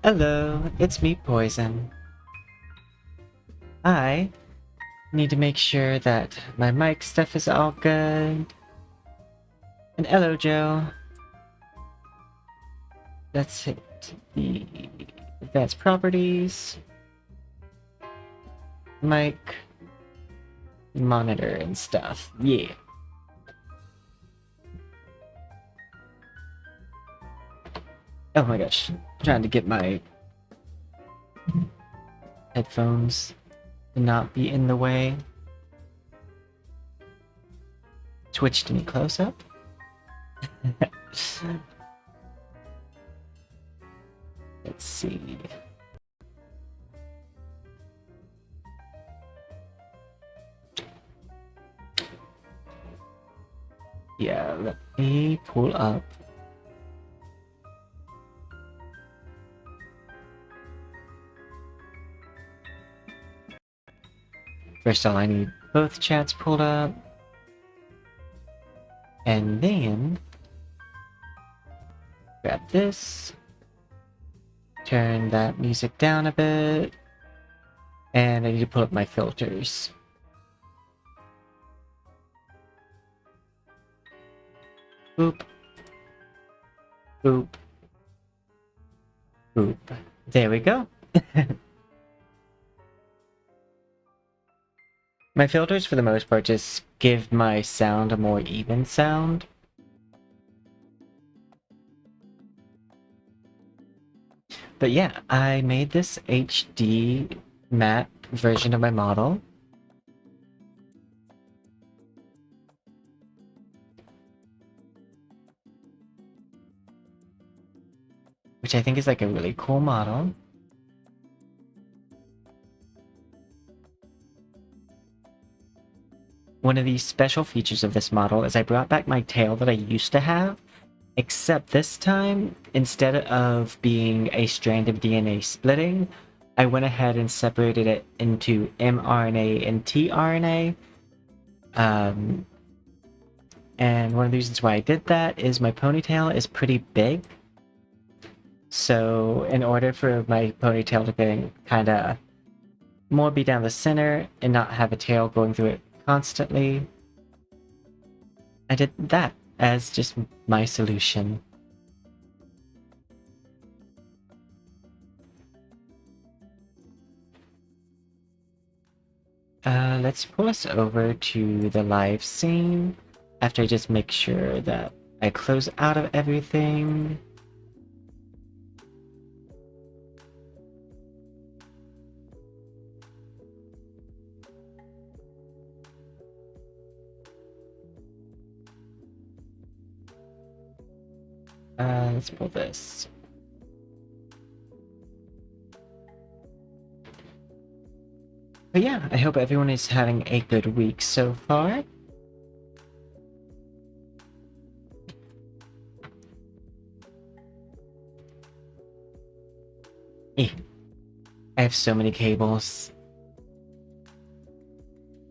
Hello, it's me, Poison. I need to make sure that my mic stuff is all good. And hello, Joe. Let's hit the advanced properties. Mic, monitor, and stuff. Yeah. Oh my gosh. I'm trying to get my headphones to not be in the way. Switch to me close up. Let's see. Yeah, let me pull up. First of all, I need both chats pulled up. And then grab this. Turn that music down a bit. And I need to pull up my filters. Boop. Boop. Boop. There we go. My filters, for the most part, just give my sound a more even sound. But yeah, I made this HD matte version of my model. Which I think is like a really cool model. One of the special features of this model is I brought back my tail that I used to have, except this time, instead of being a strand of DNA splitting, I went ahead and separated it into mRNA and tRNA. And one of the reasons why I did that is my ponytail is pretty big. So in order for my ponytail to kind of more be down the center and not have a tail going through it constantly, I did that as just my solution. Let's pull us over to the live scene after I just make sure that I close out of everything. Let's pull this. But yeah, I hope everyone is having a good week so far. I have so many cables.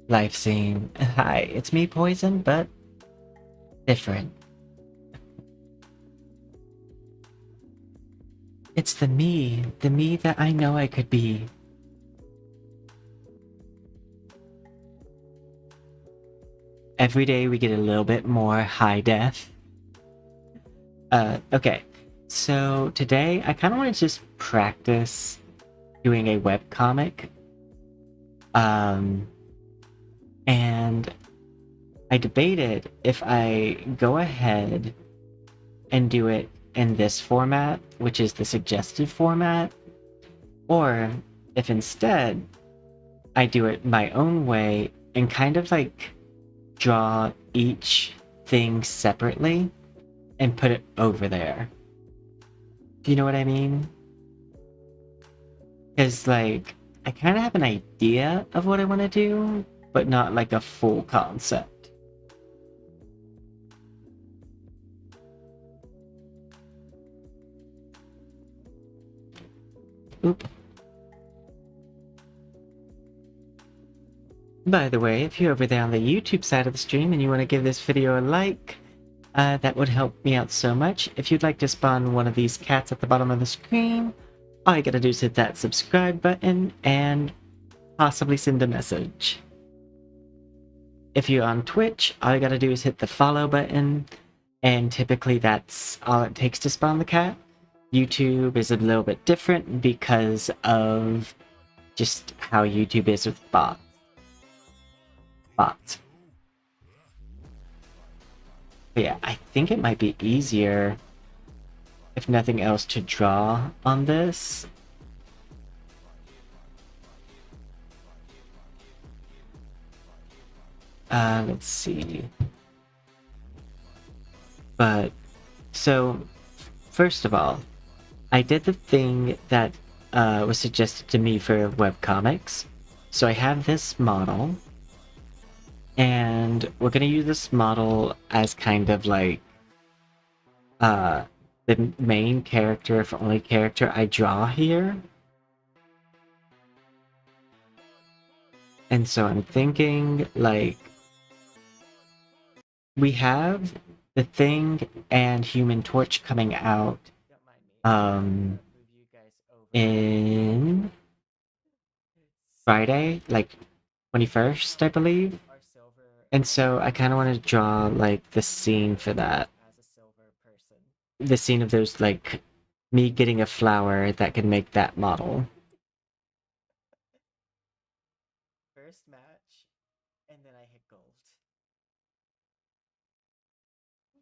Live scene. Hi, it's me, Poison, but different. It's the me that I know I could be. Every day we get a little bit more high def. Okay, so today I kind of want to just practice doing a webcomic. And I debated if I go ahead and do it in this format, which is the suggested format, or if instead I do it my own way and kind of like draw each thing separately and put it over there. You know what I mean? Because like I kind of have an idea of what I want to do, but not like a full concept. Oop. By the way, if you're over there on the YouTube side of the stream and you want to give this video a like, that would help me out so much. If you'd like to spawn one of these cats at the bottom of the screen, all you gotta do is hit that subscribe button and possibly send a message. If you're on Twitch, all you gotta do is hit the follow button, and typically that's all it takes to spawn the cat. YouTube is a little bit different because of just how YouTube is with bots. But yeah, I think it might be easier, if nothing else, to draw on this. Let's see. But, so, first of all, I did the thing that was suggested to me for webcomics. So I have this model, and we're gonna use this model as kind of like the main character, if only character I draw here. And so I'm thinking, like, we have the Thing and Human Torch coming out in Friday, like 21st, I believe. And so I kind of want to draw, like, the scene for that. The scene of those, like, me getting a flower that can make that model. First match, and then I hit gold.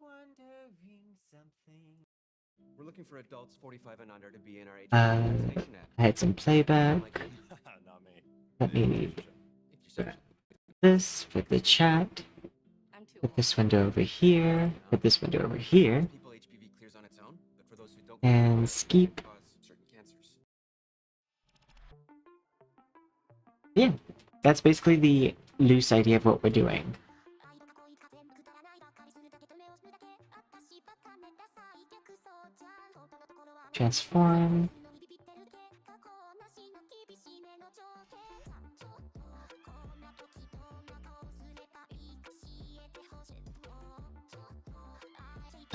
Wondering something. We're looking for adults 45 and under to be in our age I had some playback. Let me this for the chat. Put this window over here. Put this window over here. And skip. Yeah, that's basically the loose idea of what we're doing. Transform.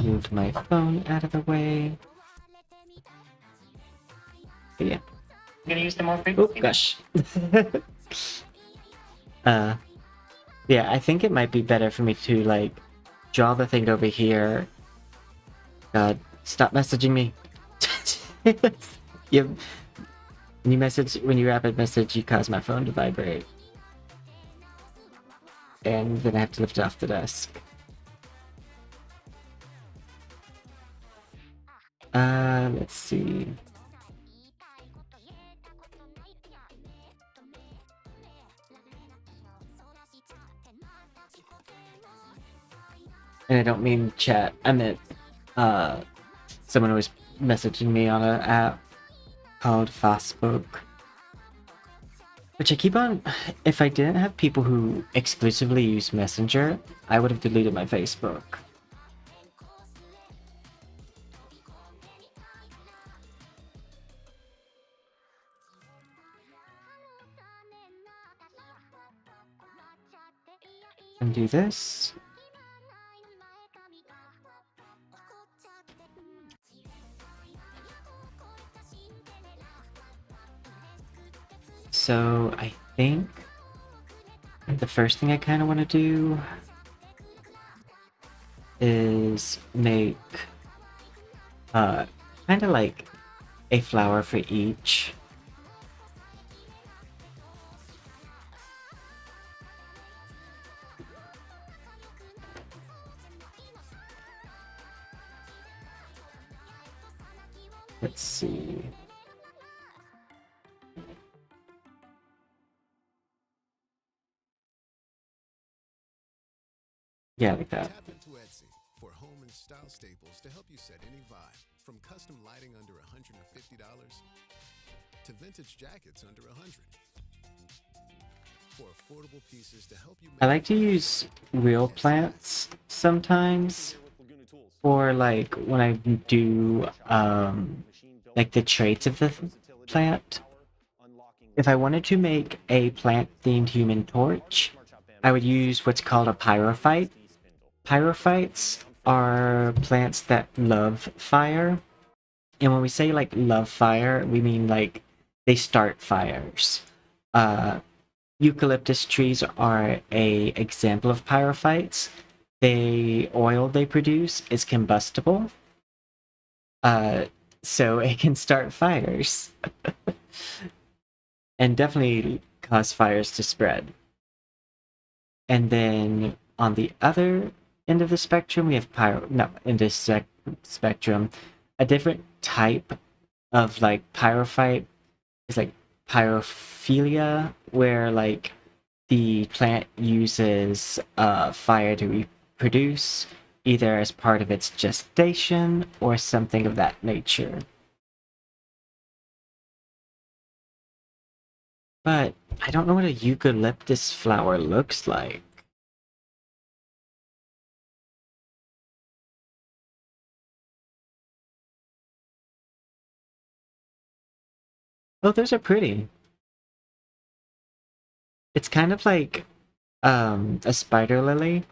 Move my phone out of the way. But yeah. I'm gonna use them more frequently. Oh gosh. Yeah, I think it might be better for me to like draw the thing over here. God, stop messaging me. When you rapid message, you cause my phone to vibrate. And then I have to lift it off the desk. Let's see. And I don't mean chat, I meant someone was messaging me on an app called Facebook. Which I keep on, if I didn't have people who exclusively use Messenger, I would have deleted my Facebook. And do this. So I think the first thing I kind of want to do is make kind of like a flower for each. Let's see. Yeah, like that. Tap into Etsy for home and style staples to help you set any vibe. From custom lighting under $150 to vintage jackets under $100. For affordable pieces to help you. I like to use real plants sometimes, or like when I do like the traits of the plant. If I wanted to make a plant-themed Human Torch, I would use what's called a pyrophyte. Pyrophytes are plants that love fire, And when we say like love fire, we mean like they start fires. Eucalyptus trees are a example of pyrophytes. The oil they produce is combustible, so it can start fires and definitely cause fires to spread. And then on the other end of the spectrum, we have spectrum, a different type of like pyrophyte is like pyrophilia, where like the plant uses fire to reproduce, either as part of its gestation or something of that nature. But I don't know what a eucalyptus flower looks like. Oh, those are pretty. It's kind of like a spider lily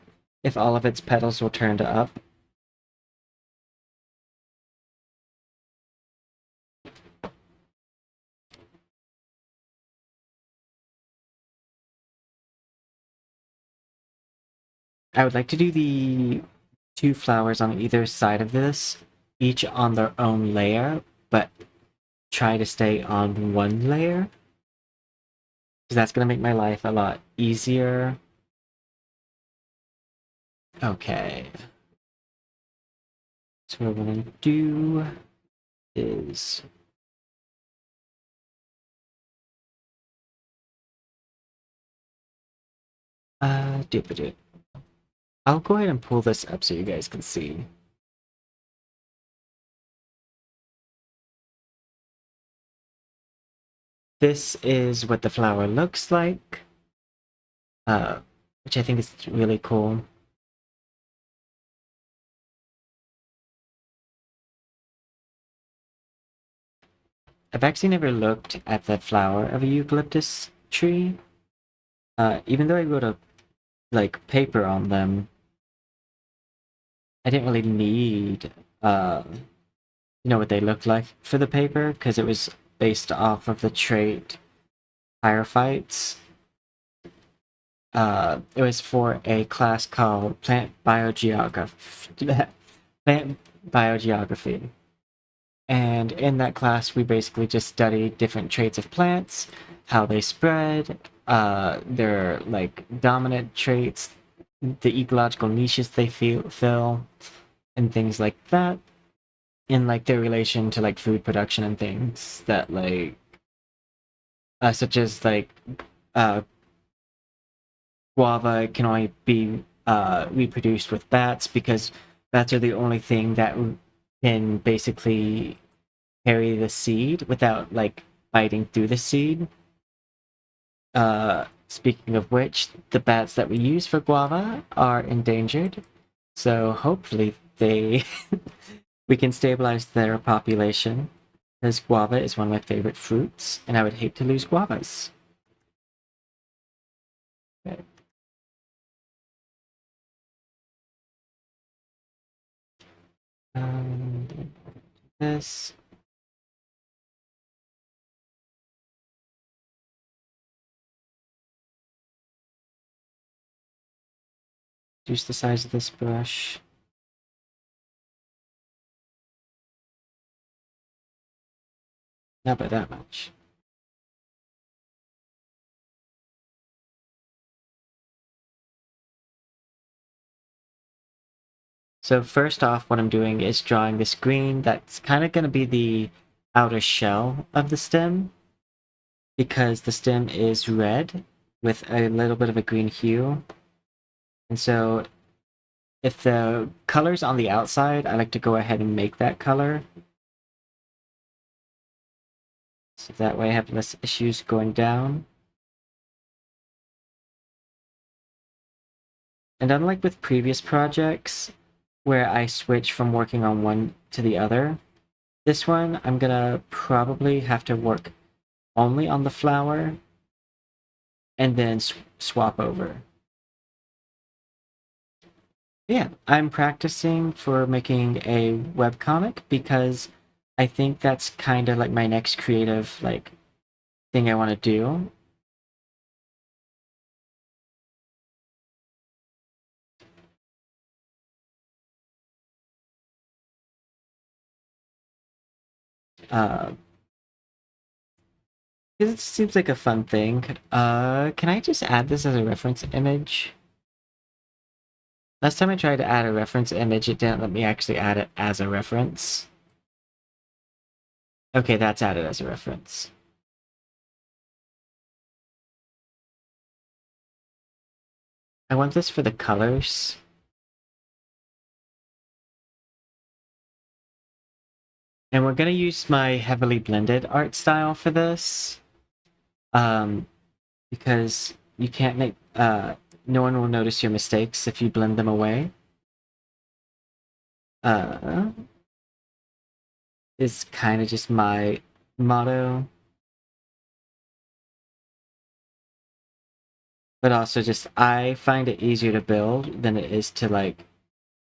if all of its petals were turned up. I would like to do the two flowers on either side of this, each on their own layer, but try to stay on one layer. Because that's going to make my life a lot easier. Okay. So what we're going to do is... doop-a-doop. I'll go ahead and pull this up so you guys can see. This is what the flower looks like, which I think is really cool. I've actually never looked at the flower of a eucalyptus tree. Even though I wrote a like paper on them, I didn't really need what they looked like for the paper because it was based off of the trait pyrophytes. It was for a class called Plant Biogeography. And in that class, we basically just studied different traits of plants, how they spread, their like dominant traits, the ecological niches they fill, and things like that, in like their relation to like food production and things that like, such as like, guava can only be reproduced with bats because bats are the only thing that can basically carry the seed without like biting through the seed. Speaking of which, the bats that we use for guava are endangered, so hopefully they we can stabilize their population, because guava is one of my favorite fruits, and I would hate to lose guavas. Okay. This. Reduce the size of this brush. Not by that much. So first off, what I'm doing is drawing this green that's kind of going to be the outer shell of the stem, because the stem is red with a little bit of a green hue. And so if the color's on the outside, I like to go ahead and make that color. So that way I have less issues going down. And unlike with previous projects, where I switch from working on one to the other, this one I'm gonna probably have to work only on the flower and then swap over. Yeah, I'm practicing for making a webcomic because I think that's kind of like my next creative like thing I want to do. Uh, it seems like a fun thing. Can I just add this as a reference image? Last time I tried to add a reference image, it didn't let me actually add it as a reference. Okay, that's added as a reference. I want this for the colors. And we're gonna use my heavily blended art style for this. Because you can't make, no one will notice your mistakes if you blend them away. Is kind of just my motto. But also just, I find it easier to build than it is to, like,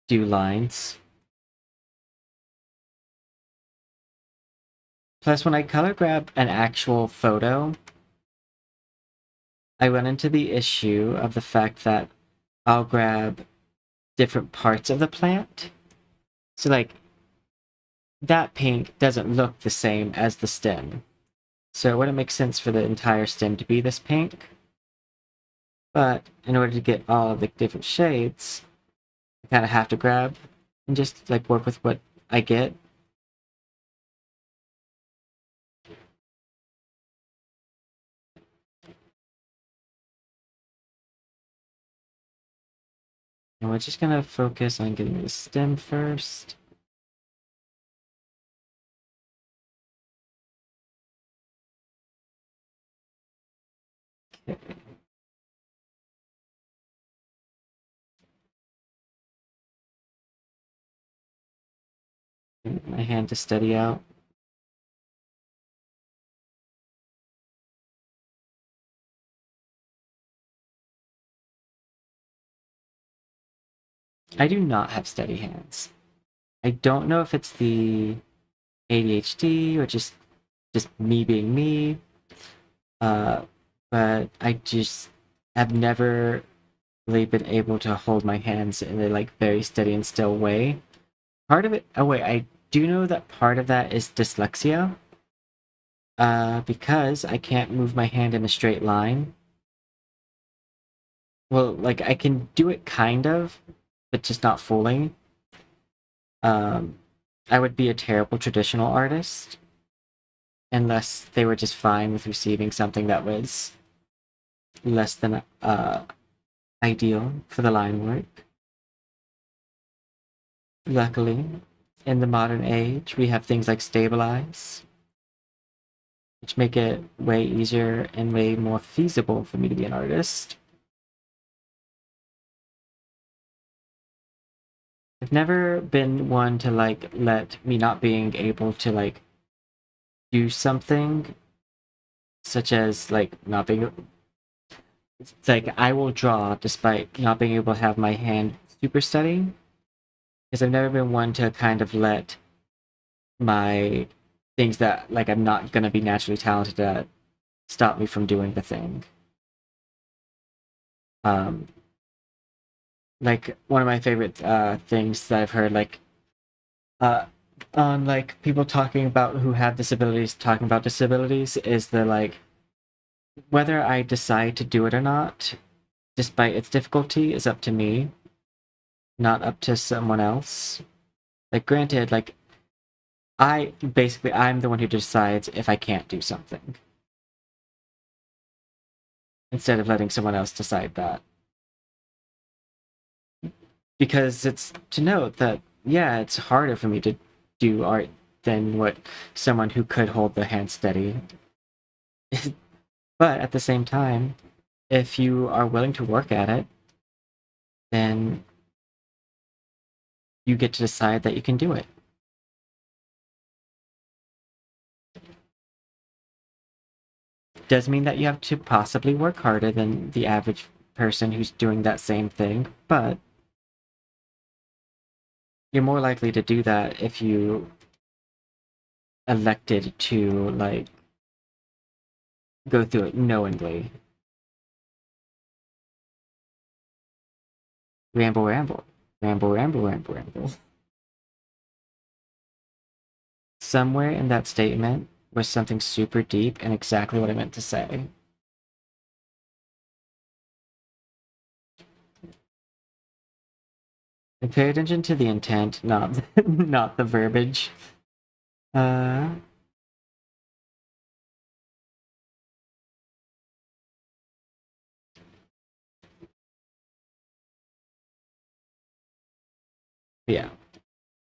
do lines. Plus, when I color grab an actual photo, I run into the issue of the fact that I'll grab different parts of the plant. So, like, that pink doesn't look the same as the stem. So it wouldn't make sense for the entire stem to be this pink. But in order to get all of the different shades, I kind of have to grab and just like work with what I get. And we're just gonna focus on getting the stem first. Okay. Get my hand to steady out. I do not have steady hands. I don't know if it's the ADHD or just me being me. But I just have never really been able to hold my hands in a like very steady and still way. Part of it, oh wait, I do know that part of that is dyslexia. Because I can't move my hand in a straight line. Well, like I can do it kind of, but just not fully. I would be a terrible traditional artist unless they were just fine with receiving something that was less than ideal for the line work. Luckily, in the modern age, we have things like Stabilize, which make it way easier and way more feasible for me to be an artist. I've never been one to like let me not being able to like do something, such as like not being. It's like I will draw despite not being able to have my hand super steady, because I've never been one to kind of let my things that like I'm not gonna be naturally talented at stop me from doing the thing. Um, like one of my favorite things that I've heard uh on like people talking about who have disabilities talking about disabilities is the like whether I decide to do it or not, despite its difficulty, is up to me, not up to someone else. Like granted, like I'm the one who decides if I can't do something instead of letting someone else decide that. Because it's to note that yeah, it's harder for me to do art than what someone who could hold the hand steady. But at the same time, if you are willing to work at it, then you get to decide that you can do it. Does mean that you have to possibly work harder than the average person who's doing that same thing, but you're more likely to do that if you elected to, like, go through it knowingly. Ramble, ramble. Ramble, ramble, ramble, ramble. Somewhere in that statement was something super deep and exactly what I meant to say. And pay attention to the intent, not not the verbiage. Uh, yeah.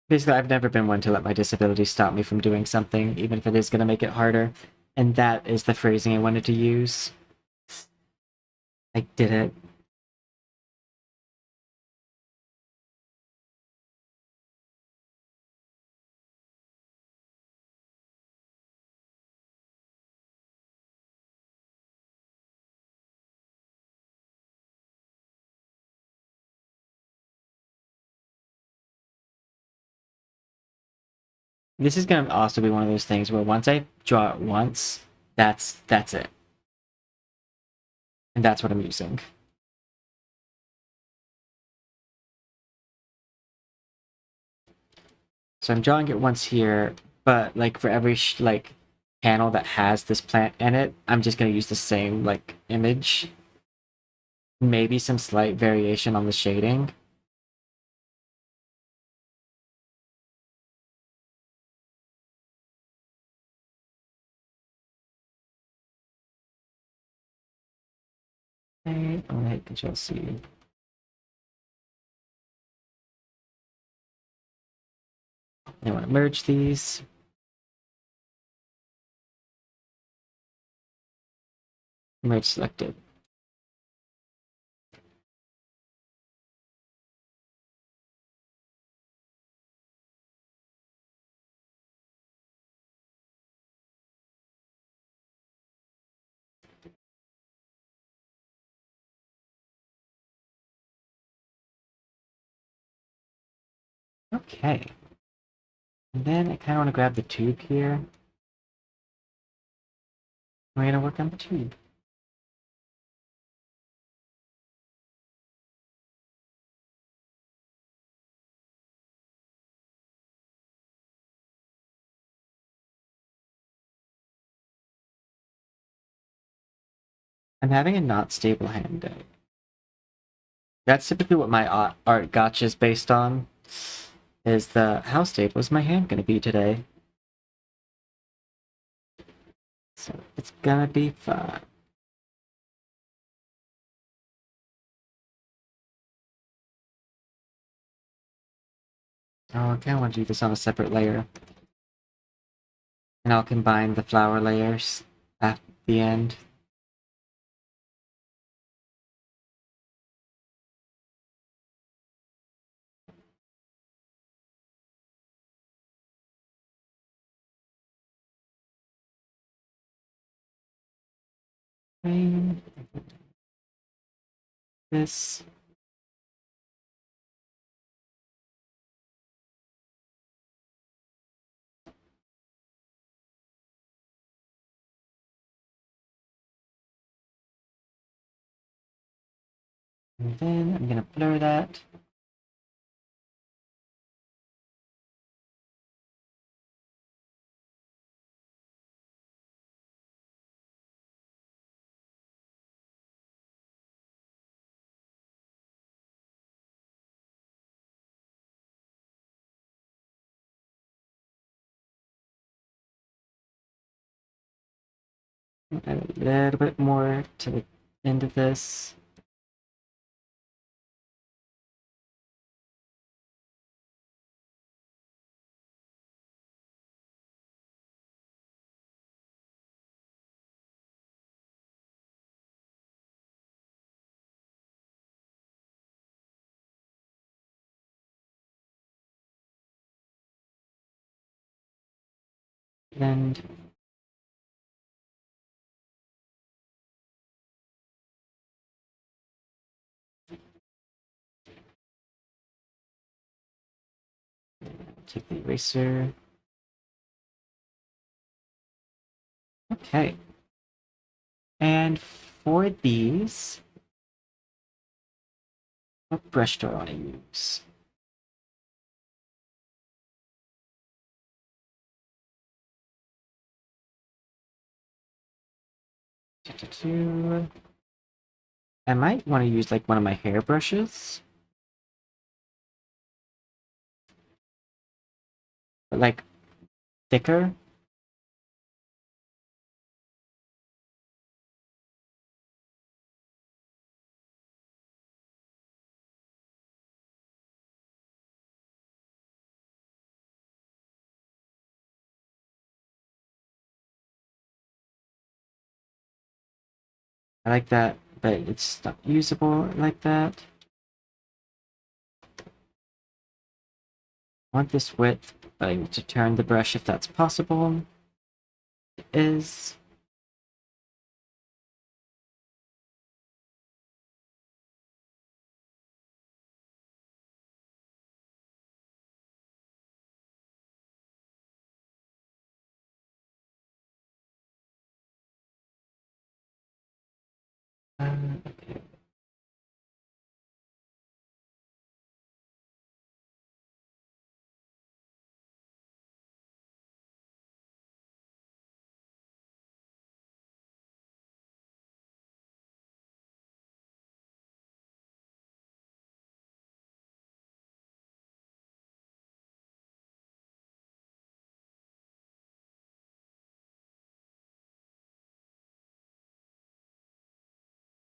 Basically, I've never been one to let my disability stop me from doing something, even if it is going to make it harder. And that is the phrasing I wanted to use. I did it. This is going to also be one of those things where once I draw it once, that's it. And that's what I'm using. So I'm drawing it once here, but like for every like panel that has this plant in it, I'm just going to use the same like image. Maybe some slight variation on the shading. Okay, I'm gonna hit Control C. I want to merge these. Merge selected. Okay. And then I kind of want to grab the tube here. We're going to work on the tube. I'm having a not stable hand day. That's typically what my art gotcha is based on. Is the how stable is my hand going to be today? So it's gonna be fun. Oh, I kind of want to do this on a separate layer. And I'll combine the flower layers at the end. And this. And then I'm gonna blur that. Add a little bit more to the end of this. And take the eraser. Okay. And for these, what brush do I want to use? I might want to use like one of my hair brushes, but like thicker. I like that, but it's not usable like that. I want this width, but I need to turn the brush if that's possible. It is. Okay.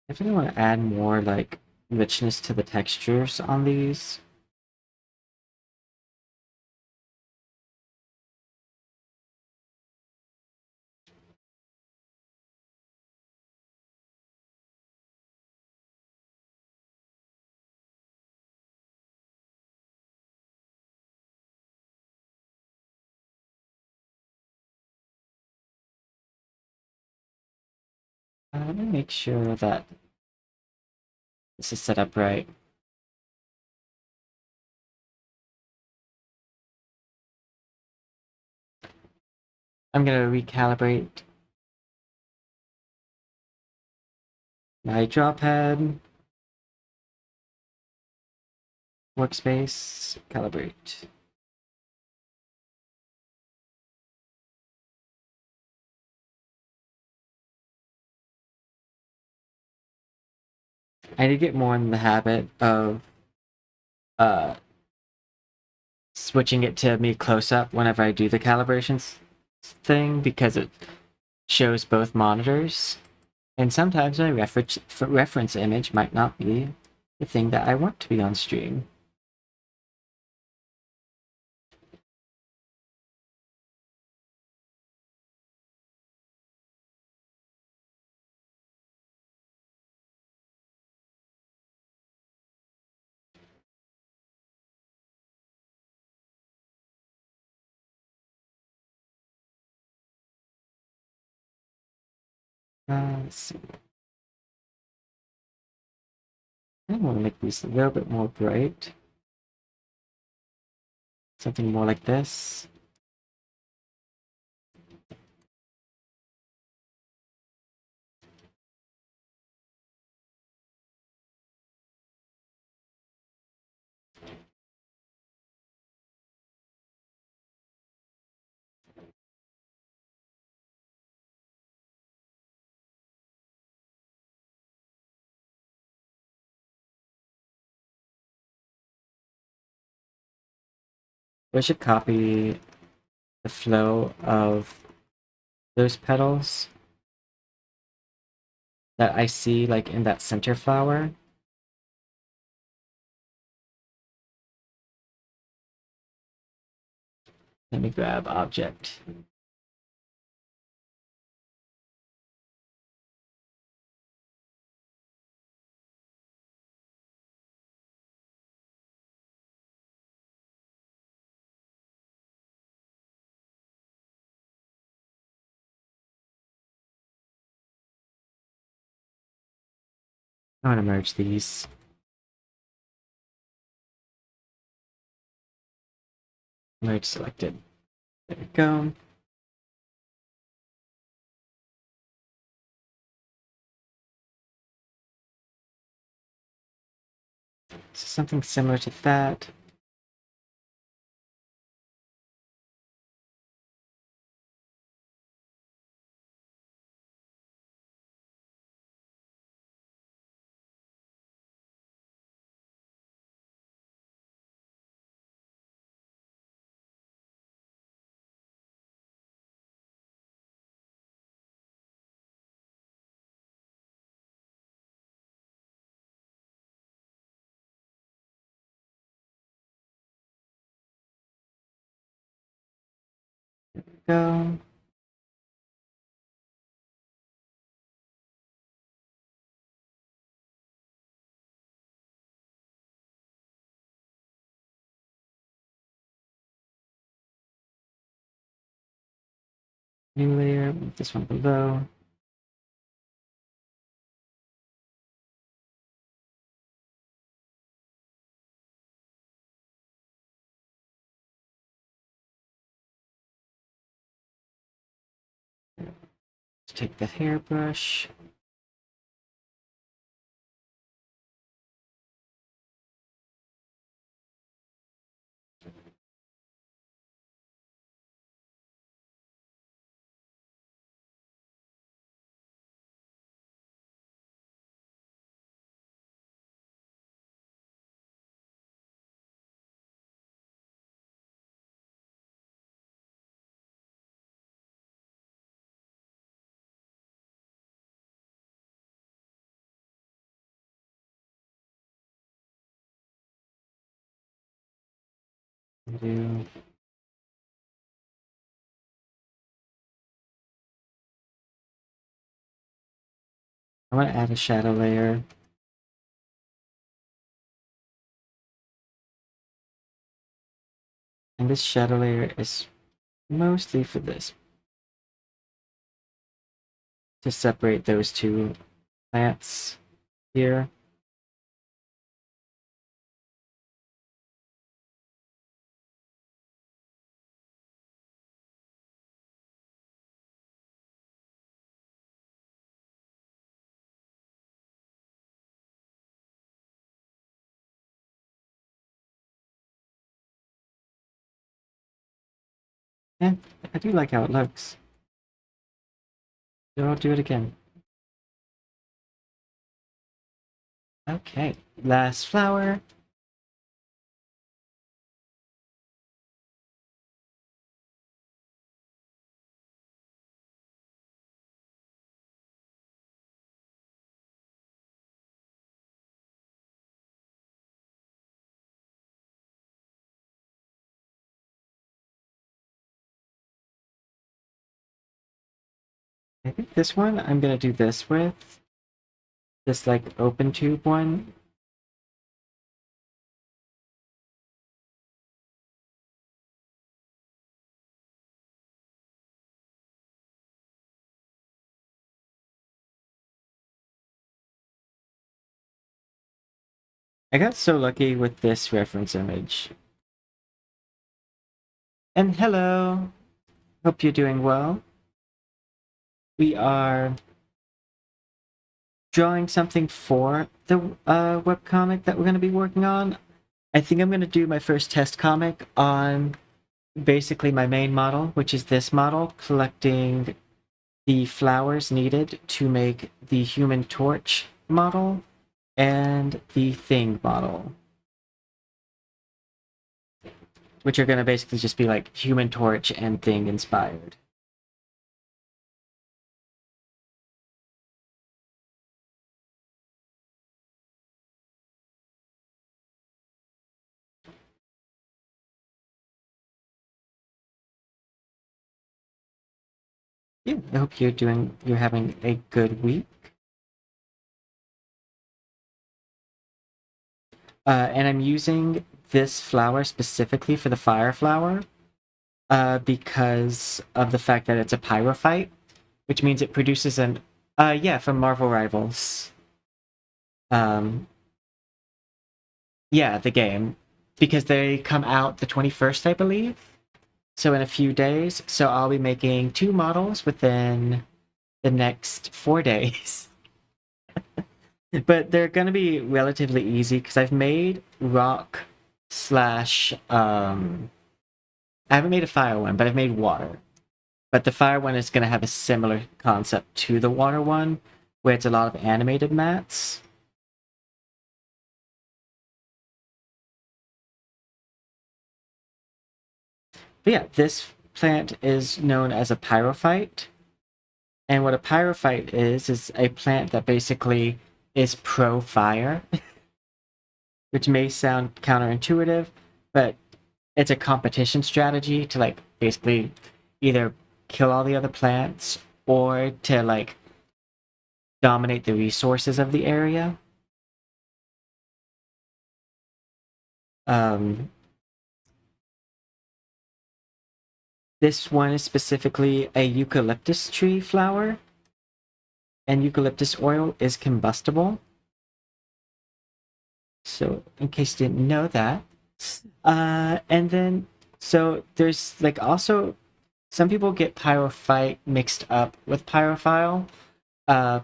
I definitely want to add more like richness to the textures on these. Let me make sure that this is set up right. I'm gonna recalibrate my draw pad, workspace, calibrate. I need to get more in the habit of uh switching it to me close up whenever I do the calibrations thing because it shows both monitors. And sometimes my reference image might not be the thing that I want to be on stream. Let's see. I want to make these a little bit more bright. Something more like this. I should copy the flow of those petals that I see like in that center flower. Let me grab object. I want to merge these. Merge selected. There we go. So something similar to that. Go. New layer, move this one below. Let's take the hairbrush. Do I want to add a shadow layer. And this shadow layer is mostly for this. To separate those two plants here. Yeah, I do like how it looks. So I'll do it again. Okay, last flower. I think this one I'm gonna do this with. This like open tube one. I got so lucky with this reference image. And hello! Hope you're doing well. We are drawing something for the webcomic that we're going to be working on. I think I'm going to do my first test comic on basically my main model, which is this model, collecting the flowers needed to make the Human Torch model and the Thing model, which are going to basically just be like Human Torch and Thing inspired. Yeah, I hope you're having a good week. And I'm using this flower specifically for the fire flower because of the fact that it's a pyrophyte, which means it produces an yeah, from Marvel Rivals. Yeah, the game, because they come out the 21st, I believe. So in a few days. So I'll be making 2 models within the next 4 days. But they're gonna be relatively easy because I've made rock slash I haven't made a fire one, but I've made water. But the fire one is gonna have a similar concept to the water one, where it's a lot of animated mats. But yeah, this plant is known as a pyrophyte. And what a pyrophyte is a plant that basically is pro fire, which may sound counterintuitive, but it's a competition strategy to like basically either kill all the other plants or to like dominate the resources of the area. Um, this one is specifically a eucalyptus tree flower, and eucalyptus oil is combustible. So, in case you didn't know that. And then, so there's like also some people get pyrophyte mixed up with pyrophile. Uh,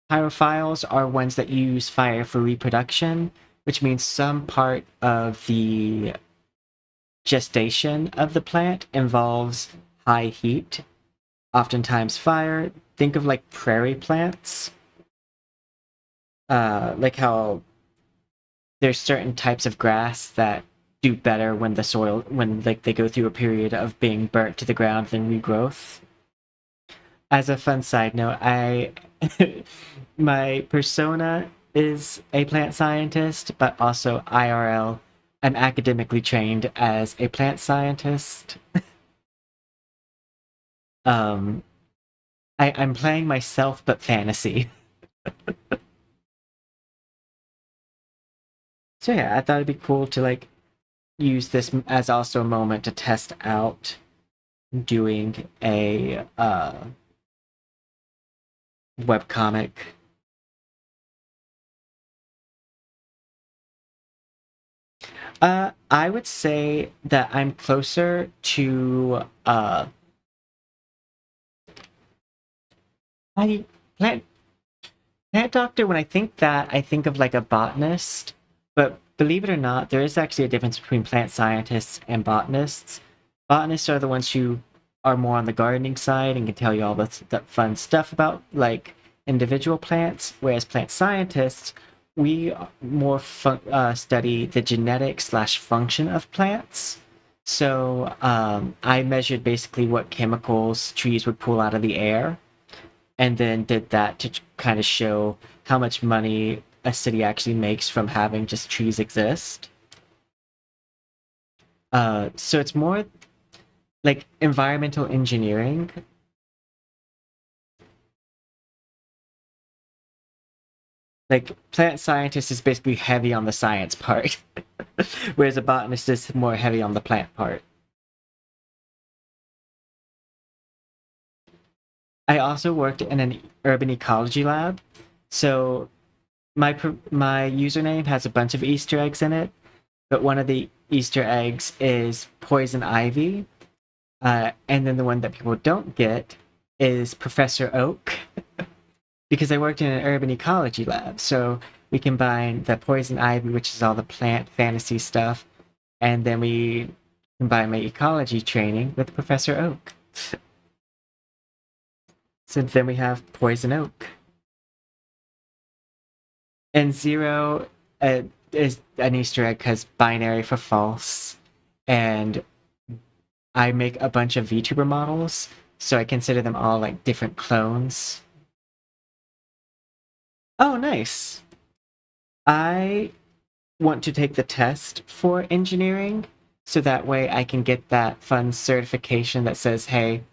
Pyrophiles are ones that use fire for reproduction, which means some part of the gestation of the plant involves high heat, oftentimes fire. Think of like prairie plants, like how there's certain types of grass that do better when the soil when like they go through a period of being burnt to the ground than regrowth. As a fun side note, I my persona is a plant scientist, but also IRL, I'm academically trained as a plant scientist. um I'm playing myself but fantasy. So yeah, I thought it'd be cool to like use this as also a moment to test out doing a webcomic. I would say that I'm closer to I plant plant doctor. When I think that, I think of like a botanist. But believe it or not, there is actually a difference between plant scientists and botanists. Botanists are the ones who are more on the gardening side and can tell you all the fun stuff about like individual plants, whereas plant scientists, we more study the genetic slash function of plants. So I measured basically what chemicals trees would pull out of the air, and then did that to kind of show how much money a city actually makes from having just trees exist. So it's more like environmental engineering. Like plant scientist is basically heavy on the science part, whereas a botanist is more heavy on the plant part. I also worked in an urban ecology lab, so my username has a bunch of Easter eggs in it, but one of the Easter eggs is poison ivy, and then the one that people don't get is Professor Oak, because I worked in an urban ecology lab. So we combine the poison ivy, which is all the plant fantasy stuff, and then we combine my ecology training with Professor Oak. So then we have poison oak. And zero is an Easter egg because binary for false. And I make a bunch of VTuber models, so I consider them all like different clones. Oh, nice. I want to take the test for engineering, so that way I can get that fun certification that says, hey,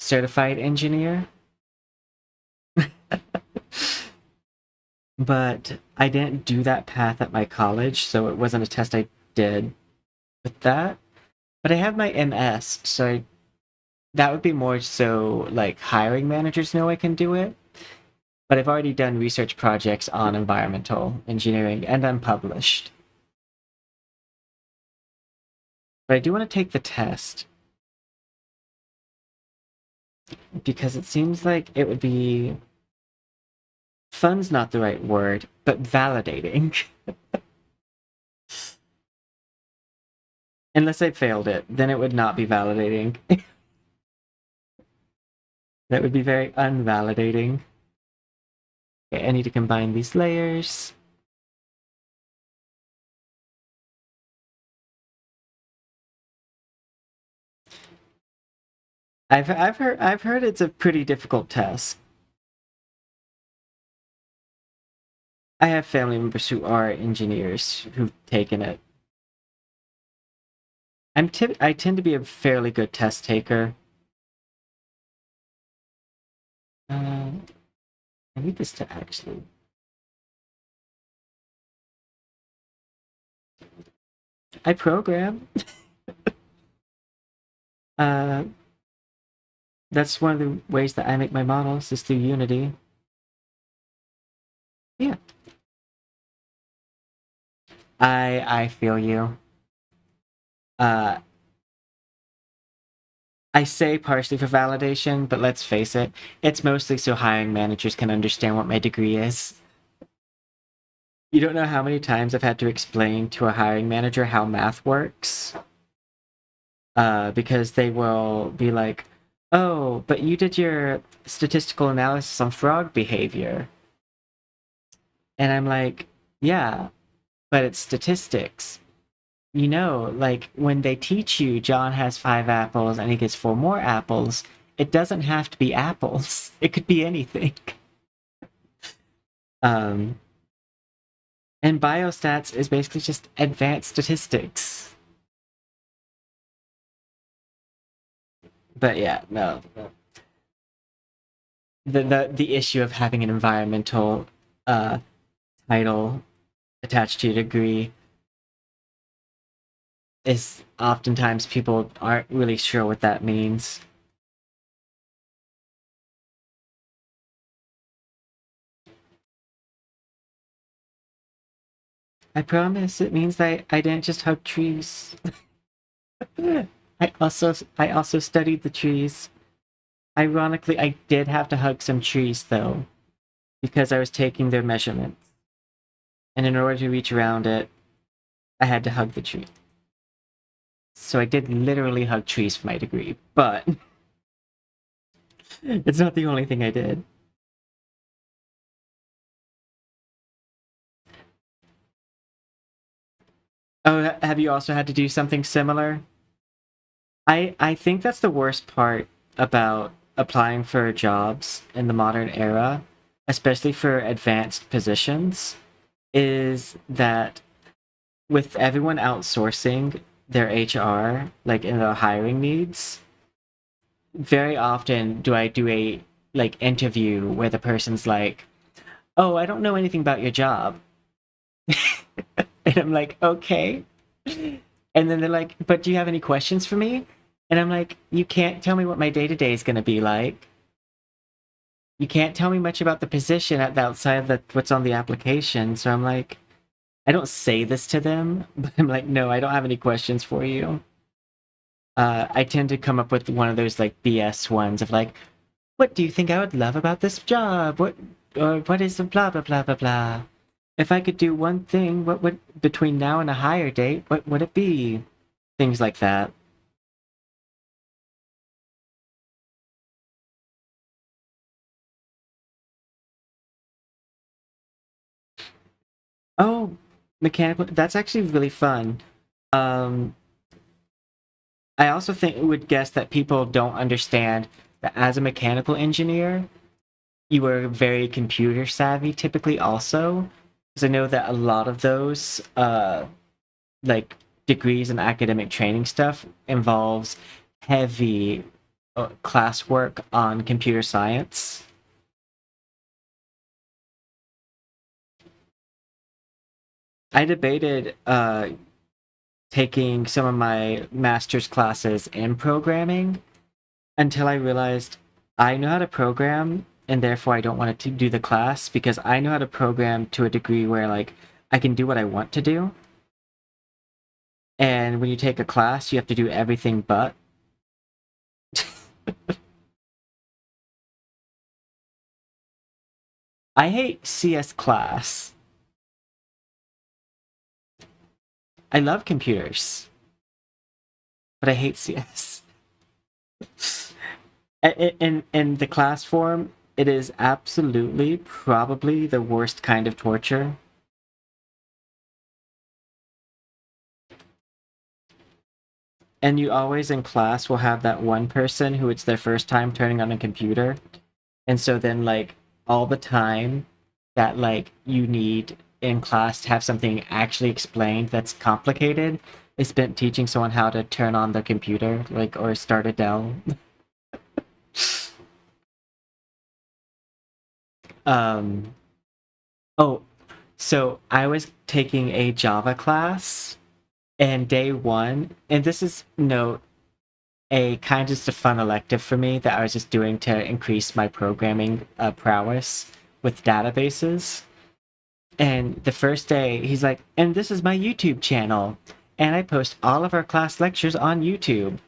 certified engineer. But I didn't do that path at my college, so it wasn't a test I did with that. But I have my MS, so that would be more so like hiring managers know I can do it. But I've already done research projects on environmental engineering and I'm published. But I do want to take the test because it seems like it would be fun's not the right word, but validating. Unless I failed it, then it would not be validating. That would be very unvalidating. Okay, I need to combine these layers. I've heard it's a pretty difficult test. I have family members who are engineers who've taken it. I tend to be a fairly good test taker. I need this to actually. I program. That's one of the ways that I make my models is through Unity. Yeah. I feel you. I say partially for validation, but let's face it, it's mostly so hiring managers can understand what my degree is. You don't know how many times I've had to explain to a hiring manager how math works. Because they will be like, oh, but you did your statistical analysis on frog behavior. And I'm like, yeah, but it's statistics. You know, like when they teach you John has 5 apples and he gets 4 more apples, it doesn't have to be apples. It could be anything. And biostats is basically just advanced statistics. But yeah, no. The issue of having an environmental title attached to your degree is oftentimes people aren't really sure what that means. I promise it means that I didn't just hug trees. I also studied the trees. Ironically, I did have to hug some trees though, because I was taking their measurements. And in order to reach around it, I had to hug the tree. So I did literally hug trees for my degree, but it's not the only thing I did. Oh, have you also had to do something similar? I think that's the worst part about applying for jobs in the modern era, especially for advanced positions, is that with everyone outsourcing their HR, like in the hiring needs, very often do I do a like interview where the person's like, "Oh, I don't know anything about your job." And I'm like, "Okay." And then they're like, "But do you have any questions for me?" And I'm like, "You can't tell me what my day-to-day is going to be like. You can't tell me much about the position outside of what's on the application." So I'm like, I don't say this to them, but I'm like, "No, I don't have any questions for you." I tend to come up with one of those like BS ones of like, "What do you think I would love about this job? What is the blah blah blah blah blah? If I could do one thing, what would between now and a hire date, what would it be?" Things like that. Oh, mechanical. That's actually really fun. Um, I also would guess that people don't understand that as a mechanical engineer, you are very computer savvy typically also. Because I know that a lot of those like degrees and academic training stuff involves heavy classwork on computer science. I debated taking some of my master's classes in programming until I realized I know how to program and therefore I don't want to do the class because I know how to program to a degree where like I can do what I want to do. And when you take a class, you have to do everything but. I hate CS class. I love computers, but I hate CS. In the class form, it is absolutely probably the worst kind of torture. And you always in class will have that one person who it's their first time turning on a computer. And so then like all the time that like you need in class to have something actually explained that's complicated is spent teaching someone how to turn on the computer, like, or start a Dell. um oh, so I was taking a Java class and day one, and this is a kind of just a fun elective for me that I was just doing to increase my programming prowess with databases. And the first day, he's like, and this is my YouTube channel, and I post all of our class lectures on YouTube.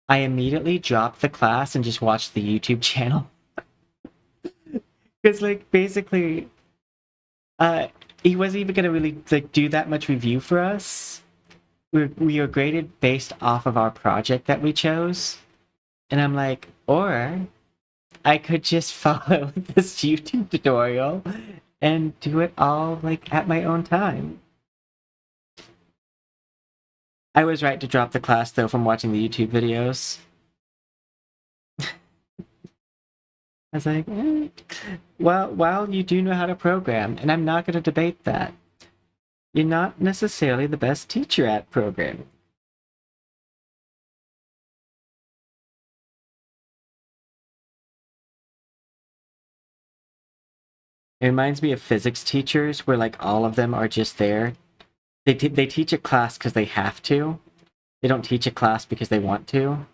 I immediately dropped the class and just watched the YouTube channel. Because, like, basically, he wasn't even gonna really like do that much review for us. We were graded based off of our project that we chose, and I'm like, or I could just follow this YouTube tutorial and do it all like at my own time. I was right to drop the class though from watching the YouTube videos. I was like, well, you do know how to program, and I'm not going to debate that. You're not necessarily the best teacher at programming. It reminds me of physics teachers where like all of them are just there. They teach a class because they have to. They don't teach a class because they want to.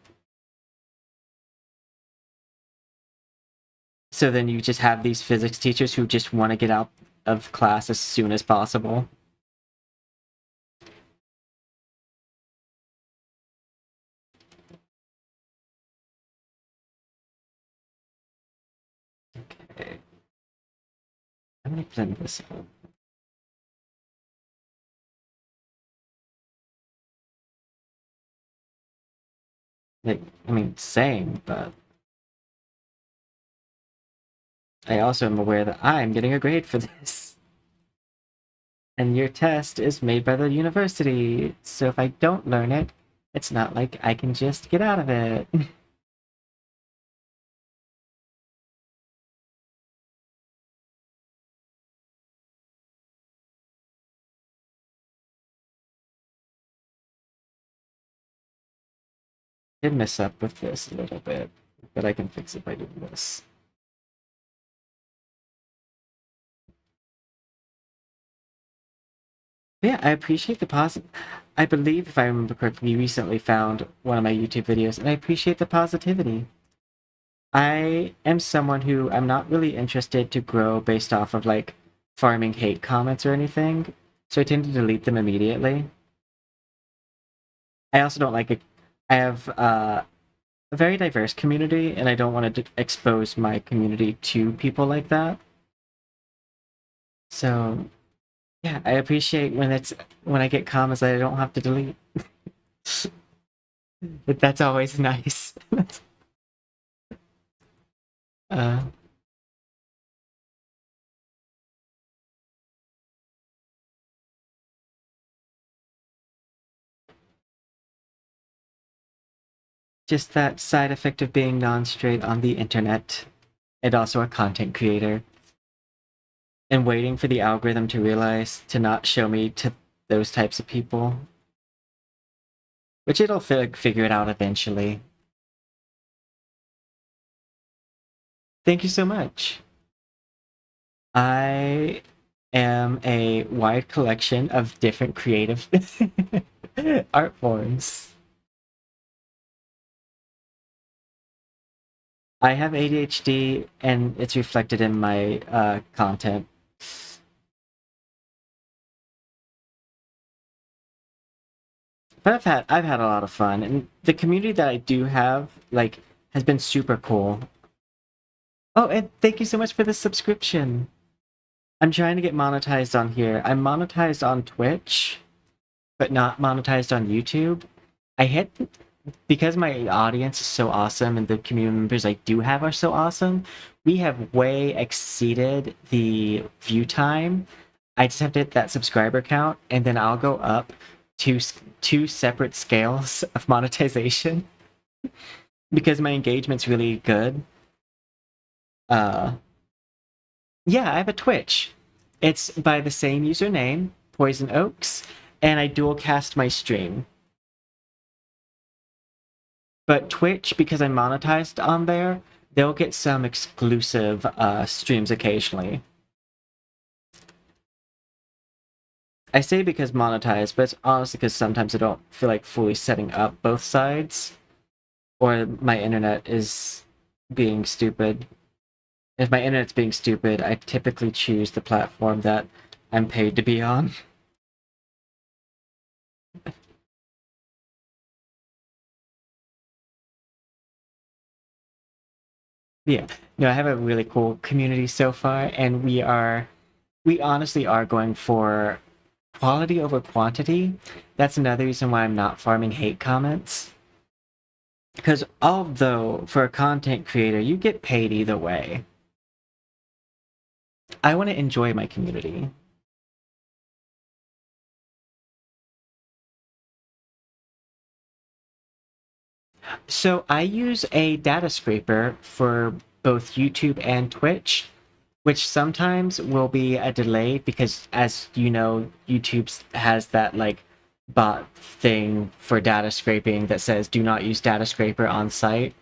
So then you just have these physics teachers who just want to get out of class as soon as possible. Okay. I'm gonna blend this out. Like, I mean, same, but I also am aware that I'm getting a grade for this. And your test is made by the university, so if I don't learn it, it's not like I can just get out of it. Did mess up with this a little bit, but I can fix it by doing this. Yeah, I appreciate the positive. I believe, if I remember correctly, you recently found one of my YouTube videos, and I appreciate the positivity. I am someone who I'm not really interested to grow based off of like farming hate comments or anything, so I tend to delete them immediately. I also don't like it. I have a very diverse community, and I don't want to expose my community to people like that. So yeah, I appreciate when I get comments that I don't have to delete. But that's always nice. uh, just that side effect of being non-straight on the internet, and also a content creator, and waiting for the algorithm to realize to not show me to those types of people, which it'll figure it out eventually. Thank you so much. I am a wide collection of different creative art forms. I have ADHD, and it's reflected in my content. But I've had a lot of fun, and the community that I do have like has been super cool. Oh, and thank you so much for the subscription. I'm trying to get monetized on here. I'm monetized on Twitch, but not monetized on YouTube. I hit because my audience is so awesome and the community members I do have are so awesome. We have way exceeded the view time. I just have to hit that subscriber count, and then I'll go up to two separate scales of monetization because my engagement's really good. Yeah, I have a Twitch. It's by the same username, Poison Oaks, and I dual cast my stream. But Twitch, because I'm monetized on there, they'll get some exclusive streams occasionally. I say because monetized, but it's honestly because sometimes I don't feel like fully setting up both sides, or my internet is being stupid. If my internet's being stupid, I typically choose the platform that I'm paid to be on. Yeah, no, I have a really cool community so far, and we honestly are going for quality over quantity. That's another reason why I'm not farming hate comments. Because although for a content creator, you get paid either way, I want to enjoy my community. So I use a data scraper for both YouTube and Twitch, which sometimes will be a delay because, as you know, YouTube has that like bot thing for data scraping that says do not use data scraper on site.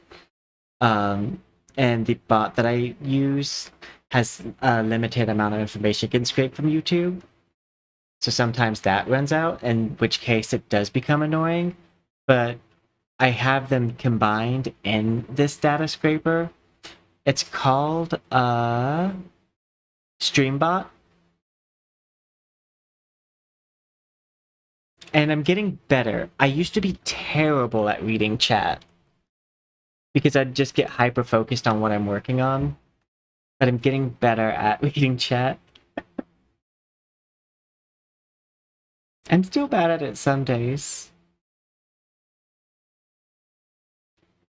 And the bot that I use has a limited amount of information it can scrape from YouTube. So sometimes that runs out, in which case it does become annoying. But I have them combined in this data scraper. It's called Streambot. And I'm getting better. I used to be terrible at reading chat because I'd just get hyper focused on what I'm working on. But I'm getting better at reading chat. I'm still bad at it some days.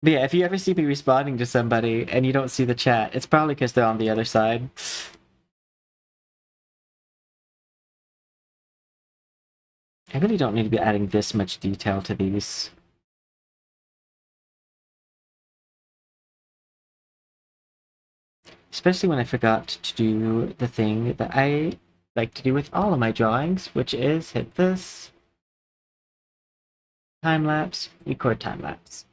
But yeah, if you ever see me responding to somebody and you don't see the chat, it's probably because they're on the other side. I really don't need to be adding this much detail to these. Especially when I forgot to do the thing that I like to do with all of my drawings, which is hit this. Time lapse, record time lapse.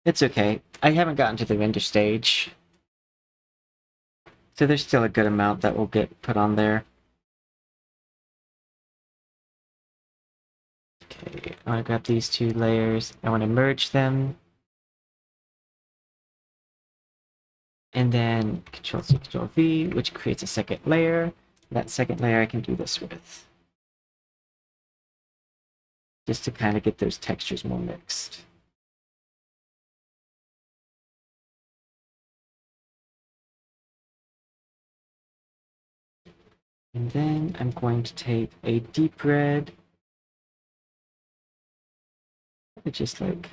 It's okay. I haven't gotten to the render stage. So there's still a good amount that will get put on there. Okay, I want to grab these two layers. I want to merge them. And then Control-C, Control-V, which creates a second layer. That second layer I can do this with. Just to kind of get those textures more mixed. And then I'm going to take a deep red, just like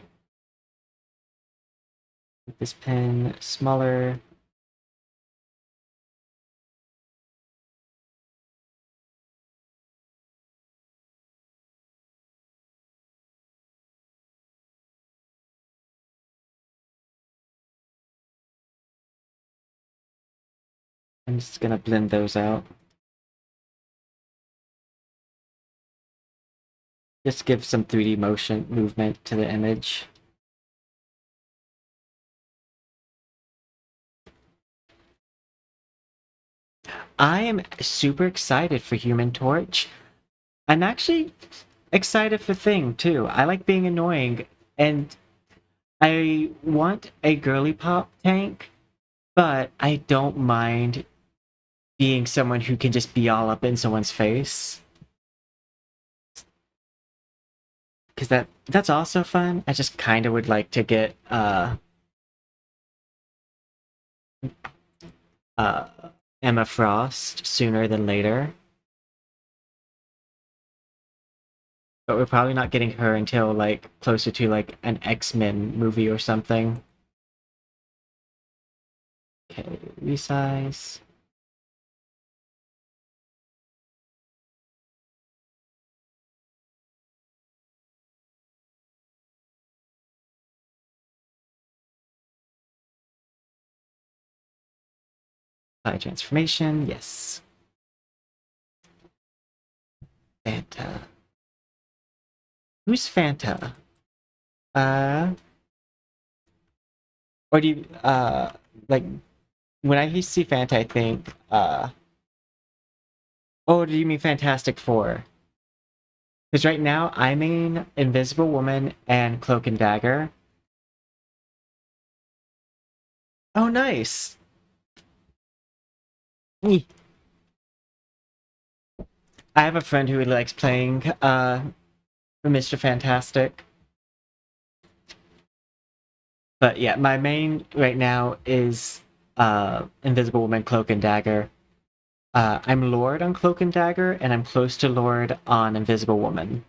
make this pen smaller. I'm just gonna blend those out. Just give some 3D motion movement to the image. I am super excited for Human Torch. I'm actually excited for Thing too. I like being annoying, and I want a girly pop tank, but I don't mind being someone who can just be all up in someone's face. Because that's also fun. I just kind of would like to get uh, Emma Frost sooner than later. But we're probably not getting her until like closer to like an X-Men movie or something. Okay, resize. Apply transformation, yes. Fanta. Who's Fanta? Or do you, like, when I see Fanta, I think, oh, do you mean Fantastic Four? Because right now, I mean Invisible Woman and Cloak and Dagger. Oh, nice! I have a friend who likes playing, Mr. Fantastic. But yeah, my main right now is Invisible Woman, Cloak and Dagger. I'm Lord on Cloak and Dagger, and I'm close to Lord on Invisible Woman.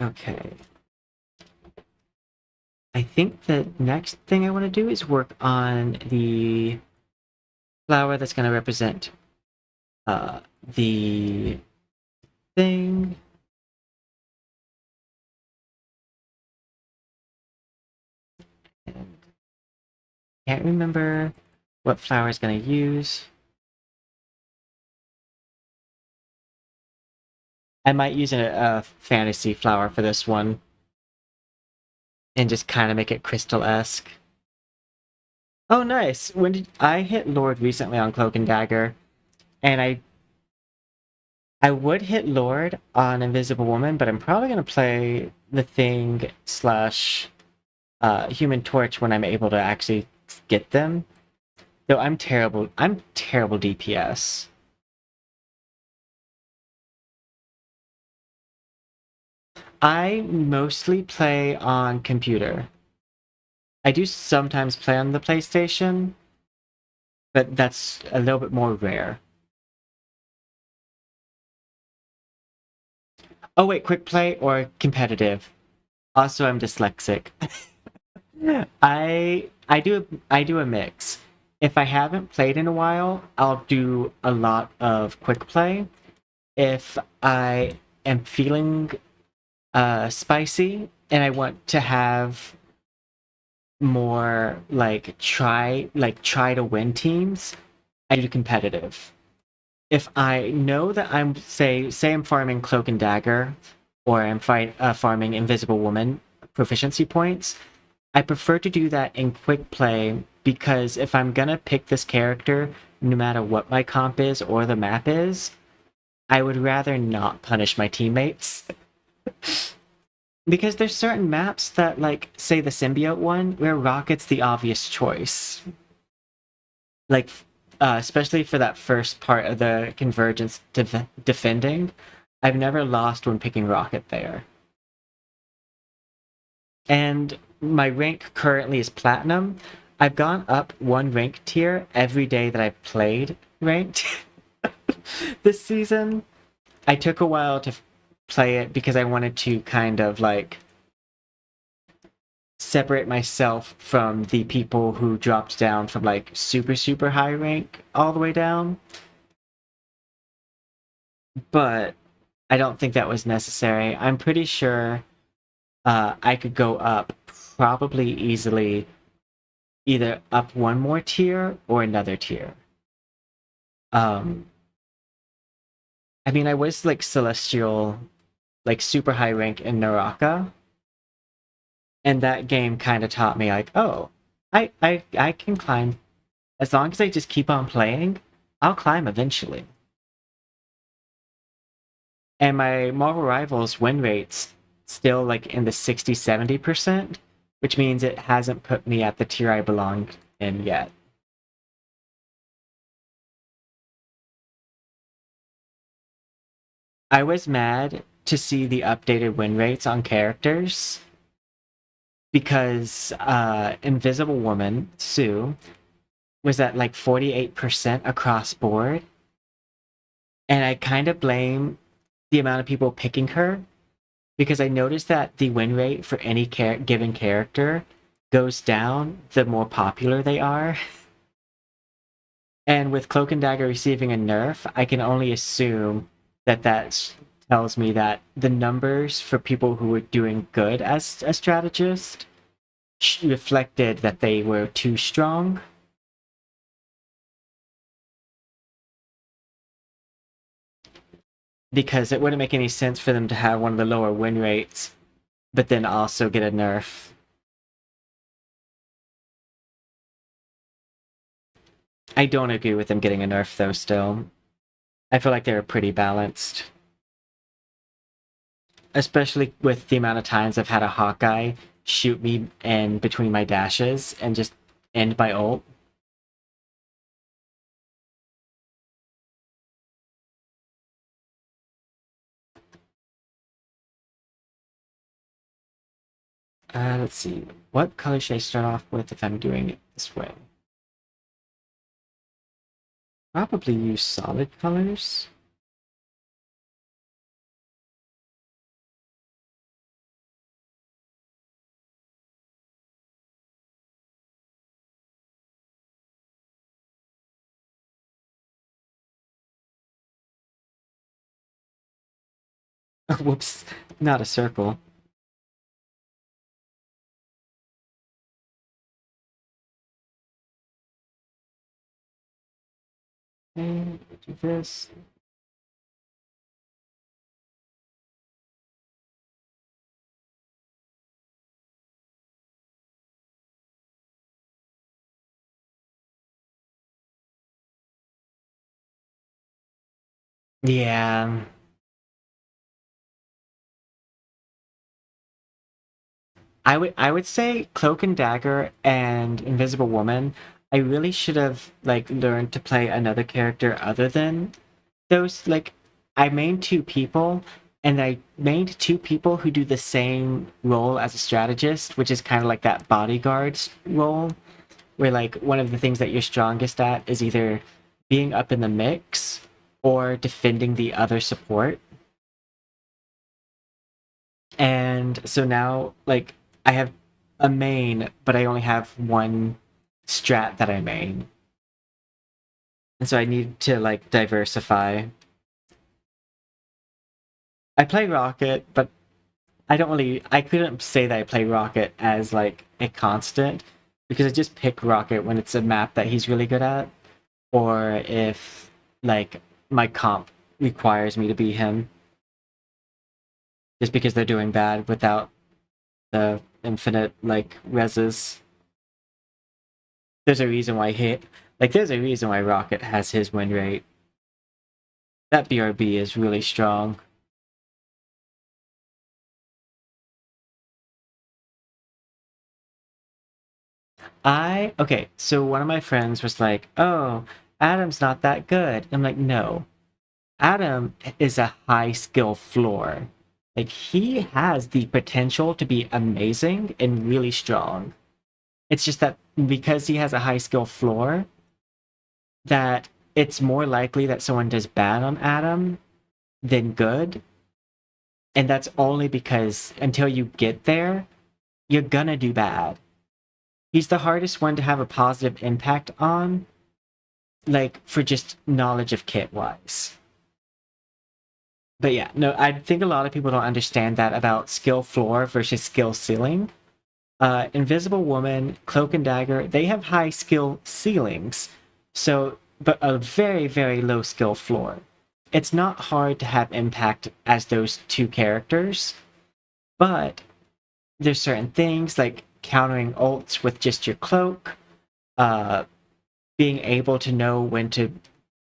Okay. I think the next thing I want to do is work on the flower that's going to represent the thing. And can't remember what flower is going to use. I might use a fantasy flower for this one and just kind of make it crystal-esque. Oh, nice. When did I hit Lord recently on Cloak and Dagger, and I would hit Lord on Invisible Woman, but I'm probably gonna play the Thing slash Human Torch when I'm able to actually get them. Though I'm terrible. I'm terrible DPS. I mostly play on computer. I do sometimes play on the PlayStation, but that's a little bit more rare. Oh wait, quick play or competitive? Also, I'm dyslexic. I do a mix. If I haven't played in a while, I'll do a lot of quick play. If I am feeling spicy and I want to have more try to win teams, I do competitive. If I know that I'm say I'm farming Cloak and Dagger, or I'm farming Invisible Woman proficiency points, I prefer to do that in quick play because if I'm gonna pick this character, no matter what my comp is or the map is, I would rather not punish my teammates. Because there's certain maps that, like, say the symbiote one, where Rocket's the obvious choice. Like, especially for that first part of the convergence defending, I've never lost when picking Rocket there. And my rank currently is Platinum. I've gone up one rank tier every day that I've played ranked this season. I took a while to play it because I wanted to kind of like separate myself from the people who dropped down from like super high rank all the way down. But I don't think that was necessary. I'm pretty sure I could go up probably easily either up one more tier or another tier. I mean, I was like celestial, like super high rank in Naraka, and that game kind of taught me like, oh, I can climb as long as I just keep on playing. I'll climb eventually. And my Marvel Rivals win rate's still like in the 60-70%, which means it hasn't put me at the tier I belong in yet. I was mad to see the updated win rates on characters because Invisible Woman, Sue, was at like 48% across board. And I kind of blame the amount of people picking her because I noticed that the win rate for any given character goes down the more popular they are. And with Cloak and Dagger receiving a nerf, I can only assume that that tells me that the numbers for people who were doing good as a strategist reflected that they were too strong. Because it wouldn't make any sense for them to have one of the lower win rates, but then also get a nerf. I don't agree with them getting a nerf, though, still. I feel like they were pretty balanced. Especially with the amount of times I've had a Hawkeye shoot me in between my dashes and just end my ult. Let's see. What color should I start off with if I'm doing it this way? Probably use solid colors. Whoops, not a circle. And do this. Yeah. I would say Cloak and Dagger and Invisible Woman. I really should have like learned to play another character other than those. Like I mained two people, and I mained two people who do the same role as a strategist, which is kind of like that bodyguard role, where like one of the things that you're strongest at is either being up in the mix or defending the other support. And so now, like, I have a main, but I only have one strat that I main. And so I need to, like, diversify. I play Rocket, but I couldn't say that I play Rocket as, like, a constant, because I just pick Rocket when it's a map that he's really good at, or if, like, my comp requires me to be him. Just because they're doing bad without the infinite like reses. There's a reason why there's a reason why Rocket has his win rate. That BRB is really strong. Okay, so one of my friends was like, "Oh, Adam's not that good." I'm like, "No. Adam is a high skill floor. Like he has the potential to be amazing and really strong. It's just that because he has a high skill floor, that it's more likely that someone does bad on Adam than good. And that's only because until you get there, you're gonna do bad. He's the hardest one to have a positive impact on, like for just knowledge of kit wise. But yeah, no, I think a lot of people don't understand that about skill floor versus skill ceiling. Invisible Woman, Cloak and Dagger, they have high skill ceilings, so but a very, very low skill floor. It's not hard to have impact as those two characters, but there's certain things like countering ults with just your cloak, uh, being able to know when to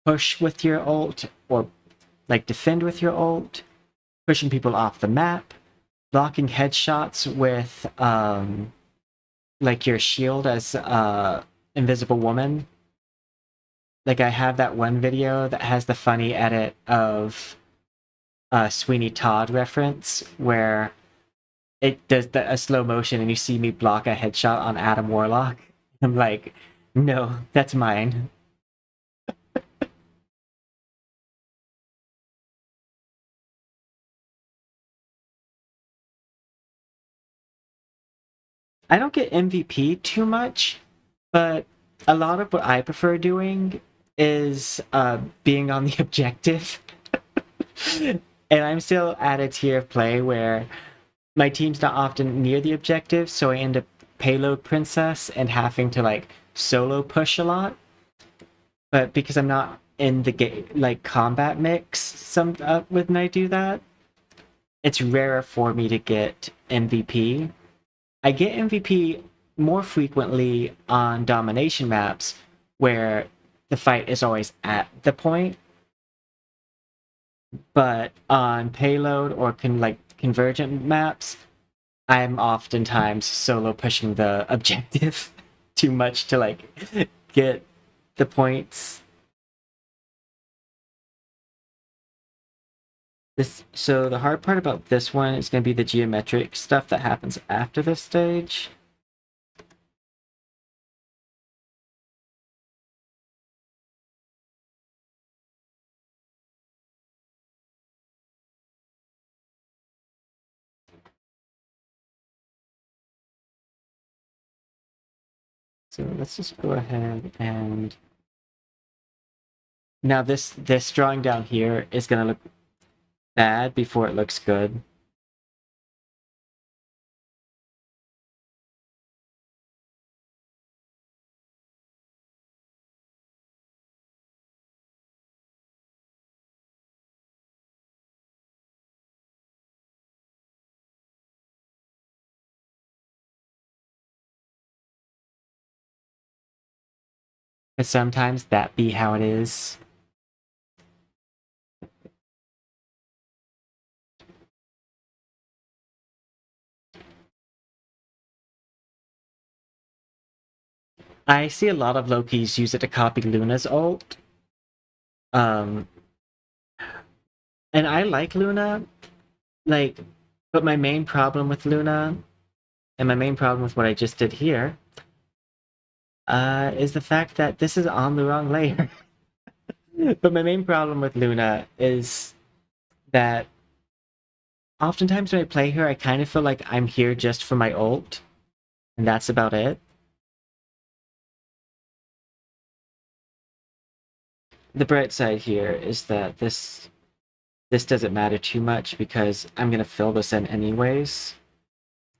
push with your ult or like defend with your ult, pushing people off the map, blocking headshots with like your shield as Invisible Woman. Like I have that one video that has the funny edit of Sweeney Todd reference where it does a slow motion and you see me block a headshot on Adam Warlock. I'm like, no, that's mine. I don't get MVP too much, but a lot of what I prefer doing is being on the objective. And I'm still at a tier of play where my team's not often near the objective, so I end up payload princess and having to like solo push a lot. But because I'm not in the like combat mix when I do that, it's rarer for me to get MVP. I get MVP more frequently on domination maps where the fight is always at the point. But on payload or convergent maps, I'm oftentimes solo pushing the objective too much to like get the points. So the hard part about this one is going to be the geometric stuff that happens after this stage. So let's just go ahead and now this drawing down here is going to look bad before it looks good. But sometimes that be how it is. I see a lot of Lokis use it to copy Luna's ult. And I like Luna, but my main problem with Luna, and my main problem with what I just did here, is the fact that this is on the wrong layer. But my main problem with Luna is that oftentimes when I play her, I kind of feel like I'm here just for my ult, and that's about it. The bright side here is that this doesn't matter too much because I'm gonna fill this in anyways.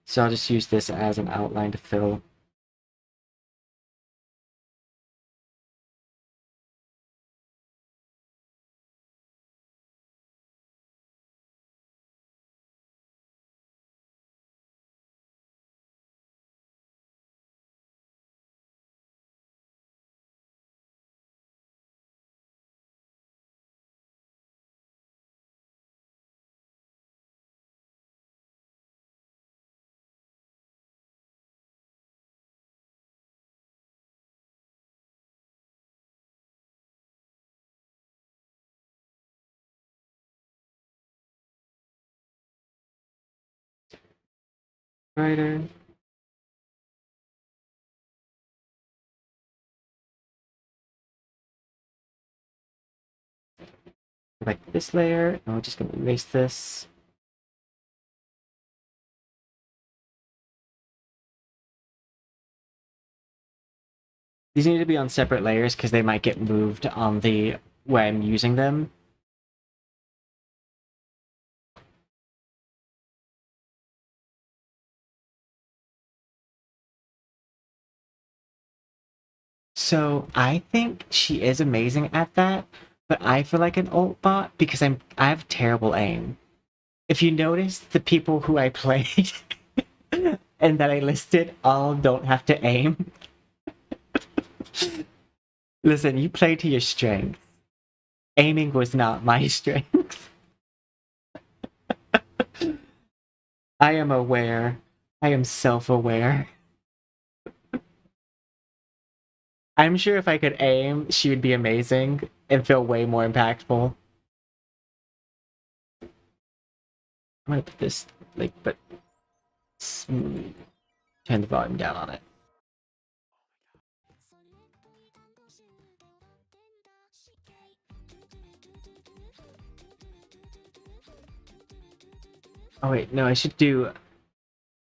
So I'll just use this as an outline to fill. Brighter. Like this layer, and we're just gonna erase this. These need to be on separate layers because they might get moved on the where I'm using them. So I think she is amazing at that, but I feel like an ult bot because I have terrible aim. If you notice, the people who I played and that I listed all don't have to aim. Listen, you play to your strength. Aiming was not my strength. I am aware. I am self-aware. I'm sure if I could aim, she would be amazing and feel way more impactful. I'm gonna put this like, but turn the volume down on it. Oh wait, no, I should do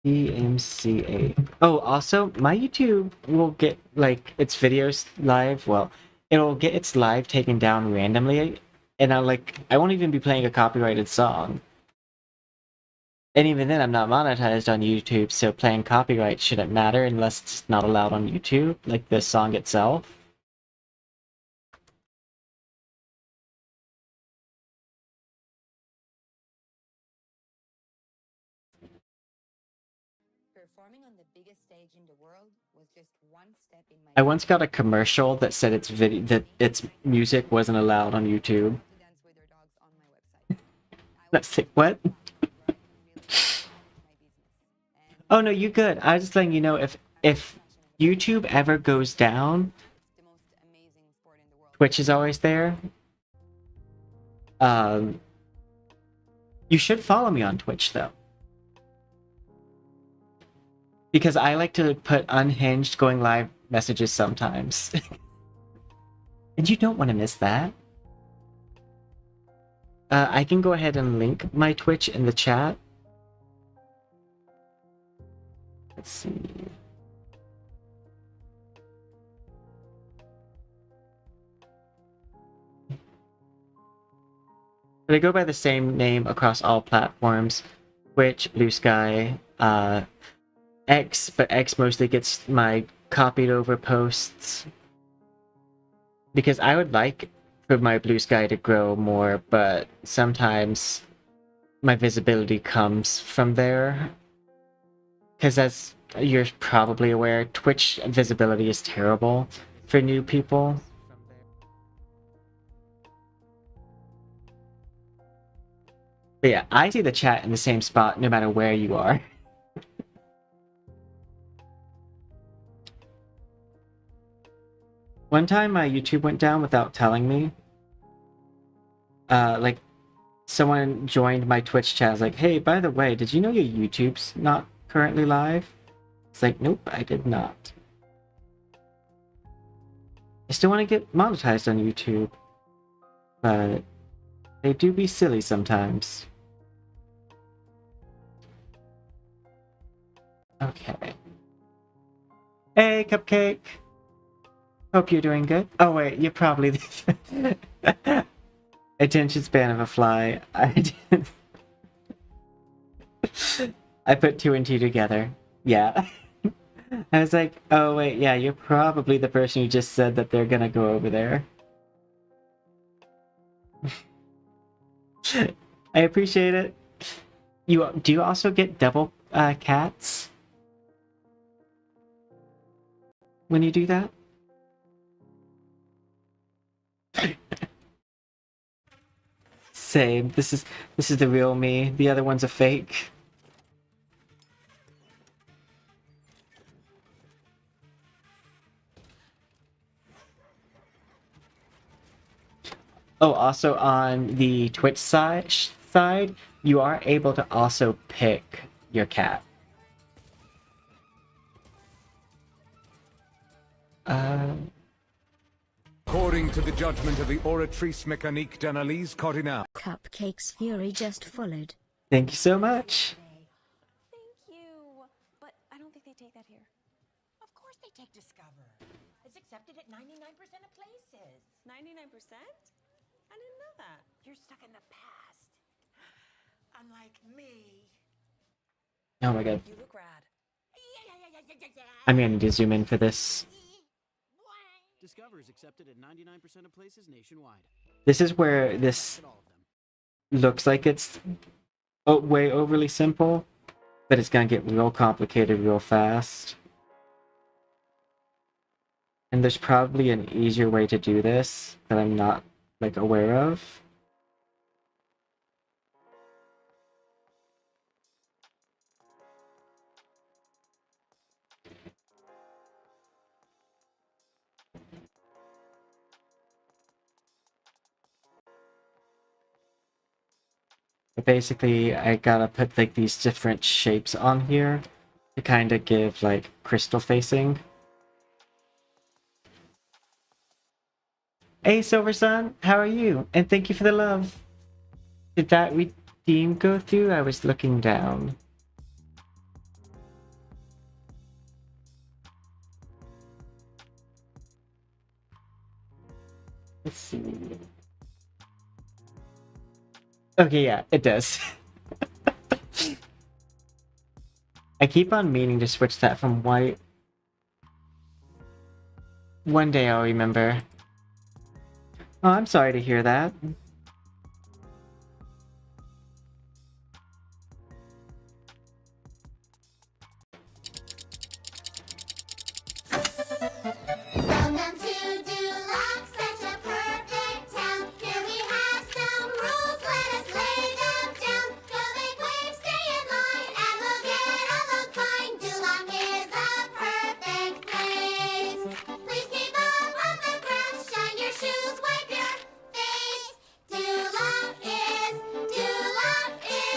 DMCA. Oh, also, my YouTube will get like its videos live. Well, it'll get its live taken down randomly, and I won't even be playing a copyrighted song. And even then, I'm not monetized on YouTube, so playing copyright shouldn't matter unless it's not allowed on YouTube, like the song itself. Performing on the biggest stage in the world was just one step in my I once got a commercial that said its music wasn't allowed on YouTube. to dance with your dogs on my website. I was like, what? Oh no, you good. I was just letting you know if YouTube ever goes down, The most amazing sport in the world. Twitch is always there. You should follow me on Twitch though, because I like to put unhinged going live messages sometimes, and you don't want to miss that. I can go ahead and link my Twitch in the chat. Let's see. But I go by the same name across all platforms: Twitch, Bluesky, X, but X mostly gets my copied over posts. Because I would like for my Bluesky to grow more, but sometimes my visibility comes from there. Because as you're probably aware, Twitch visibility is terrible for new people. But yeah, I see the chat in the same spot no matter where you are. One time my YouTube went down without telling me. Like, someone joined my Twitch chat. I was like, hey, by the way, did you know your YouTube's not currently live? It's like, nope, I did not. I still want to get monetized on YouTube, but they do be silly sometimes. Okay. Hey, Cupcake! Hope you're doing good. Oh wait, you're probably attention span of a fly. I put two and two together. Yeah. I was like, oh wait, yeah, you're probably the person who just said that they're gonna go over there. I appreciate it. Do you also get double cats when you do that? Same. This is the real me. The other one's a fake. Oh, also on the Twitch side, you are able to also pick your cat. According to the judgment of the Oratrice Mécanique d'Analyse Cardinal. Cupcake's fury just followed. Thank you so much. Thank you. But I don't think they take that here. Of course they take Discover. It's accepted at 99% of places. 99%? I didn't know that. You're stuck in the past. Unlike me. Oh my god. You look rad. I'm gonna need to zoom in for this. Discover is accepted at 99% of places nationwide. This is where this looks like it's way overly simple, but it's gonna get real complicated real fast. And there's probably an easier way to do this that I'm not aware of. But basically, I gotta put like these different shapes on here to kind of give like crystal facing. Hey, Silver Sun, how are you? And thank you for the love. Did that redeem go through? I was looking down. Let's see. Okay, yeah, it does. I keep on meaning to switch that from white. One day I'll remember. Oh, I'm sorry to hear that. Welcome to Duloc, such a perfect town. Here we have some rules, let us lay them down. Go make waves, stay in line, and we'll get along fine. Duloc is a perfect place. Please keep up on the grass, shine your shoes, wipe your face. Duloc is a perfect place.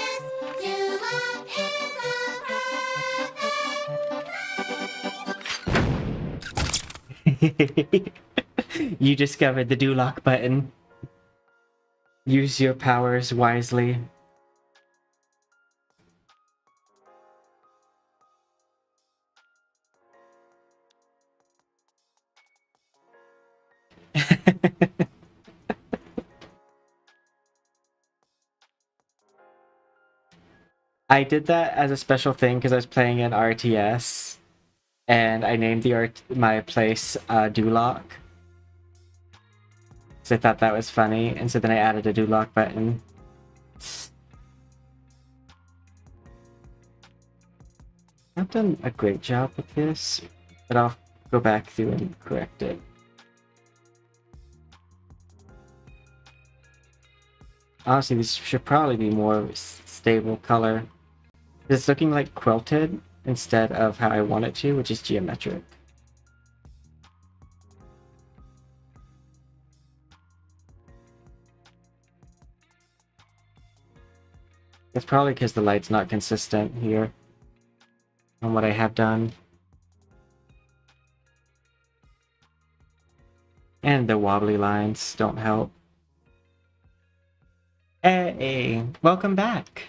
You discovered the do lock button. Use your powers wisely. I did that as a special thing because I was playing an RTS, and I named my place Duloc. So I thought that was funny, and so then I added a Duloc button. I've done a great job with this, but I'll go back through and correct it. Honestly, this should probably be more stable color. It's looking like quilted instead of how I want it to, which is geometric. It's probably because the light's not consistent here on what I have done. And the wobbly lines don't help. Hey, welcome back.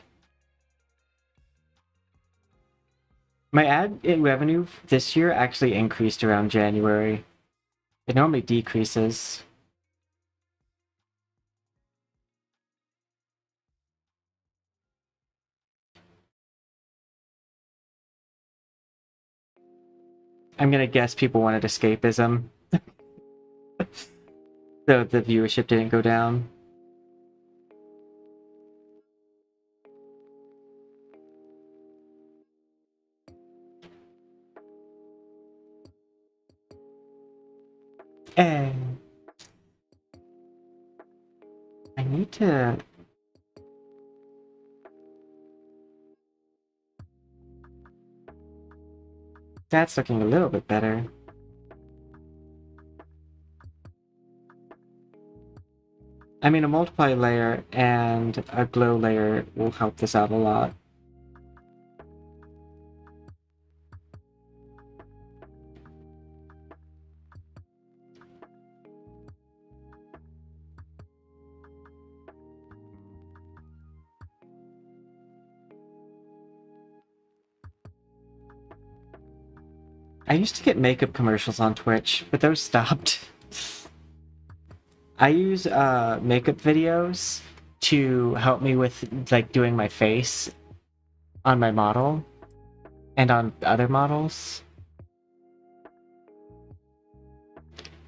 My ad revenue this year actually increased around January. It normally decreases. I'm gonna guess people wanted escapism. So the viewership didn't go down. And I need to... That's looking a little bit better. I mean, a multiply layer and a glow layer will help this out a lot. I used to get makeup commercials on Twitch, but those stopped. I use makeup videos to help me with like doing my face on my model and on other models.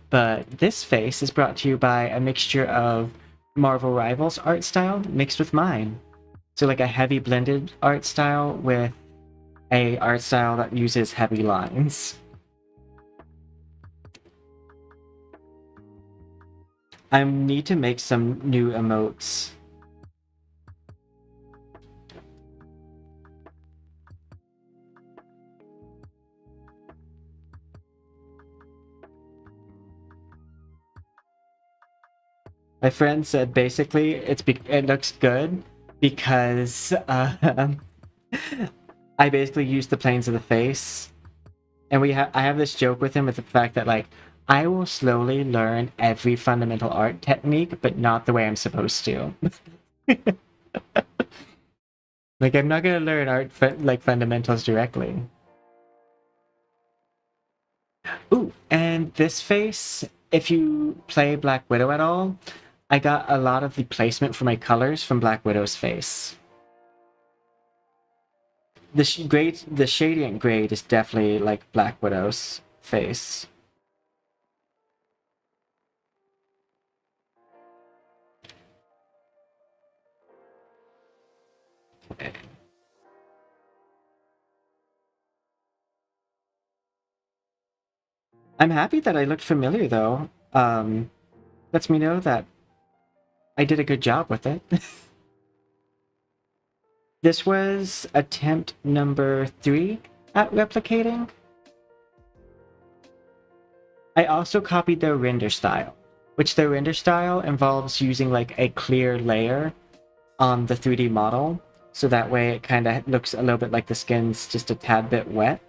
But this face is brought to you by a mixture of Marvel Rivals art style mixed with mine. So like a heavy blended art style with a art style that uses heavy lines. I need to make some new emotes. My friend said basically it looks good because I basically use the planes of the face, and I have this joke with him with the fact that like I will slowly learn every fundamental art technique, but not the way I'm supposed to. Like I'm not gonna learn like fundamentals directly. Ooh, and this face, if you play Black Widow at all, I got a lot of the placement for my colors from Black Widow's face. The shadient grade is definitely like Black Widow's face. Okay. I'm happy that I looked familiar though. Lets me know that I did a good job with it. This was attempt number 3 at replicating. I also copied their render style, which their render style involves using like a clear layer on the 3D model, so that way it kind of looks a little bit like the skin's just a tad bit wet.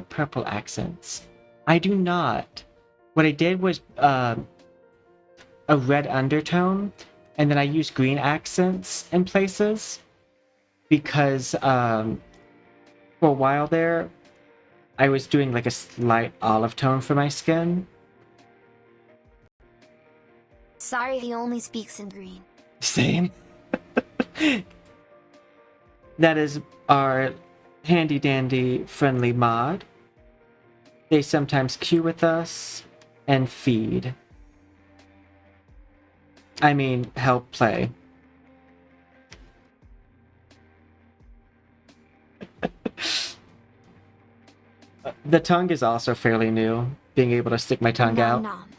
Purple accents. I do not. What I did was a red undertone, and then I used green accents in places because for a while there, I was doing like a slight olive tone for my skin. Sorry, he only speaks in green. Same. That is our handy dandy friendly mod. They sometimes queue with us and feed. I mean, help play. The tongue is also fairly new, being able to stick my tongue Nom out. nom.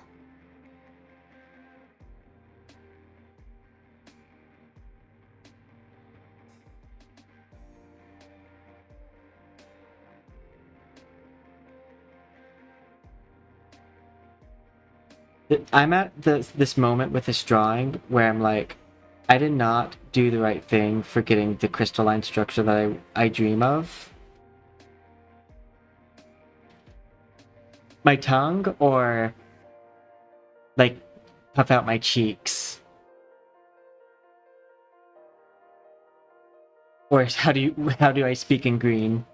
I'm at this moment with this drawing where I'm like, I did not do the right thing for getting the crystalline structure that I dream of. My tongue, or like puff out my cheeks? Or how do I speak in green?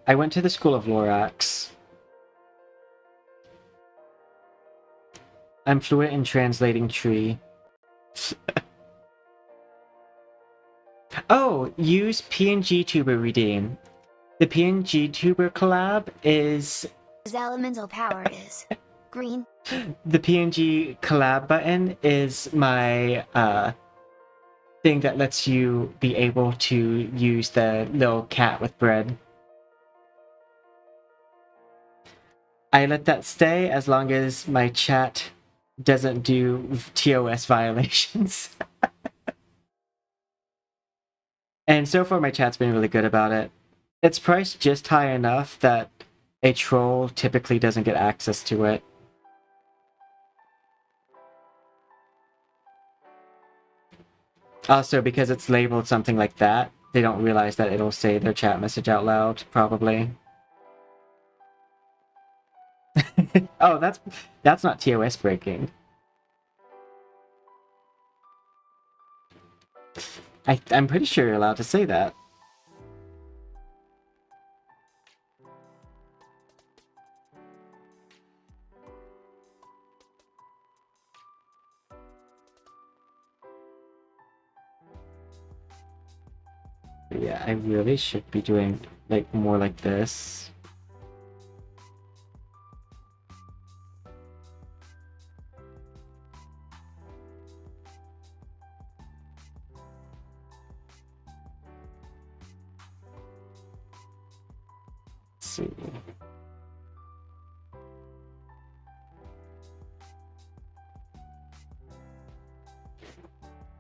I went to the School of Lorax. I'm fluent in translating tree. Oh, use PNG Tuber redeem. The PNG Tuber collab is... His elemental power is green. The PNG collab button is my thing that lets you be able to use the little cat with bread. I let that stay as long as my chat doesn't do TOS violations. And so far my chat's been really good about it. It's priced just high enough that a troll typically doesn't get access to it. Also, because it's labeled something like that, they don't realize that it'll say their chat message out loud, probably. Oh, that's not TOS breaking. I'm pretty sure you're allowed to say that. Yeah, I really should be doing like more like this. Let's see.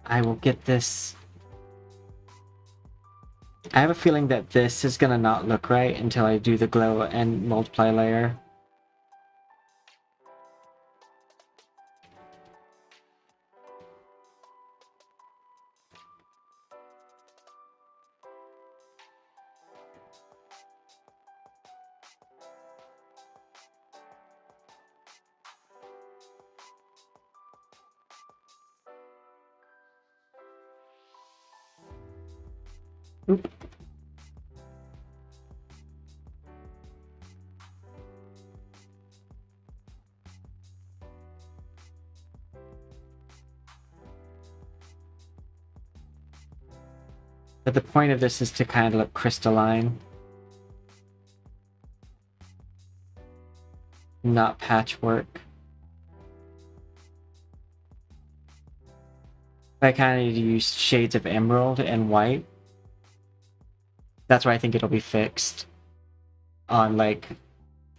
I will get this. I have a feeling that this is gonna not look right until I do the glow and multiply layer. Oop. But the point of this is to kind of look crystalline. Not patchwork. I kind of use shades of emerald and white. That's why I think it'll be fixed on like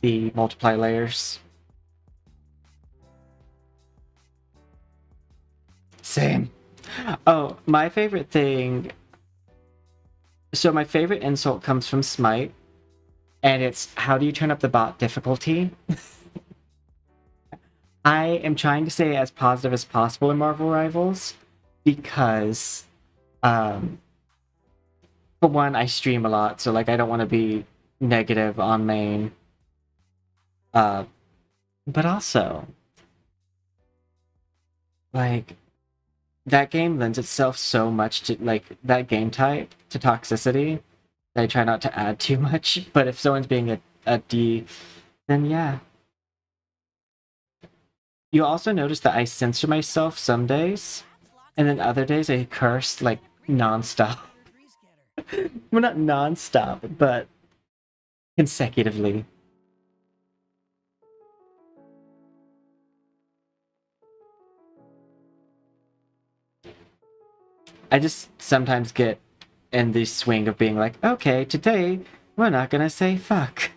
the multiply layers. Same. Oh, my favorite thing. So my favorite insult comes from Smite, and it's how do you turn up the bot difficulty? I am trying to stay as positive as possible in Marvel Rivals because, for one, I stream a lot, so like I don't want to be negative on main. But also, like, that game lends itself so much to, like, that game type to toxicity that I try not to add too much. But if someone's being a D, then yeah. You also notice that I censor myself some days, and then other days I curse, like, non-stop. Well, not non-stop, but consecutively. I just sometimes get in the swing of being like, okay, today we're not gonna say fuck.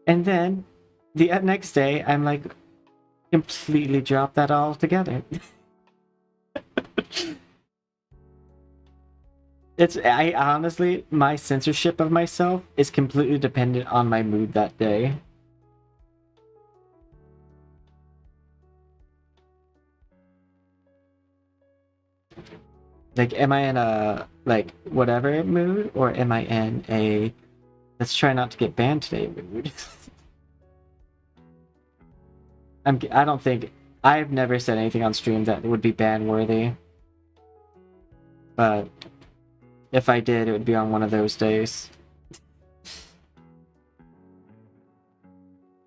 And then the next day I'm like, completely drop that all together. I honestly, my censorship of myself is completely dependent on my mood that day. Like, am I in a, like, whatever mood, or am I in a let's try not to get banned today mood? I don't think, I've never said anything on stream that would be ban worthy. But if I did, it would be on one of those days.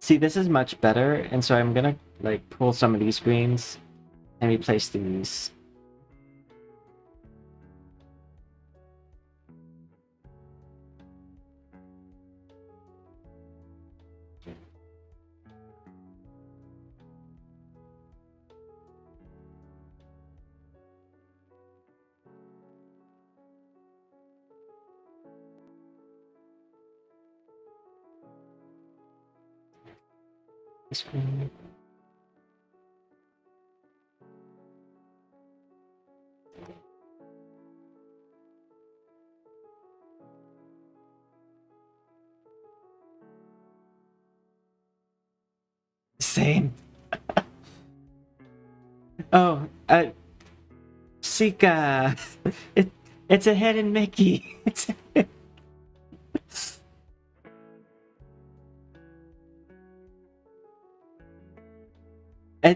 See, this is much better, and so I'm gonna, like, pull some of these screens and replace these. Screen. Same. Oh, Sika. It's a head and Mickey.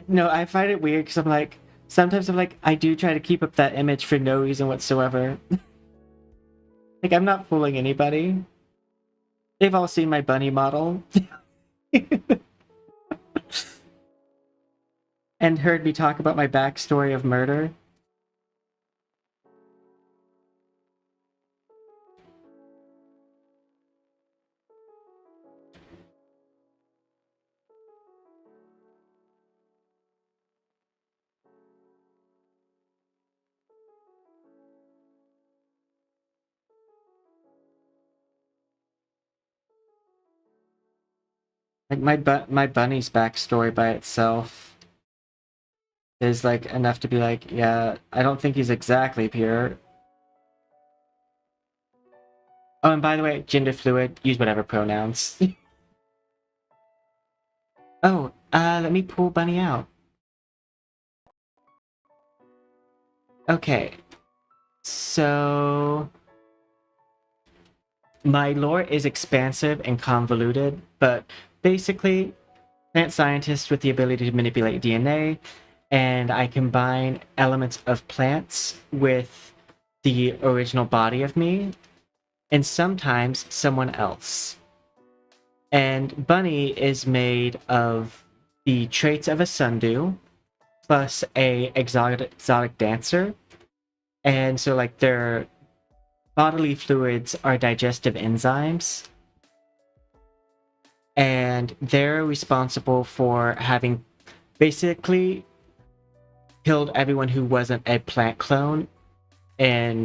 No, I find it weird because I'm like, sometimes I'm like, I do try to keep up that image for no reason whatsoever. Like, I'm not fooling anybody. They've all seen my bunny model. And heard me talk about my backstory of murder. Like, my bunny's backstory by itself is, like, enough to be like, yeah, I don't think he's exactly pure. Oh, and by the way, gender fluid, use whatever pronouns. Oh, let me pull Bunny out. Okay. So my lore is expansive and convoluted, but basically, plant scientists with the ability to manipulate DNA, and I combine elements of plants with the original body of me, and sometimes someone else. And Bunny is made of the traits of a sundew plus a exotic dancer. And so like their bodily fluids are digestive enzymes. And they're responsible for having basically killed everyone who wasn't a plant clone in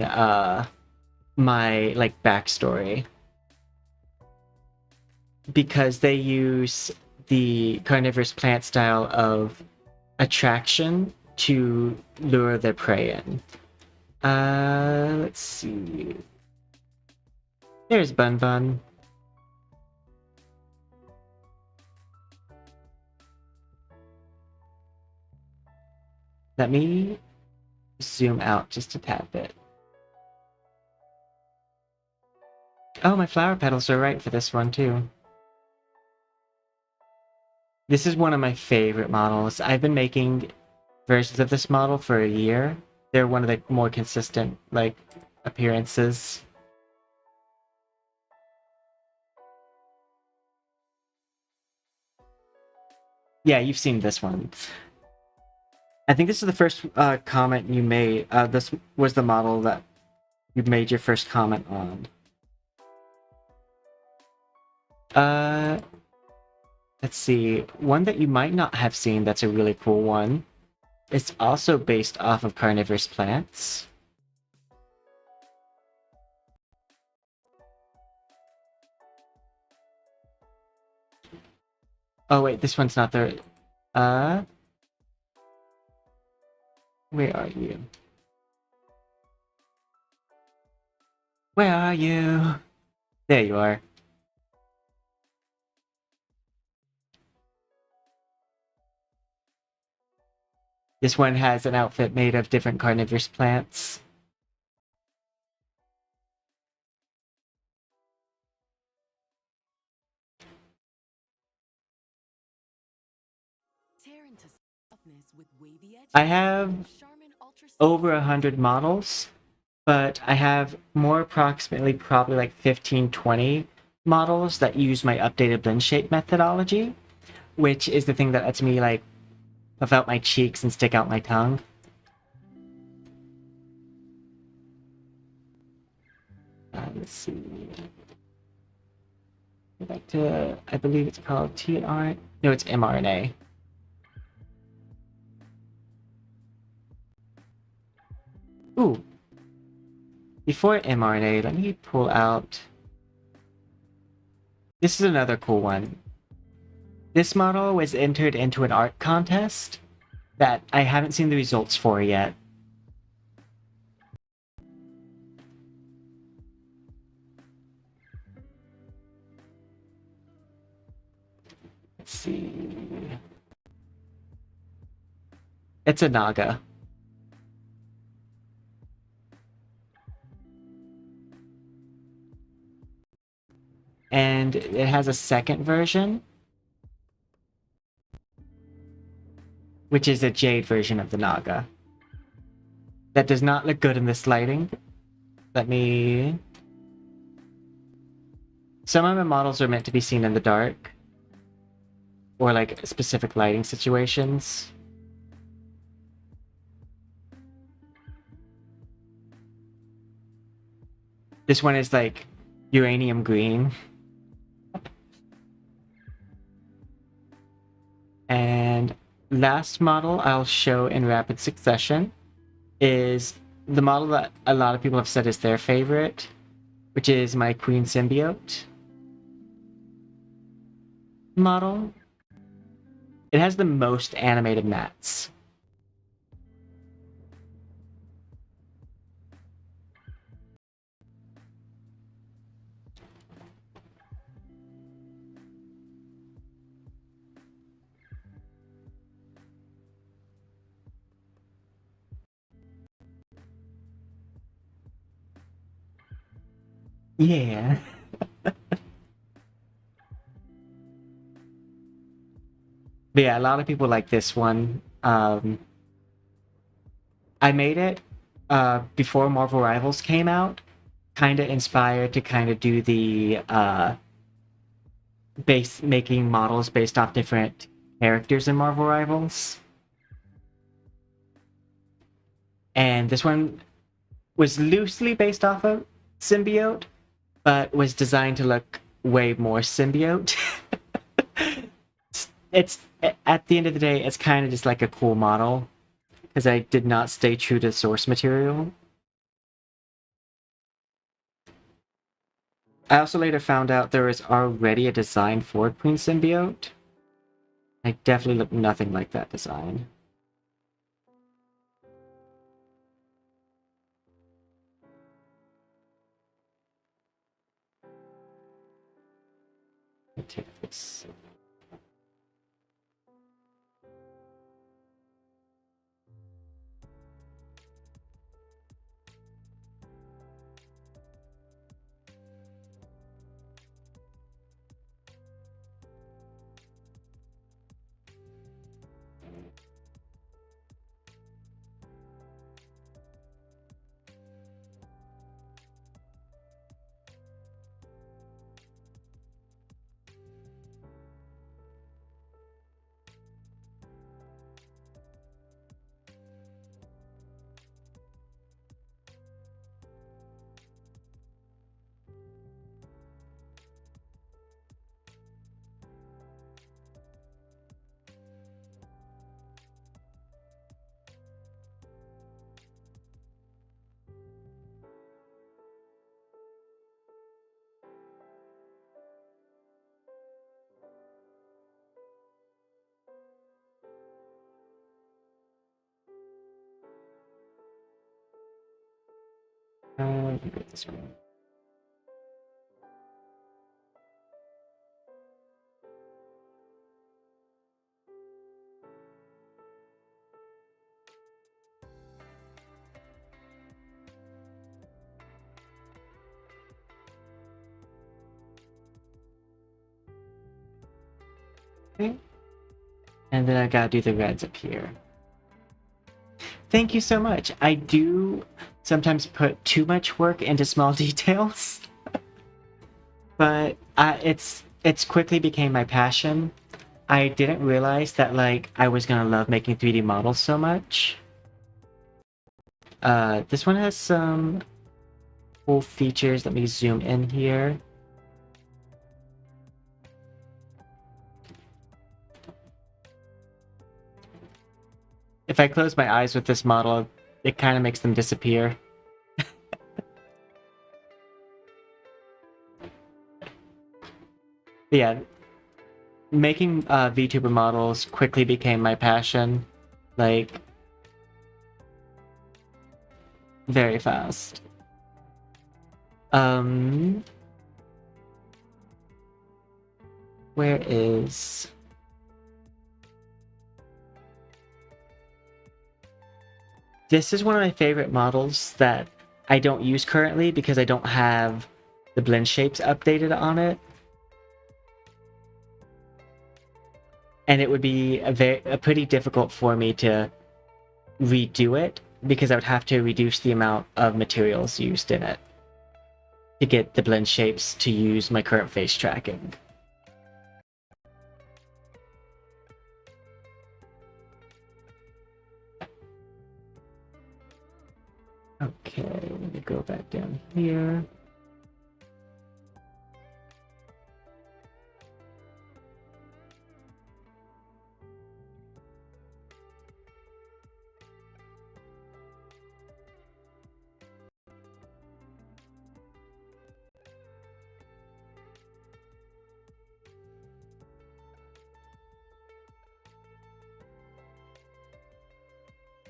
my like backstory. Because they use the carnivorous plant style of attraction to lure their prey in. Let's see. There's Bun Bun. Let me zoom out just a tad bit. Oh, my flower petals are right for this one too. This is one of my favorite models. I've been making versions of this model for a year. They're one of the more consistent, like, appearances. Yeah, you've seen this one. I think this is the first comment you made. This was the model that you made your first comment on. Let's see. One that you might not have seen that's a really cool one. It's also based off of carnivorous plants. Oh wait, this one's not the... Where are you? Where are you? There you are. This one has an outfit made of different carnivorous plants. I have over 100 models, but I have more approximately probably like 15-20 models that use my updated blend shape methodology, which is the thing that lets me like puff out my cheeks and stick out my tongue. Let's see. Go back to, I believe it's called tRNA. No, it's mRNA. Ooh. Before mRNA, let me pull out... This is another cool one. This model was entered into an art contest that I haven't seen the results for yet. Let's see... It's a Naga. And it has a second version, which is a Jade version of the Naga. That does not look good in this lighting. Let me... Some of my models are meant to be seen in the dark, or like specific lighting situations. This one is like uranium green. And last model I'll show in rapid succession is the model that a lot of people have said is their favorite, which is my Queen Symbiote model. It has the most animated mats. Yeah. But yeah, a lot of people like this one. I made it before Marvel Rivals came out, kind of inspired to kind of do the making models based off different characters in Marvel Rivals. And this one was loosely based off of Symbiote, but was designed to look way more Symbiote. It's at the end of the day, it's kind of just like a cool model because I did not stay true to source material. I also later found out there was already a design for Queen Symbiote. I definitely look nothing like that design. I'll take this. Let me get this one. Okay. And then I gotta do the reds up here. Thank you so much. I do sometimes put too much work into small details, but it's quickly became my passion. I didn't realize that like I was gonna love making 3D models so much. This one has some cool features. Let me zoom in here. If I close my eyes with this model, it kind of makes them disappear. Yeah, making VTuber models quickly became my passion. Like, very fast. Where is... This is one of my favorite models that I don't use currently because I don't have the blend shapes updated on it. And it would be pretty difficult for me to redo it because I would have to reduce the amount of materials used in it to get the blend shapes to use my current face tracking. Okay, let me go back down here.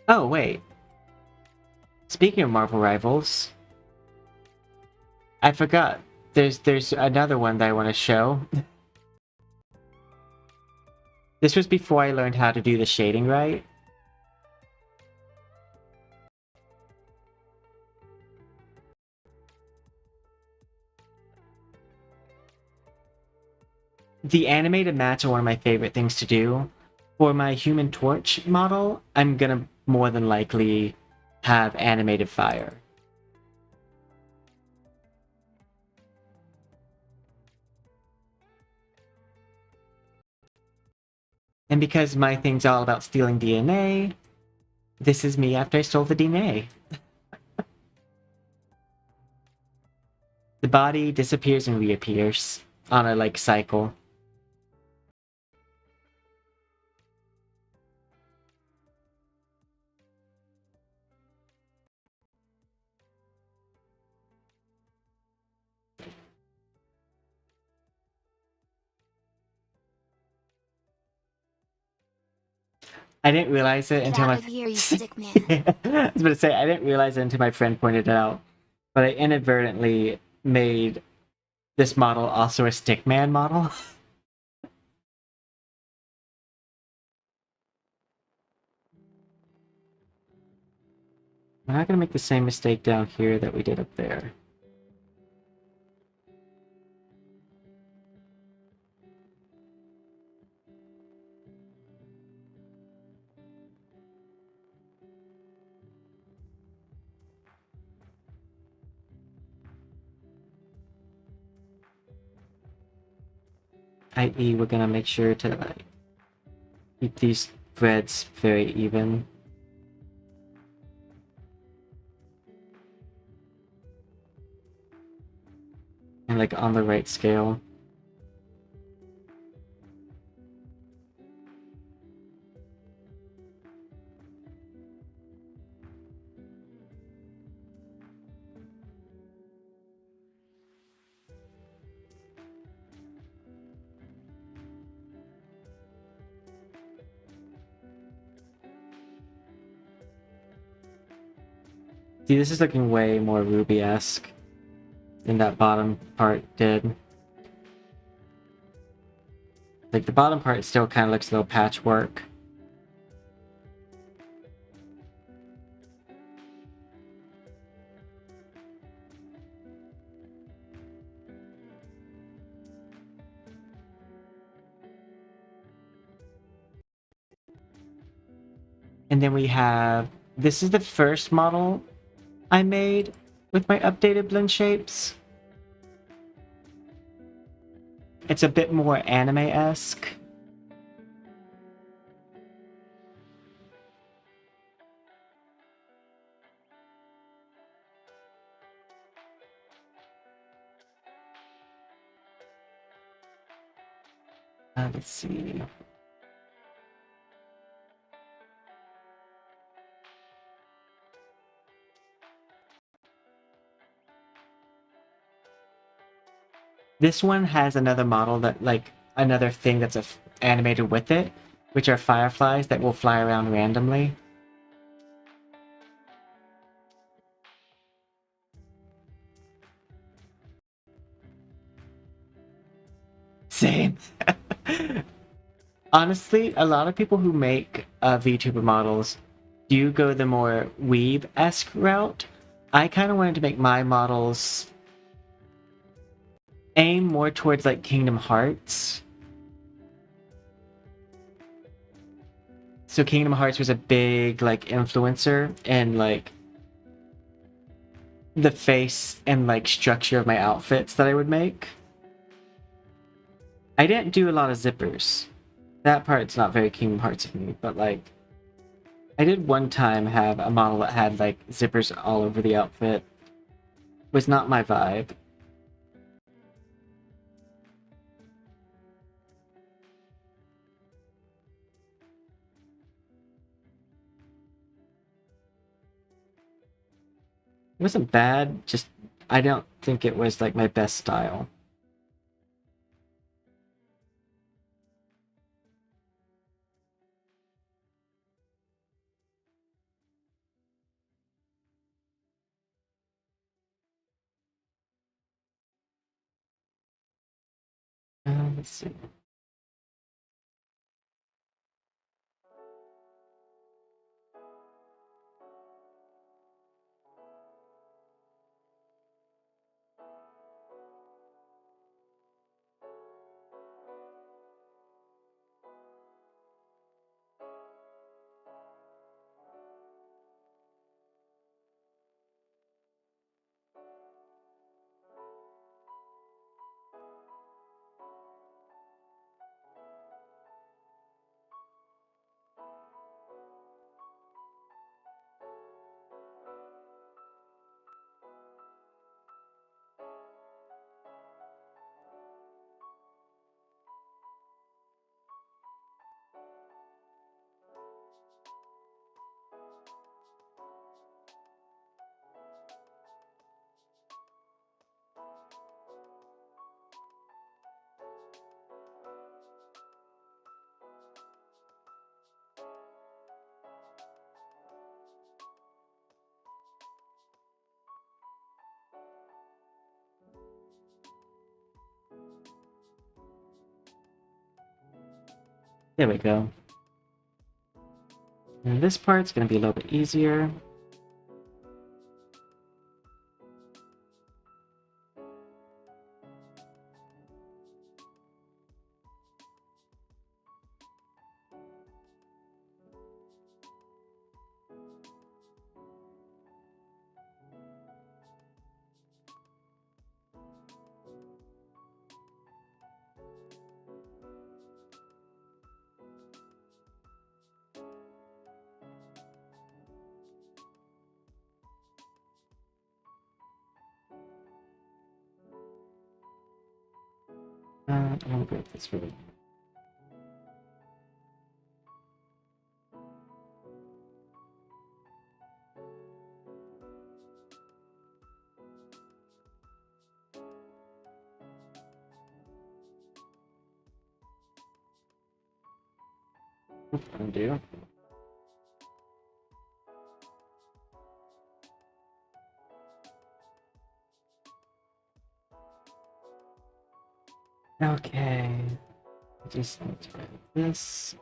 Oh, wait. Speaking of Marvel Rivals, I forgot. There's another one that I want to show. This was before I learned how to do the shading right. The animated mats are one of my favorite things to do. For my Human Torch model, I'm gonna more than likely have animated fire. And because my thing's all about stealing DNA, this is me after I stole the DNA. The body disappears and reappears on a, like, cycle. I didn't realize it Get until out my... of here, you stick man. I was going to say, I didn't realize it until my friend pointed it out. But I inadvertently made this model also a stickman model. We're not going to make the same mistake down here that we did up there. I.e., we're going to make sure to, like, keep these threads very even. And, like, on the right scale. See, this is looking way more Ruby-esque than that bottom part did. Like, the bottom part still kind of looks a little patchwork. And then we have... This is the first model I made with my updated blend shapes. It's a bit more anime-esque. Let's see. This one has another model that, like, another thing that's animated with it, which are fireflies that will fly around randomly. Same. Honestly, a lot of people who make VTuber models do go the more weeb-esque route. I kind of wanted to make my models aim more towards, like, Kingdom Hearts. So Kingdom Hearts was a big, like, influencer in, like, the face and, like, structure of my outfits that I would make. I didn't do a lot of zippers. That part's not very Kingdom Hearts of me, but, like, I did one time have a model that had, like, zippers all over the outfit. Was not my vibe. It wasn't bad, just I don't think it was, like, my best style. Let's see. There we go. And this part's gonna be a little bit easier. I'm gonna go with this route. Undo. Okay. I just need to grab this.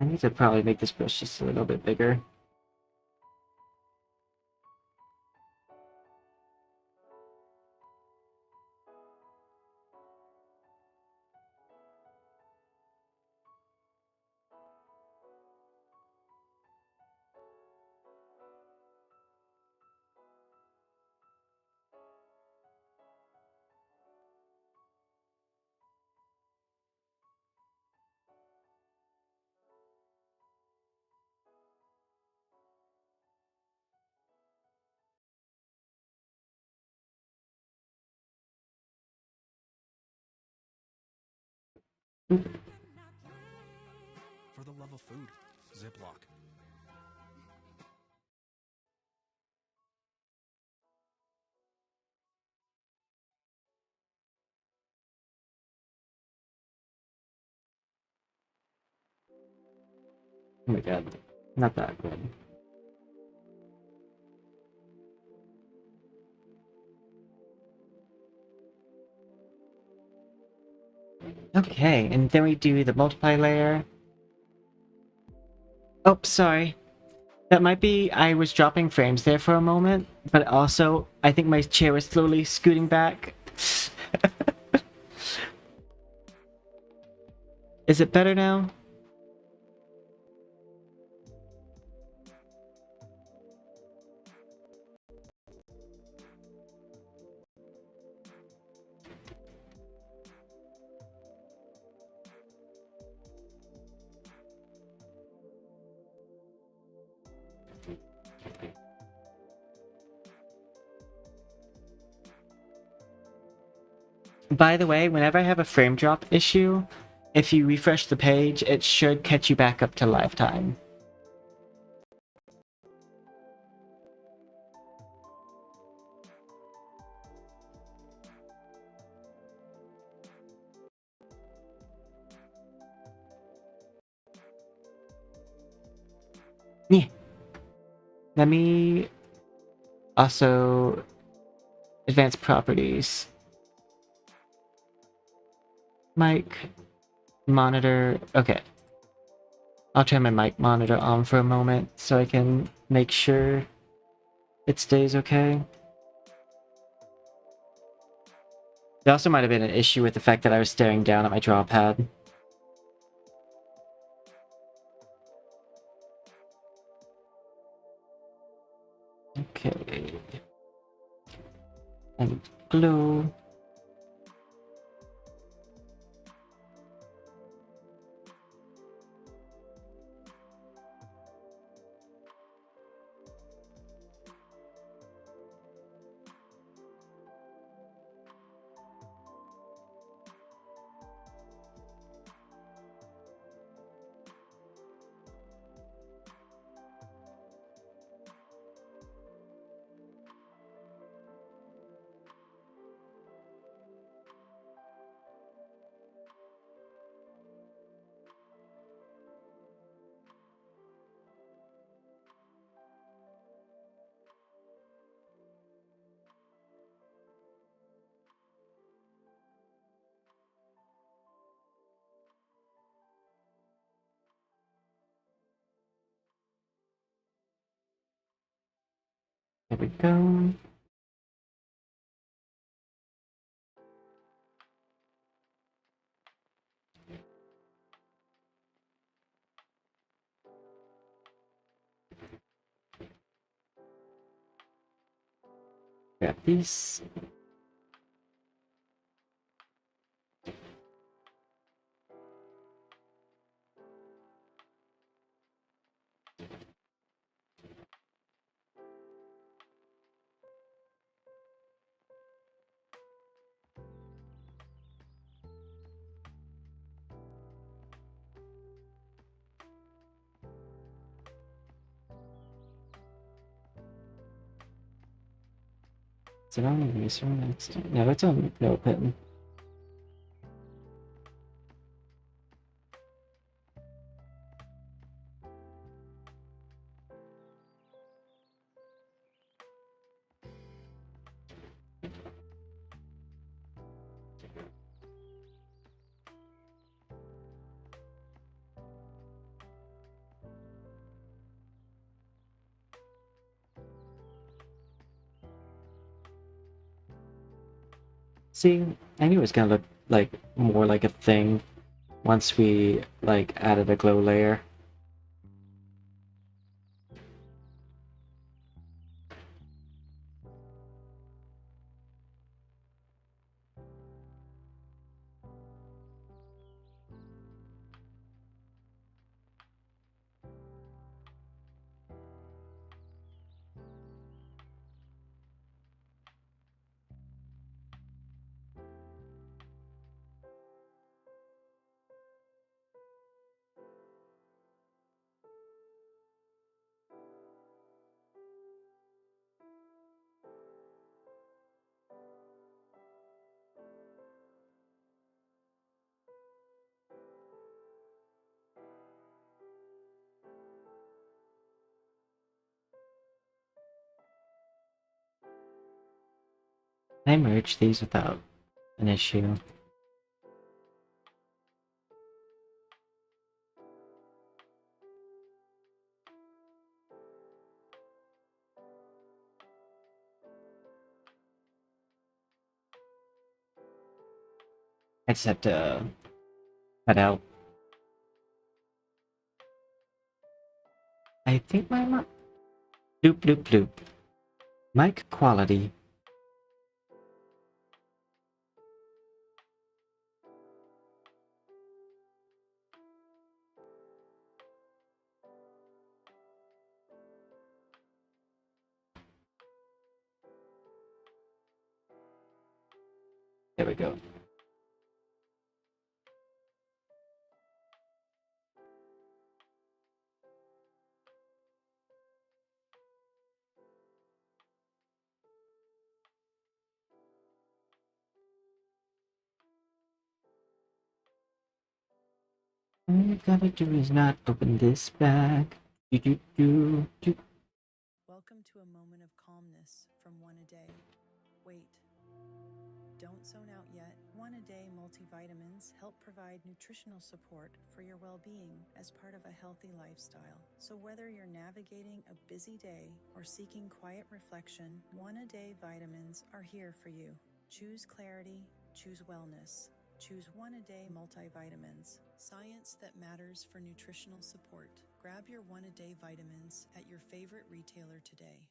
I need to probably make this brush just a little bit bigger. For the love of food, Ziploc. Oh my god. Not that good. Okay, and then we do the multiply layer. Oh, sorry. That might be I was dropping frames there for a moment, but also I think my chair was slowly scooting back. Is it better now? By the way, whenever I have a frame drop issue, if you refresh the page, it should catch you back up to lifetime. Yeah. Let me also advanced properties. Mic monitor. Okay. I'll turn my mic monitor on for a moment so I can make sure it stays okay. There also might have been an issue with the fact that I was staring down at my draw pad. Okay. And glue. There we go. Grab these. Is it on Eraser next? No, it's on No Pin. See, I knew it was gonna look like more like a thing once we like added a glow layer. I merged these without an issue. I just have to cut out. I think my bloop bloop bloop. Mic quality. There we go. All you gotta do is not open this bag. Do do do do. Welcome to a moment of calmness from One A Day. Wait. Don't zone out yet. One A Day multivitamins help provide nutritional support for your well-being as part of a healthy lifestyle. So whether you're navigating a busy day or seeking quiet reflection, One A Day vitamins are here for you. Choose clarity, choose wellness. Choose One A Day multivitamins. Science that matters for nutritional support. Grab your One A Day vitamins at your favorite retailer today.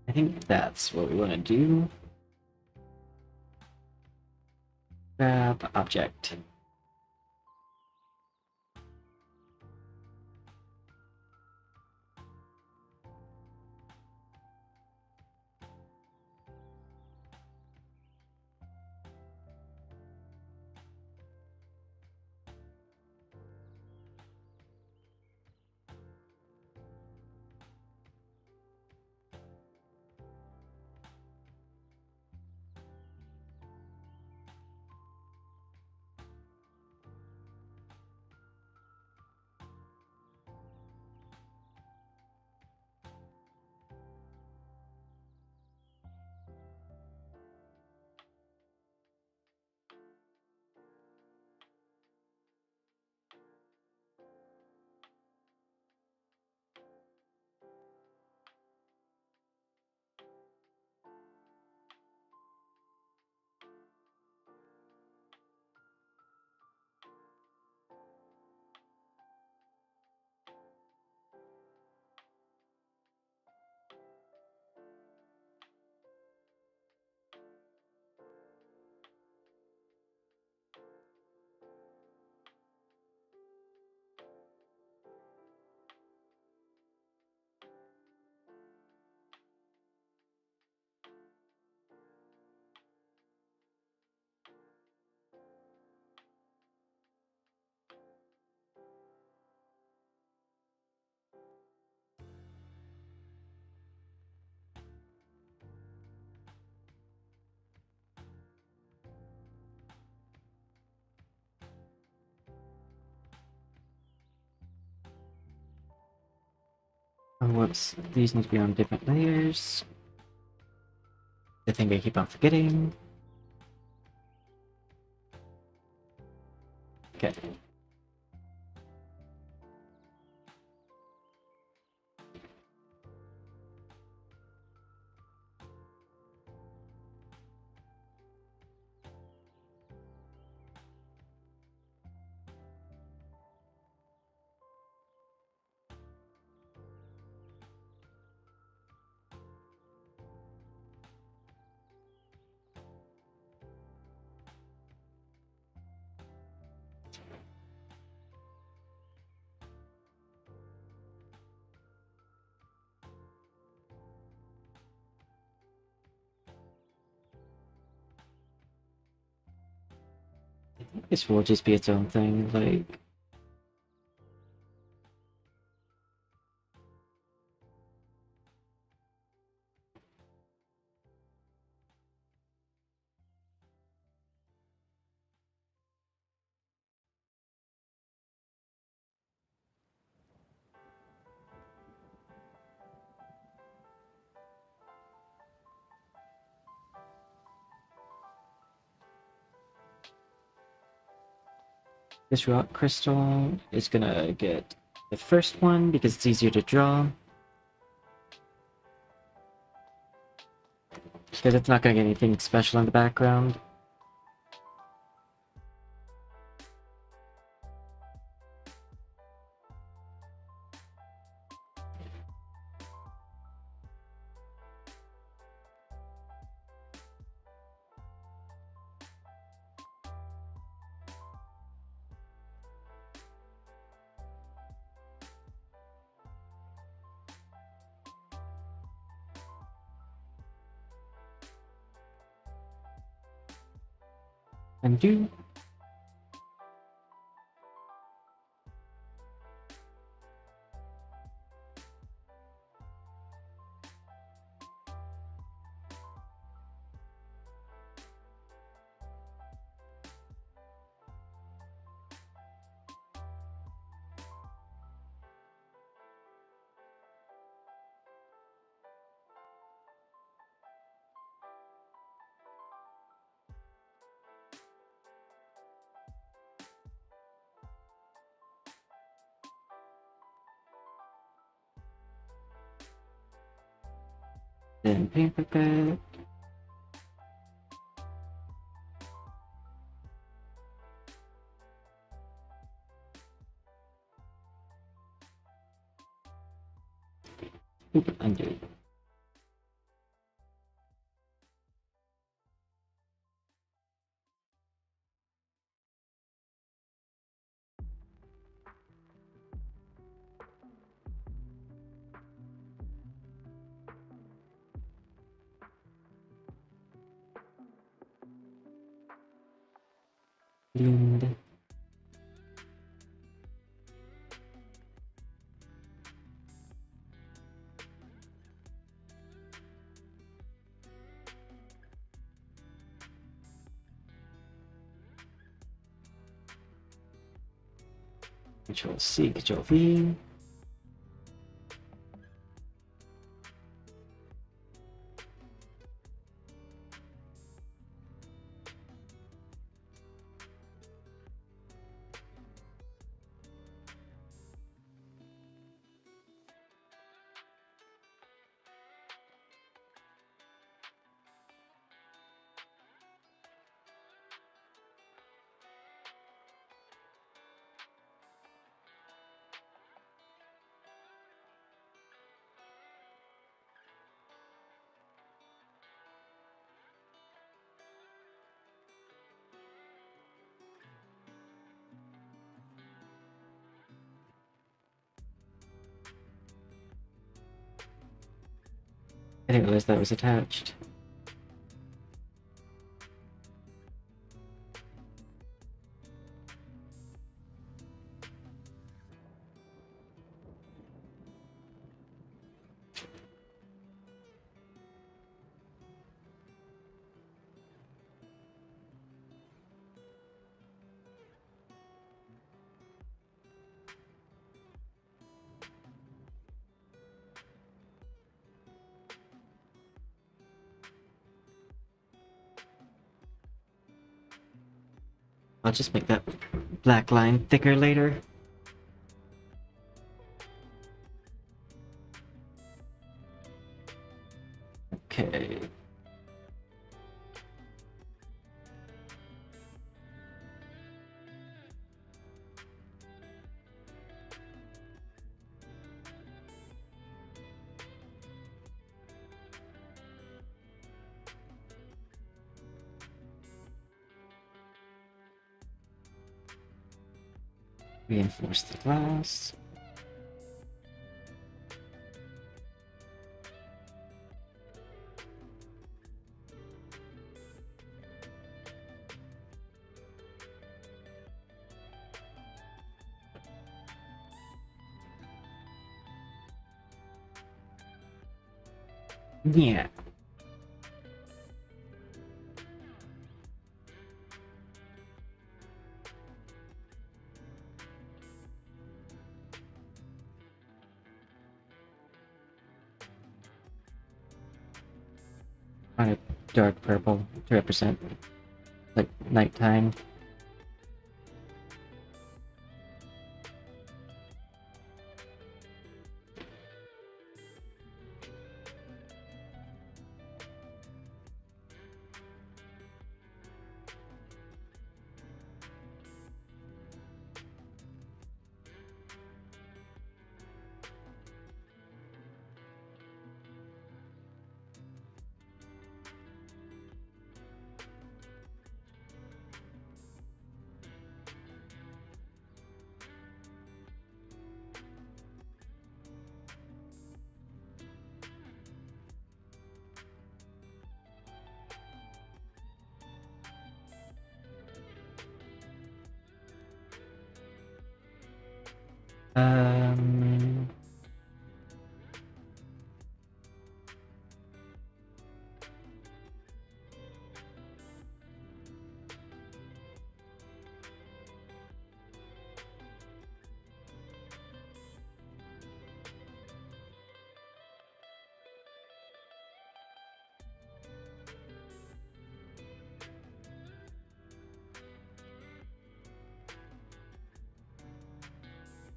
I think that's what we want to do. Grab object. Oh, whoops. These need to be on different layers. The thing I keep on forgetting. Okay. This will just be its own thing, like... This rock crystal is gonna get the first one because it's easier to draw. Because it's not gonna get anything special in the background. Undo. Then paper cut. Oop, undo. Cleaned. Control C, Control V. I didn't realize that was attached. I'll just make that black line thicker later. Okay. Reinforce the glass. Yeah. On a dark purple to represent like nighttime. Um,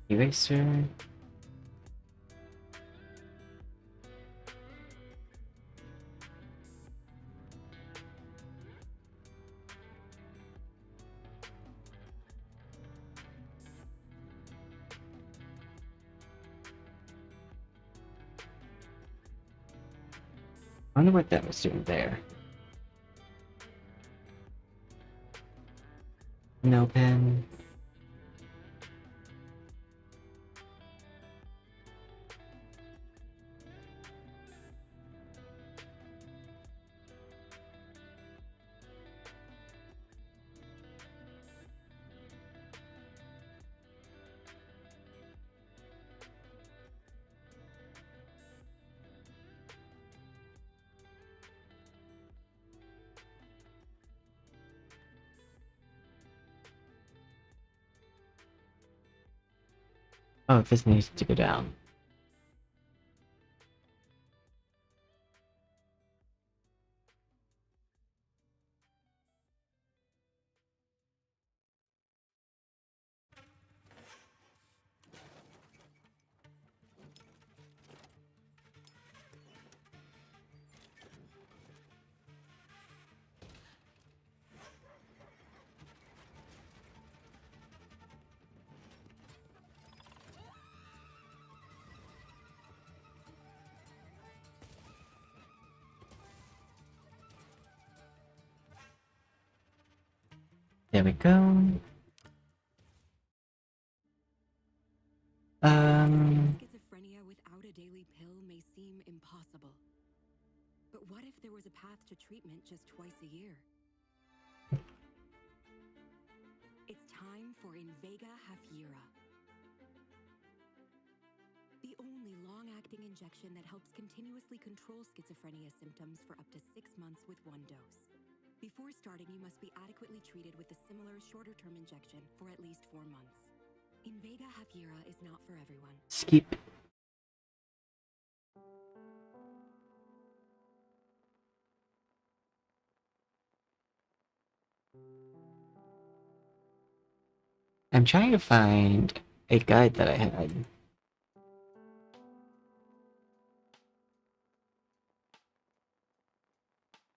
Eraser. I wonder what that was doing there. No pen. Oh, this needs to go down. There we go. Schizophrenia without a daily pill may seem impossible. But what if there was a path to treatment just twice a year? It's time for Invega Hafyera. The only long-acting injection that helps continuously control schizophrenia symptoms for up to 6 months with one dose. Before starting, you must be adequately treated with a similar shorter-term injection for at least 4 months. Invega Hafyera is not for everyone. Skip. I'm trying to find a guide that I had.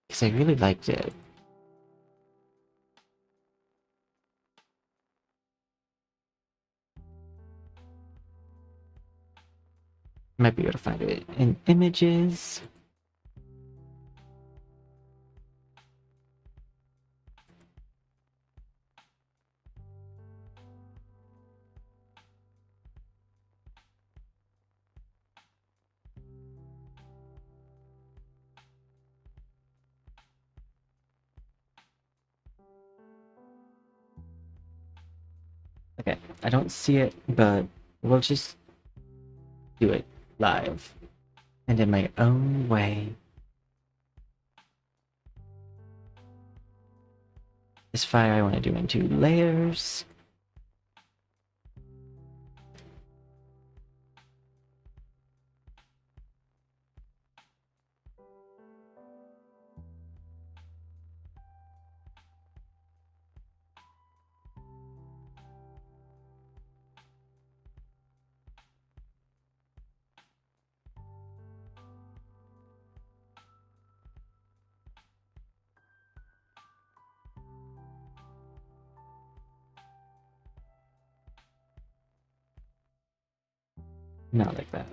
Because I really liked it. Might be able to find it in images. Okay, I don't see it, but we'll just do it live and in my own way. This fire I want to do in 2 layers. Not like that.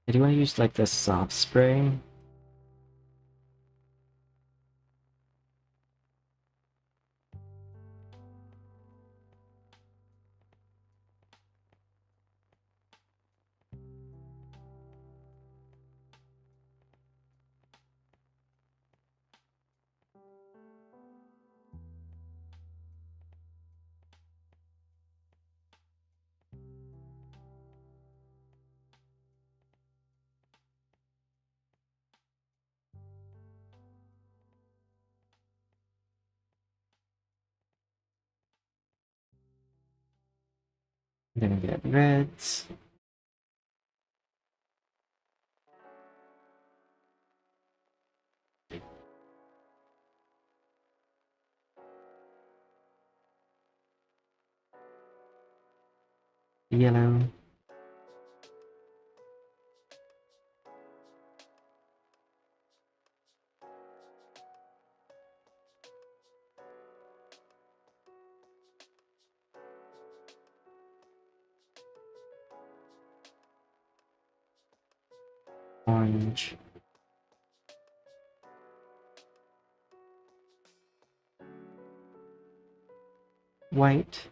I do want to use like the soft spray. Then we get reds. Yellow. Orange. White.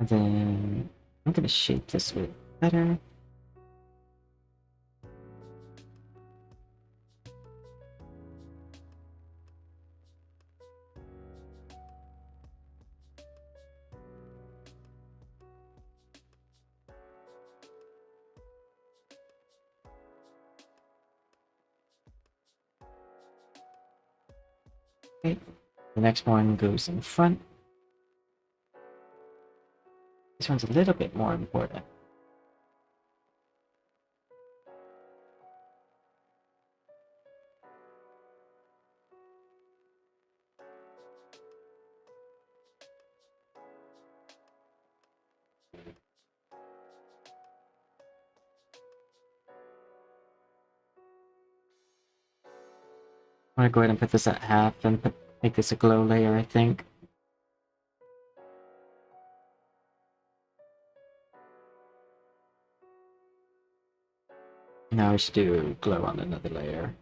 And then I'm gonna shape this a bit better. Okay, the next one goes in front. This one's a little bit more important. I'm gonna go ahead and put this at half and make this a glow layer, I think. Now I should do glow on another layer.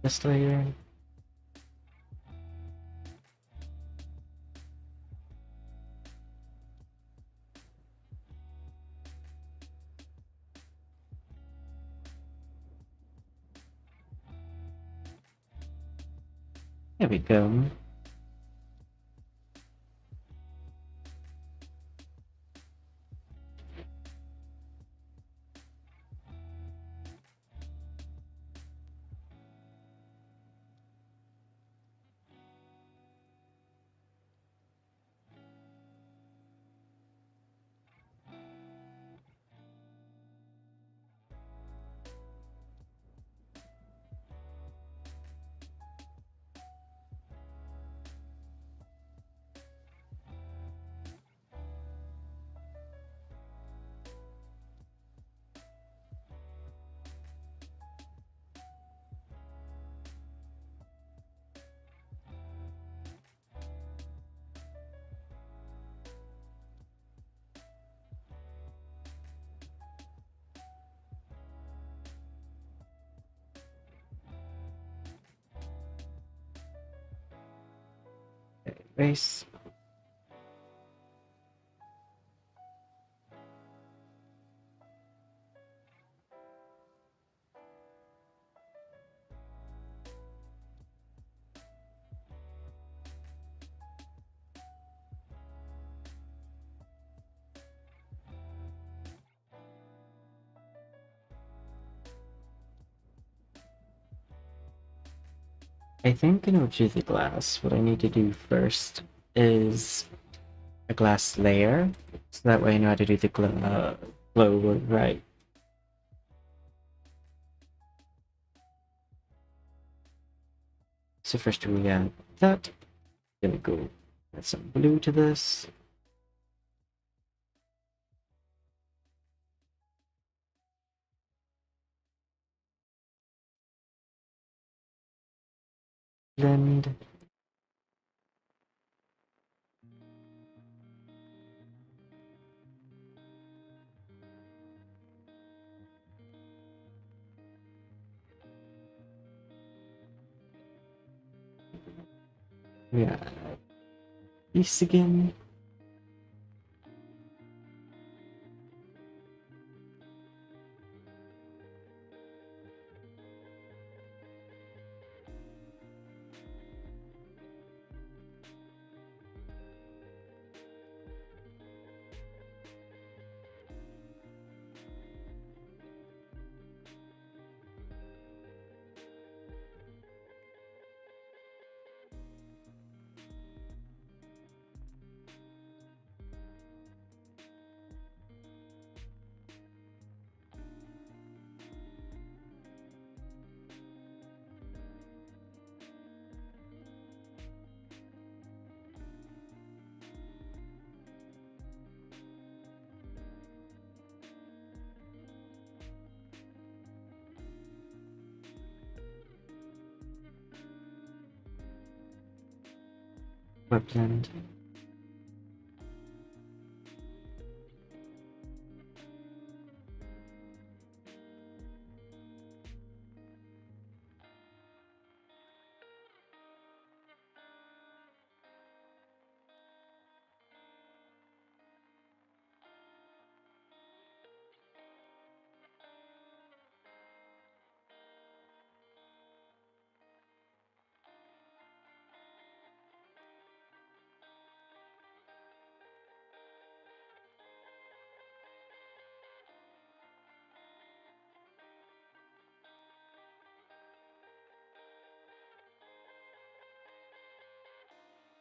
This layer. There we go. Erase. I think in order to do the glass, what I need to do first is a glass layer, so that way I know how to do the glow right. So first we add that, then we go add some blue to this. Blend. We add this again. Blend.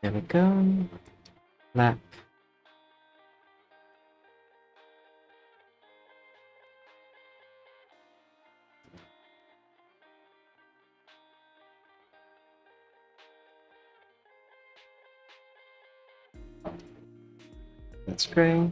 There we go. Black. That's gray.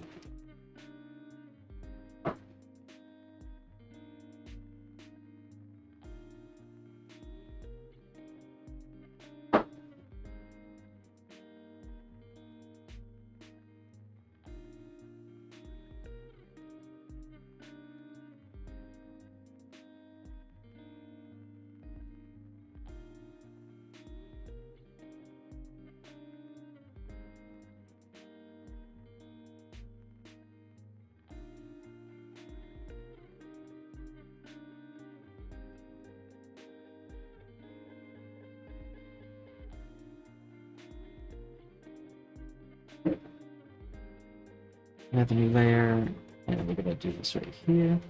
Another new layer, and we're gonna do this right here.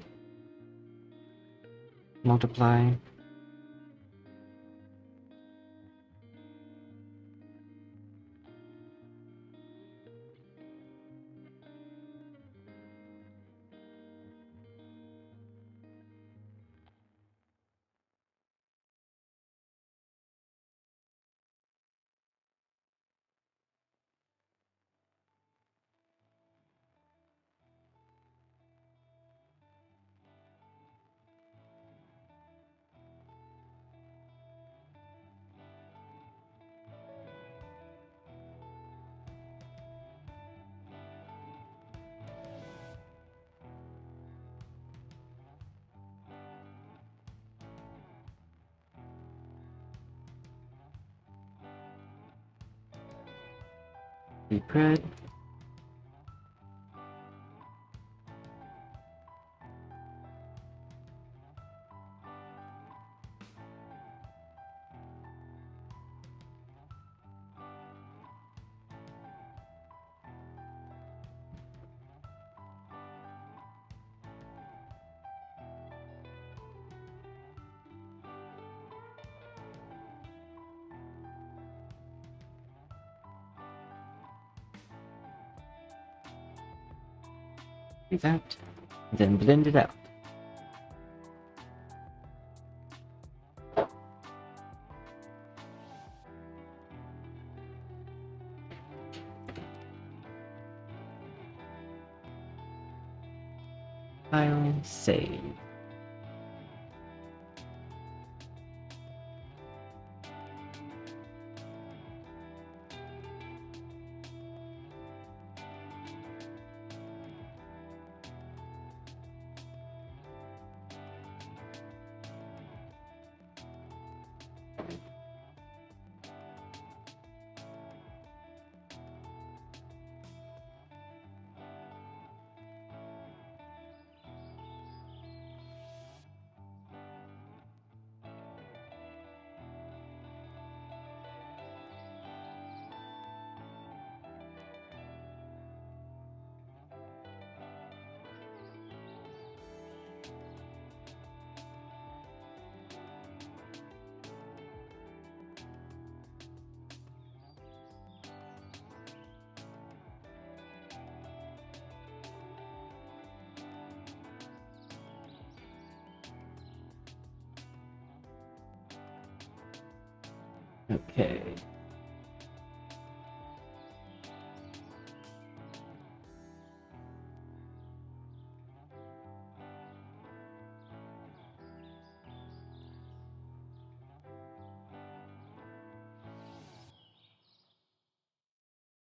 Multiply. Spread. Do that, then blend it out. File, save. Okay.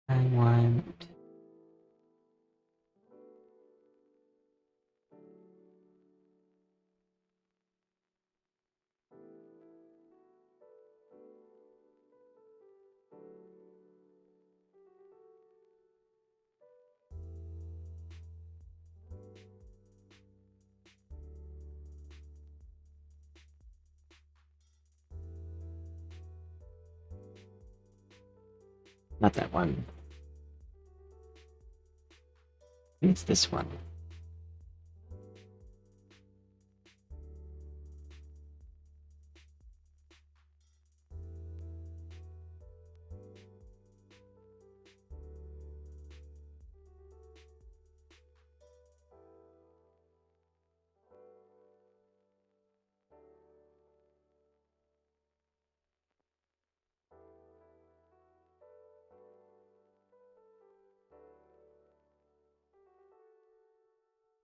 I want not that one. It's this one.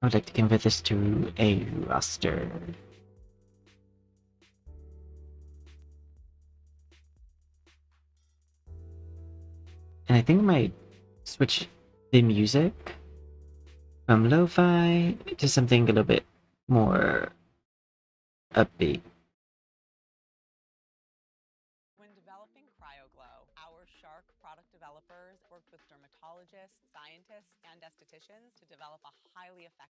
I would like to convert this to a roster. And I think I might switch the music from lo-fi to something a little bit more upbeat. When developing CryoGlow, our Shark product developers worked with dermatologists, scientists, and estheticians to develop a highly effective.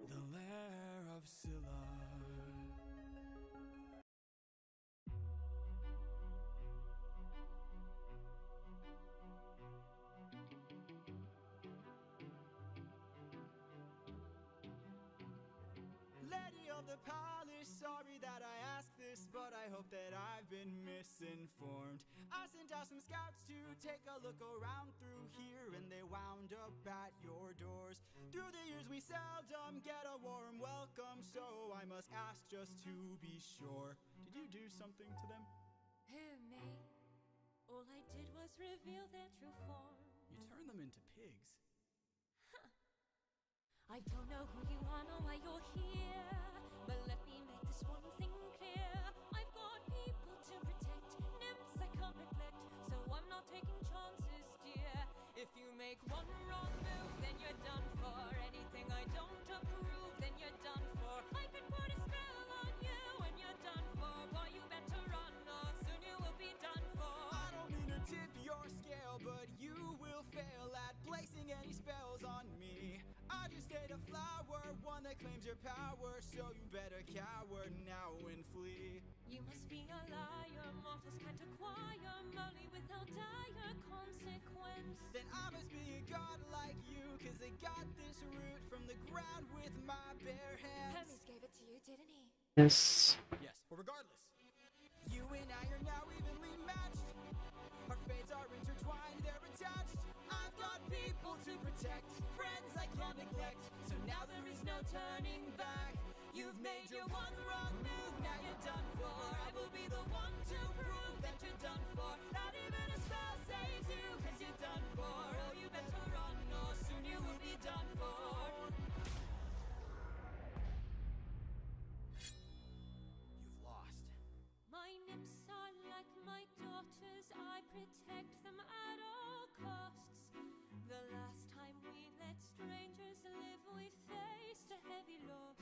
The lair of Scylla. Lady of the palace, sorry that I asked this, but I hope that I've been misinformed. I sent out some scouts to take a look around through here, and they wound up at your doors. Through the years we seldom get a warm welcome, so I must ask just to be sure. Did you do something to them? Who, me? All I did was reveal their true form. You turned them into pigs. I don't know who you are nor why you're here, but let me make this one thing clear. I've got people to protect, nymphs I can't neglect, so I'm not taking chances, dear. If you make one wrong move, then you're done for. Anything I don't approve, then you're done for. I could put a spell on you and you're done for. Boy, you better run or soon you will be done for. I don't mean to tip your scale, but you will fail at placing any spells on me. I just ate a flower, one that claims your power, so you better cower now and flee. You must be a liar, mortals can't acquire money without dire consequence. Then I must be a god like you, cause I got this root from the ground with my bare hands. Hermes gave it to you, didn't he? Yes. Yes, well regardless, you and I are now evenly matched. Our fates are intertwined, they're attached. I've got people to protect, friends I can't neglect, so now there is no turning back. You've made your one wrong move, now you're done for. I will be the one to prove that you're done for. Not even a spell saves you, cause you're done for. Oh, you better run or soon you will be done for. You've lost. My nymphs are like my daughters, I protect them at all costs. The last time we let strangers live, we faced a heavy loss.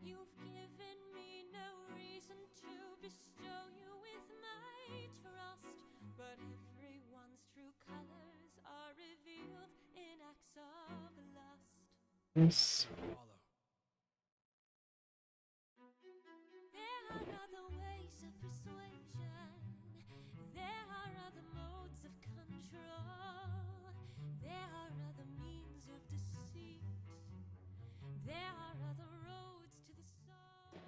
You've given me no reason to bestow you with my trust, but everyone's true colors are revealed in acts of lust. Yes. There are other ways of persuasion. There are other modes of control. There are other means of deceit. There are other roads to the soul.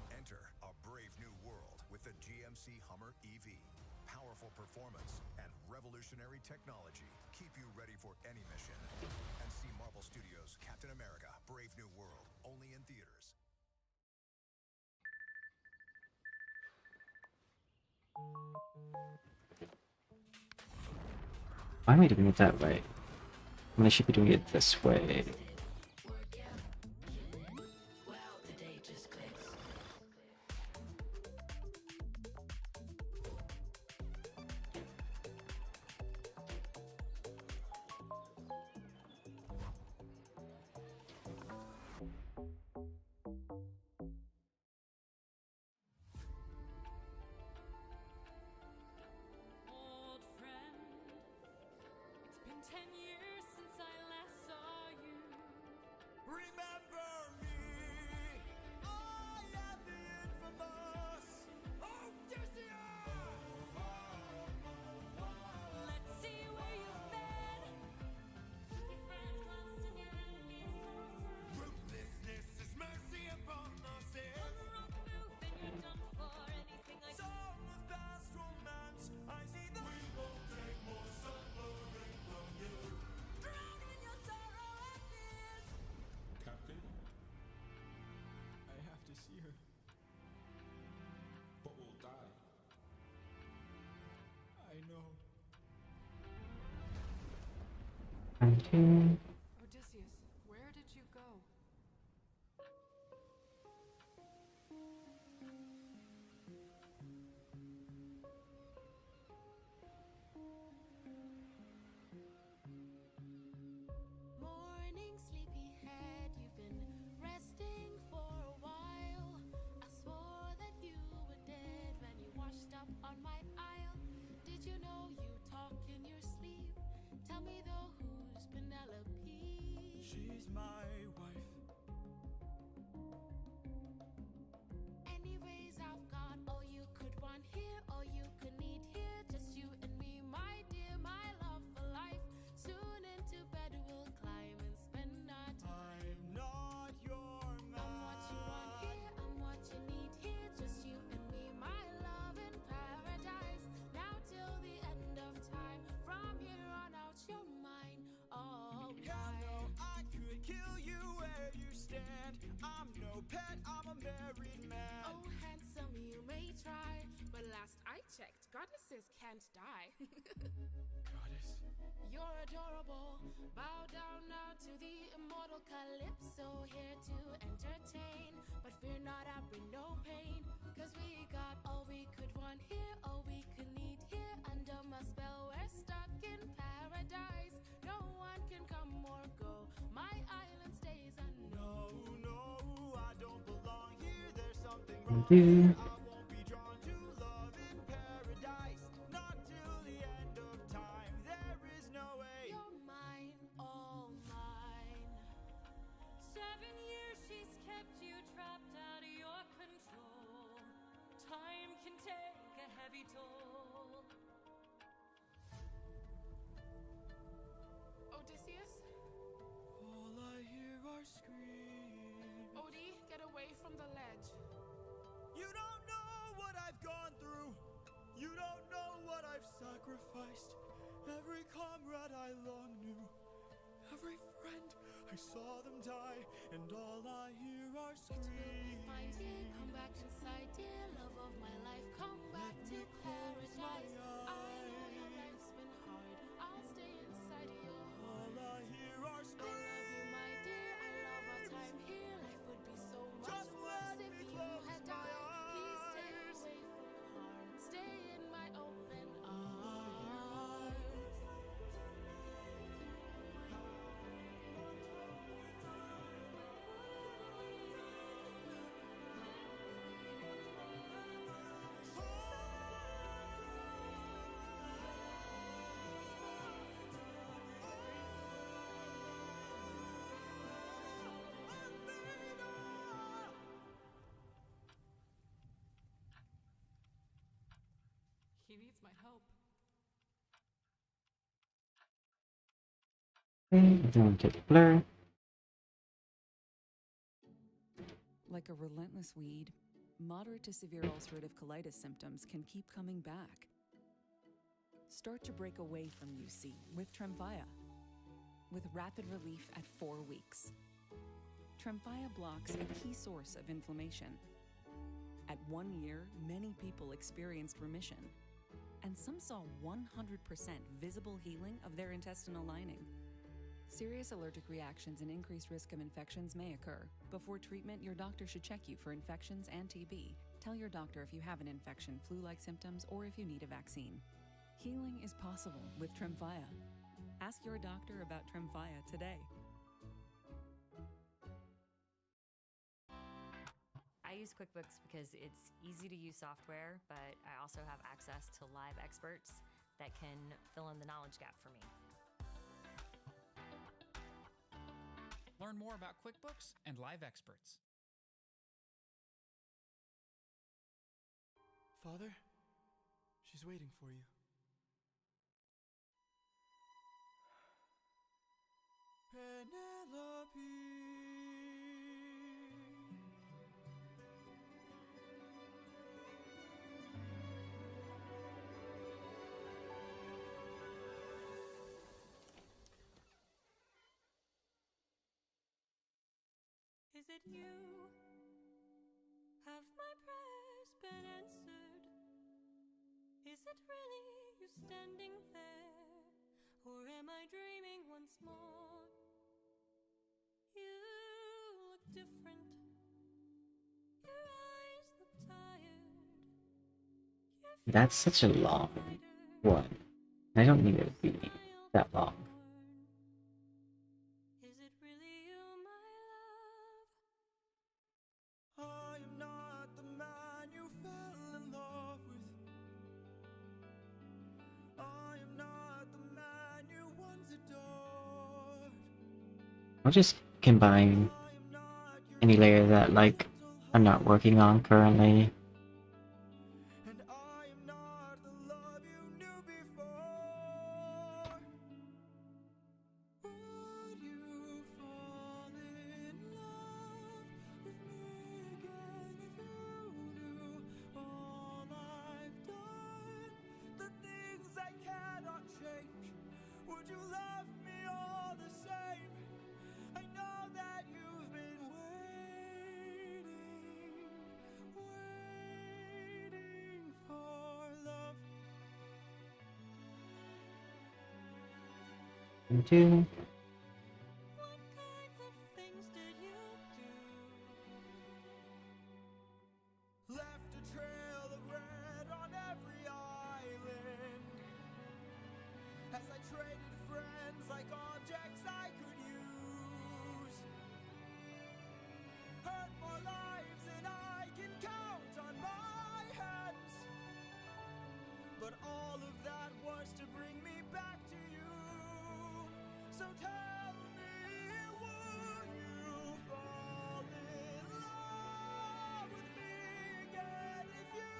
Enter a brave new world with the GMC Hummer EV. Powerful performance and revolutionary technology keep you ready for any mission. And see Marvel Studios' Captain America: Brave New World only in theaters. Why am I doing it that way? I mean, I should be doing it this way. Old friend, it's been 10 years since I last saw you. 2. Odysseus, where did you go? Morning, sleepyhead, you've been resting for a while. I swore that you were dead when you washed up on my aisle. Did you know you talk in your sleep? Tell me though, who's Penelope? She's my wife. Anyways, I've got all you could want here, all you could need here. Just you and me, my dear, my love for life. Soon into bed we'll climb and spend our time. I'm not your man. I'm what you want here, I'm what you need here. Just you and me, my love in paradise. Now till the end of time. From here on out, you're mine. Oh, Hell no, I could kill you where you stand. I'm no pet, I'm a married man. Oh, handsome, you may try, but last I checked, goddesses can't die. Goddess. You're adorable. Bow down now to the immortal Calypso, here to entertain. But fear not, I bring no pain, 'cause we got all we could want here, all we could need here. Under my spell, we're stuck in paradise. No one can come or go. My island stays unknown. No, I don't belong here. There's something And wrong 2. here. I won't be drawn to love in paradise. Not till the end of time. There is no way. You're mine, all mine. 7 years she's kept you trapped out of your control. Time can take a heavy toll. Odysseus? All I hear are screams. Odie, get away from the ledge. You don't know what I've gone through. You don't know what I've sacrificed. Every comrade I long knew. Every friend, I saw them die. And all I hear are It will be screams. fine, dear. Come back inside, dear. Love of my life. Come back to paradise. I know your life's been hard. I'll stay inside your heart. All I hear are I screams. love you, my dear. I love our time here. Life would be so much Just worse let if me you close had my died. Please stay eyes. away from harm. Stay in my open arms. He needs my help. Then to the blur. Like a relentless weed, moderate to severe ulcerative colitis symptoms can keep coming back. Start to break away from UC with Tremfya, with rapid relief at 4 weeks. Tremfya blocks a key source of inflammation. At 1 year, many people experienced remission, and some saw 100% visible healing of their intestinal lining. Serious allergic reactions and increased risk of infections may occur. Before treatment, your doctor should check you for infections and TB. Tell your doctor if you have an infection, flu-like symptoms, or if you need a vaccine. Healing is possible with Tremfya. Ask your doctor about Tremfya today. I use QuickBooks because it's easy to use software, but I also have access to live experts that can fill in the knowledge gap for me. Learn more about QuickBooks and live experts. Father, she's waiting for you. Is it you? Have my prayers been answered? Is it really you standing there, Or am I dreaming once more? You look different. Your eyes look tired. That's such a long one. I don't need it to be that long. Is it really you, my love? I am not the man you fell in love with. I am not the man you once adored. I'll just combine any layer that, like, I'm not working on currently. And I am not the love you knew before. Would you fall in love with me again if you knew all I've done? The things I cannot change. Would you love me all the same? I know that you've been waiting for love. And two. What kinds of things did you do? Left a trail of red on every island. As I traded friends like objects I could use. Hurt more lives than I can count on my hands. But all of that was to bring me back to you. So tell me, would you fall in love with me again if you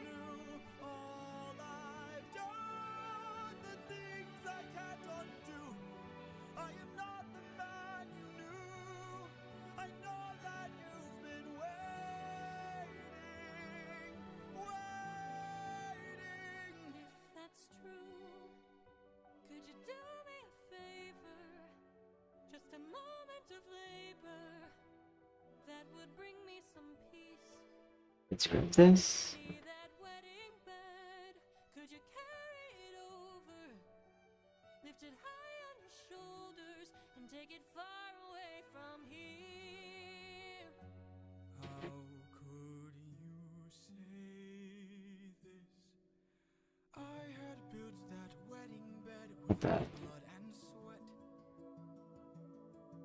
knew all I've done? The things I can't undo. I am not the man you knew. I know that you've been waiting. If that's true, could you do me a favor? Just a moment of labor that would bring me some peace. Let's grab this. See that wedding bed, could you carry it over? Lift it high on your shoulders and take it far away from here. How could you say this? I had built that wedding bed with That. blood and sweat.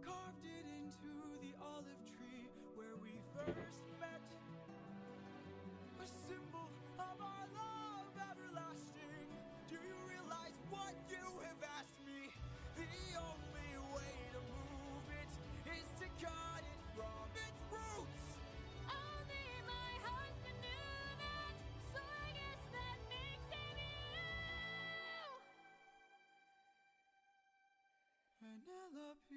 Carved it into the olive tree where we first met. A symbol of our love everlasting. Do you realize what you have asked me? The only way to move it is to cut it from its roots. Only my husband knew that, so I guess that makes him you. Penelope.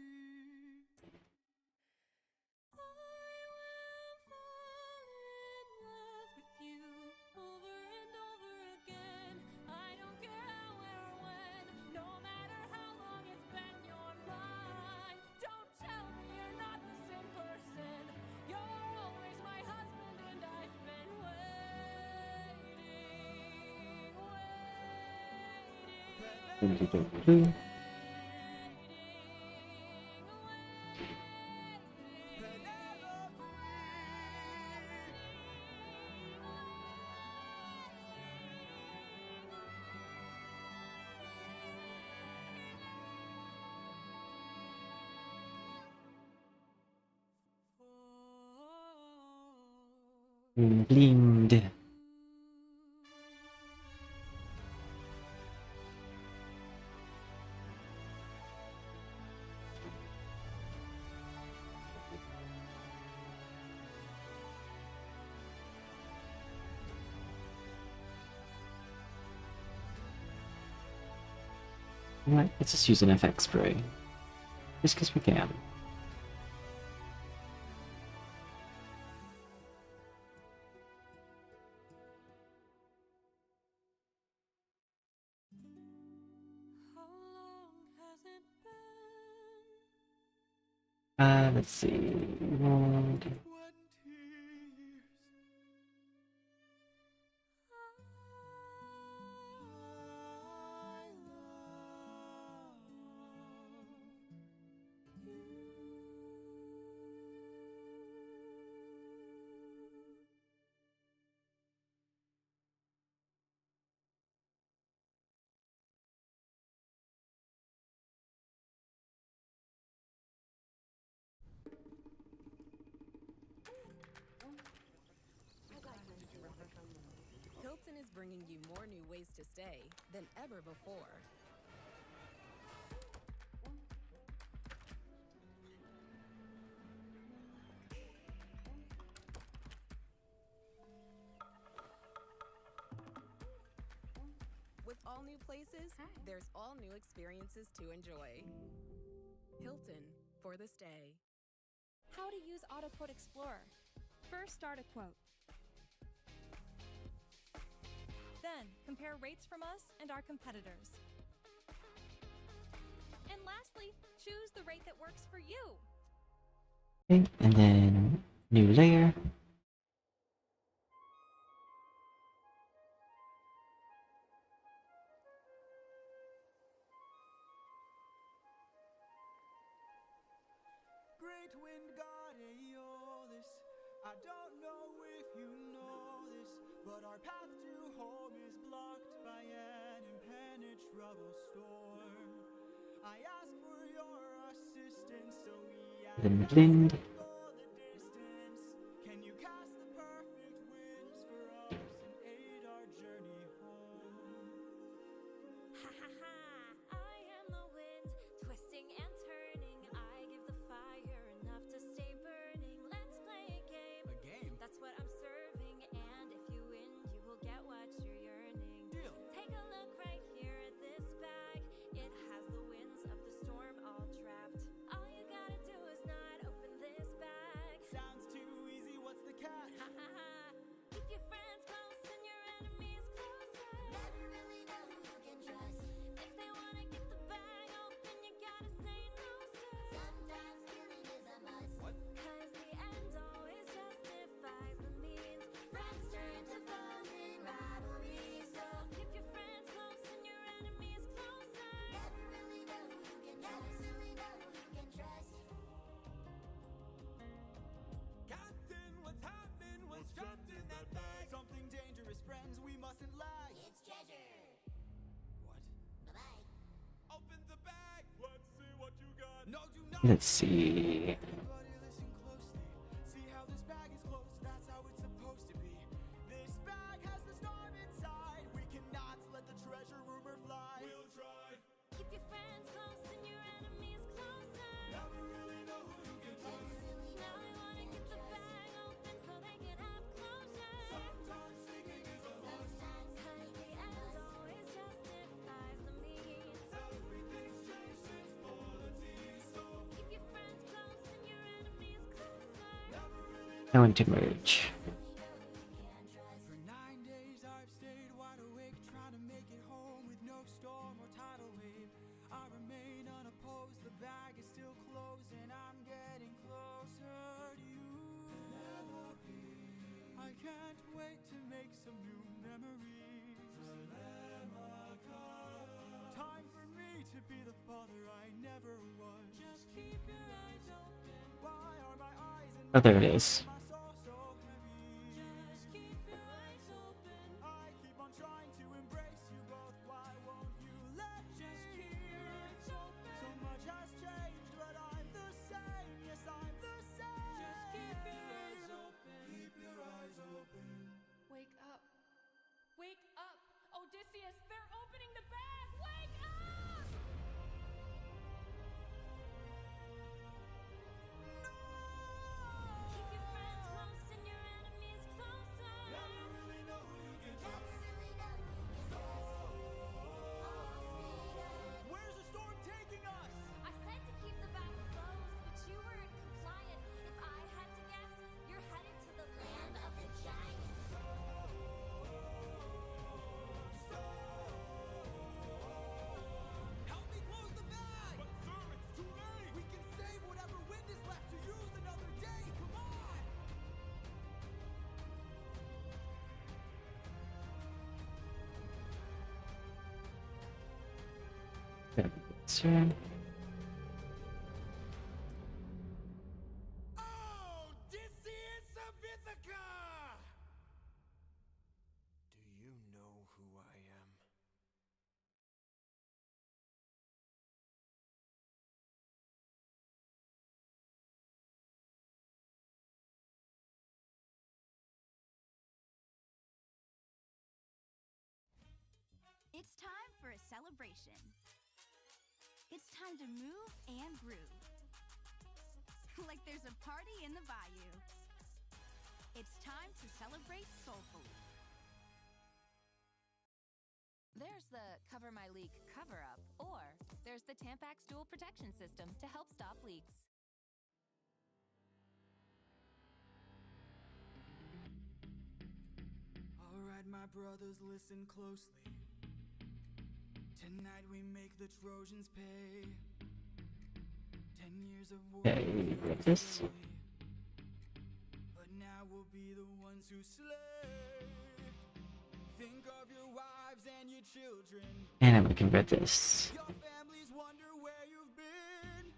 I will fall in love with you over and over again. I don't care how or when, no matter how long it's been, you're mine. Don't tell me you're not the same person. You're always my husband, and I've been waiting. Blind. Alright, let's just use an FX spray. Just because we can. How long has it been? Let's see. World. is bringing you more new ways to stay than ever before. With all new places, there's all new experiences to enjoy. Hilton for the stay. How to use AutoQuote Explorer. First, start a quote. Then, compare rates from us and our competitors. And lastly, choose the rate that works for you. Okay, and then new layer. Great wind god Aeolus, I don't know if you know this, but our path to home is blocked by an impenetrable storm. I ask for your assistance, so we ask Then wind. go the distance. Can you cast the perfect winds for us and aid our journey home? Ha ha ha! I am the wind, twisting and turning. I give the fire enough to stay burning. Let's play a game. A game? That's what I'm serving. And if you win, you will get what you're yearning. Deal. Take a look right here at this bag. It has the winds of the storm all trapped. All you gotta do is not open this bag. Sounds too easy, what's the catch? Ha ha ha! Keep your friends close and your enemies closer. Never really know who you can trust. If they wanna get the bag open, you gotta say no, sir. Sometimes stealing is a must. What? Cause the end always justifies the means. Friends turn to foes in rivalry, so Keep your friends close and your enemies closer. never really know who you can trust. Never really know who you can trust. Captain, what's happening? What's trapped in that bag? Something dangerous, friends, we mustn't lag. It's treasure. What? Bye-bye. Open the bag! Let's see what you got. No, do not! Let's see. Everybody listen closely. See how this bag is closed? That's how it's supposed to be. This bag has the storm inside. We cannot let the treasure rumor fly. We'll try. Keep your friends close and your enemies closer. Never really know who you can trust. Now they wanna get the bag open so they can have closure. Sometimes sneaking is a must. Cause the end always justifies the means. Everything's changed since polities, so Keep your friends close and your enemies closer. never really know. I want to merge. For 9 days I've stayed wide awake, trying to make it home with no storm or tidal wave. I remain unopposed, the bag is still closed, and I'm getting closer to you. I can't wait to make some new memories. Time for me to be the father I never was. Just keep your eyes open. Why are my eyes and Oh, there it is. my soul so heavy? Just keep your eyes open. I keep on trying to embrace you both. Why won't you let me? Just keep your eyes open. So much has changed, but I'm the same. Yes, I'm the same. Just keep your eyes open. Keep your eyes open. Wake up. Wake up! Odysseus, they're opening the bag! Wake up! Keep your friends close and your enemies closer. Never really know who you can trust. Never really know who you can trust. Where's the storm taking us? I said to keep the bag closed, but you weren't compliant. If I had to guess, you're headed to the land of the giants. Help me close the bag! But sir, it's too late! We can save whatever wind is left to use another day! Come on! Sir. celebration. It's time to move and groove. Like there's a party in the bayou. It's time to celebrate soulfully. There's the Cover My Leak cover-up, or there's the Tampax Dual Protection System to help stop leaks. Alright, my brothers, listen closely. Tonight we make the Trojans pay. 10 years of war. Okay, like this. But now we'll be the ones who slay. Think of your wives and your children. And I'm gonna convert this. Your families wonder where you've been.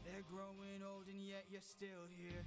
They're growing old and yet you're still here.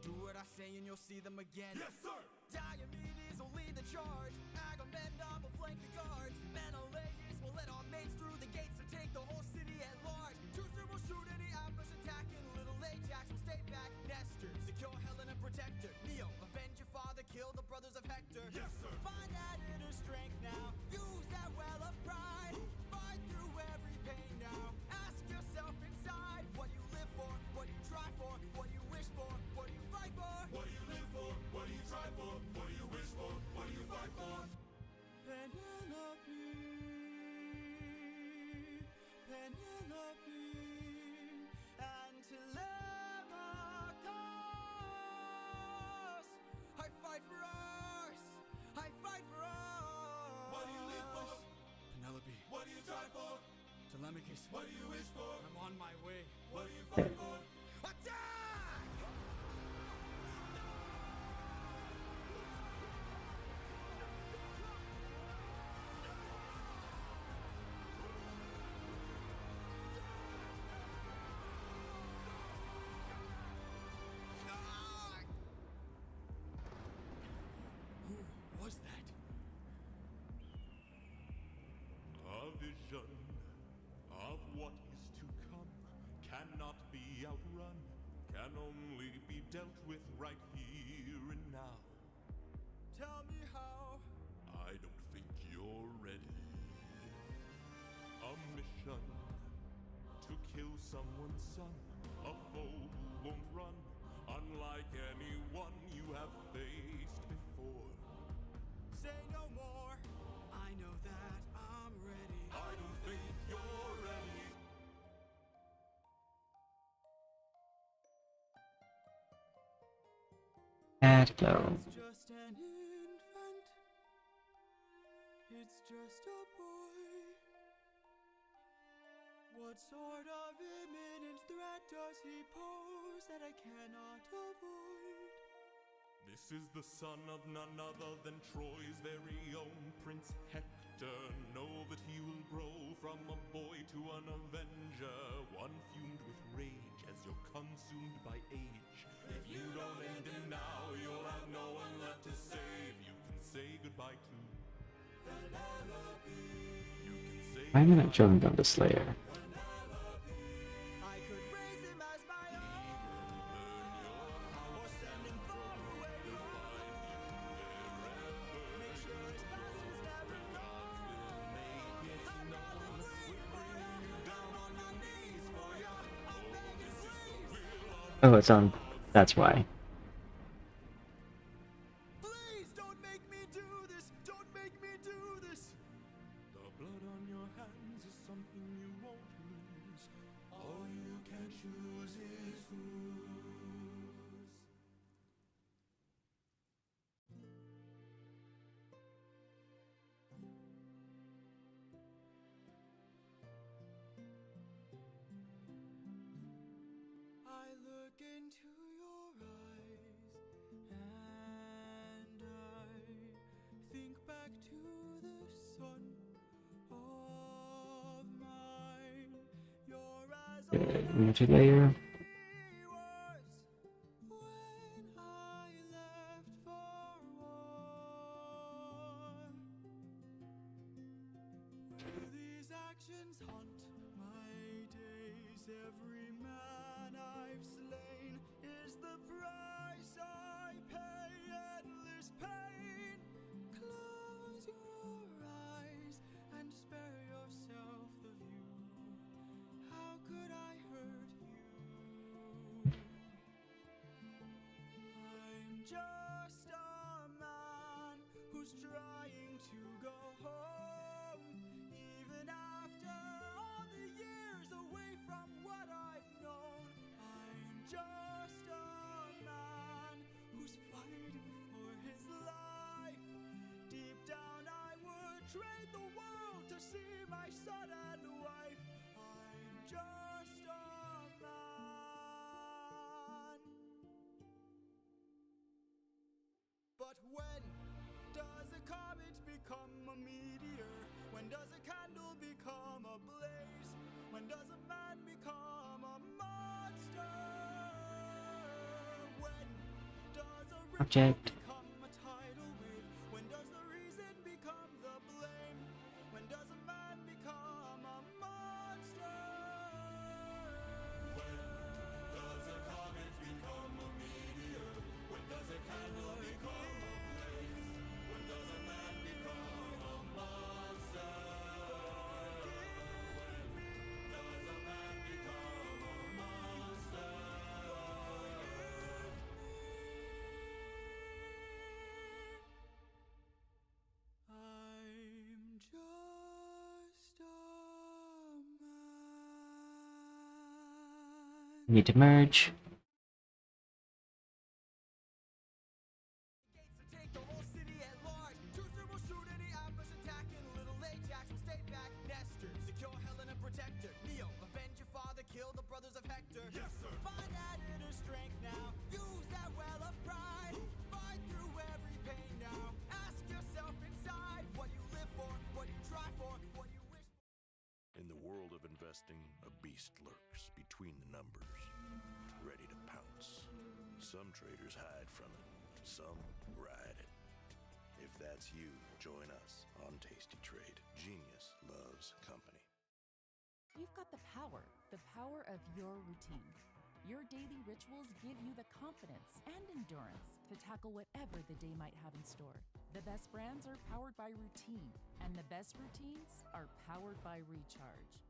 Do what I say and you'll see them again. Yes, sir! Diomedes will lead the charge. Agamemnon will flank the guards. Menelaus will let our mates through the gates to take the whole city at large. Teucer will shoot any ambush attacking. Little Ajax will stay back. Nestor, secure Helen and protect her. Neo, avenge your father, kill the brothers of Hector. Yes, sir! Find that inner strength now. Use that well of pride. Fight through every pain now. Ask yourself inside, what do you live for? What do you try for? What do you wish for? What do you fight for? What do you live for? What do you try for? What do you wish for? What do you fight for? Penelope, Penelope, and Telemachus. I fight for us. I fight for us. What do you live for? Penelope. What do you try for? Telemachus. What do you wish for? I'm on my way. What do you fight for? Attack! Who was that? A vision of what is to come cannot be outrun, can only be dealt with right here and now. Tell me how. I don't think you're ready. A mission to kill someone's son, a foe who won't run, unlike anyone you have faced before. Say no more. I know that I'm ready. I don't think you're ready. Add glow. It's just an infant. It's just a boy. What sort of imminent threat does he pose that I cannot avoid? This is the son of none other than Troy's very own Prince Hector. Know that he will grow from a boy to an avenger, one fumed with rage as you're consumed by age. If you don't end him now, you'll have no one left to save. You can say goodbye to Penelope. You can say Why am I not drawing down the Slayer? I could raise him as my own, or send him far away from make sure his past is never known. I know we bring you down on your knees for ya. I'm begging please. Oh, it's on. That's why. Please don't make me do this. Don't make me do this. the blood on your hands is something you won't lose. All you can choose is whose. I look into your eyes and I think back to the son of mine. You're as old as Multi-layer. he was when I left for war. Will these actions haunt my days? Every man I've slain is the price I pay. Endless pain. Close your eyes just a man who's fighting for his life. Deep down I would trade the world to see my son and wife. I'm just a man. But when does a comet become a meteor? When does a candle become a blaze? When does a man become a monster? When does a ripple Object. become a tidal wave? When does the reason become the blame? When does a man become a monster? When does a comet become a meteor? When does a candle become a blaze? When does a man become a monster? Does a man become a monster? I'm just a man. Need to merge. Take the whole city at large. Chooser will shoot any ambush attacking. Little Ajax will stay back. Nestor, secure Helen and protect her. Neo, avenge your father, kill the brothers of Hector. Yes, sir. Find that inner strength now. Use that well of pride. Fight through every pain now. Ask yourself inside what you live for, what you try for, what you wish for. In the world of investing, a beast lurks between the numbers, ready to pounce. Some traders hide from it, some ride it. If that's you, join us on Tasty Trade. Genius loves company. You've got the power of your routine. Your daily rituals give you the confidence and endurance to tackle whatever the day might have in store. The best brands are powered by routine, and the best routines are powered by recharge.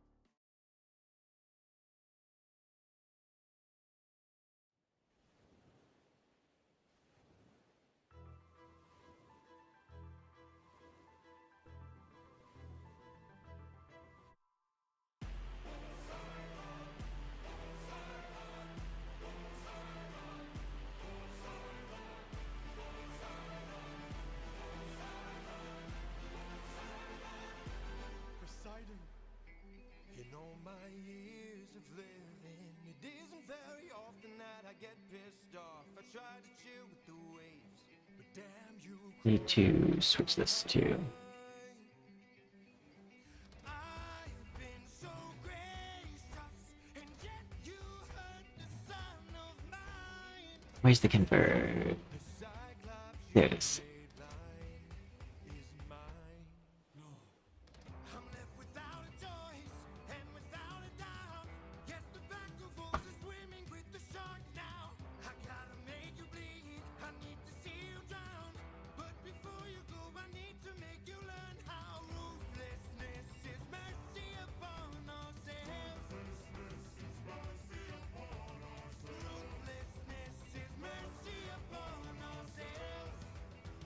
Poseidon. In all my years of living, it isn't very often that I get pissed off. I try to chill with the waves, but damn you. Need to switch this to. I've been so gracious, and yet you hurt the son of mine. Where's the convert? There it is. I'm left without a choice and without a doubt. Yes, the battle force is swimming with the shark now. I gotta make you bleed. I need to see you drown. But before you go, I need to make you learn how ruthlessness is mercy upon ourselves. Ruthlessness is mercy upon ourselves.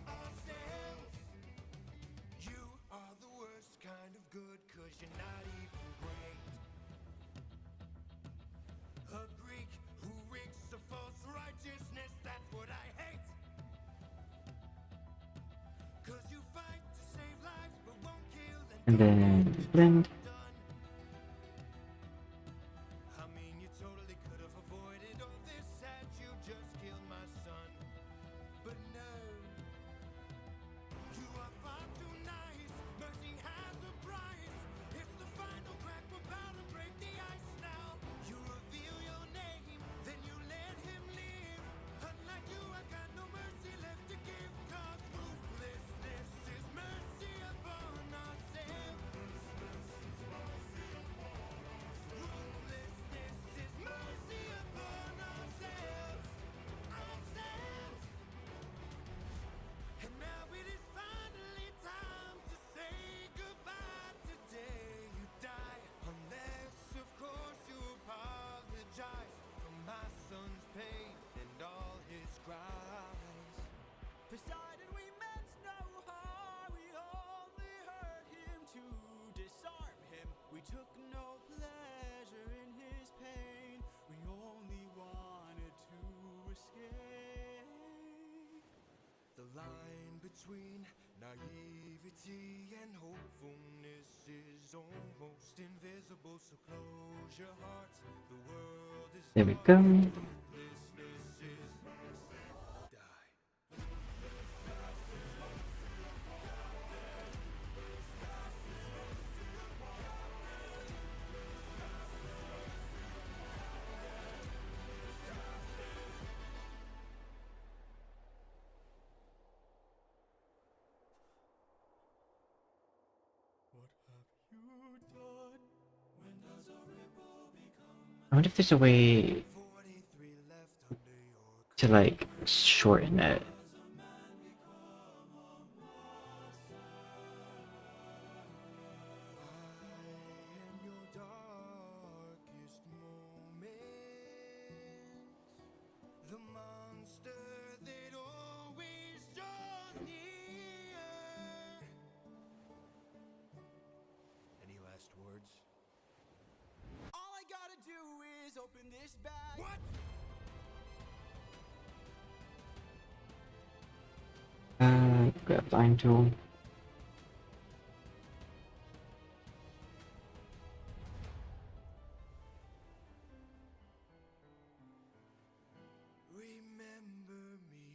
Ourselves. You are the worst kind of good, 'cause you're not even great. A Greek who reeks of false righteousness, that's what I hate. 'Cause you fight to save lives, but won't kill And then blend. I mean, you totally could have avoided all this had you just killed my son. But no, you are far too nice. Mercy has a price. It's the final crack, we're about to break the ice now. You reveal your name, then you let him live. Unlike you, I've got no mercy left to give. 'Cause ruthlessness is mercy upon ourselves. Naivety and hopefulness is almost invisible, so close your hearts. The world is There we go. hopelessness is die. What have you done? When does a ripple become I wonder if there's a way 43 left under your to like shorten it. and your darkest moments? The monster that always draws near. Any last words? All I gotta do is open this bag. What? Grab line tool. Remember me.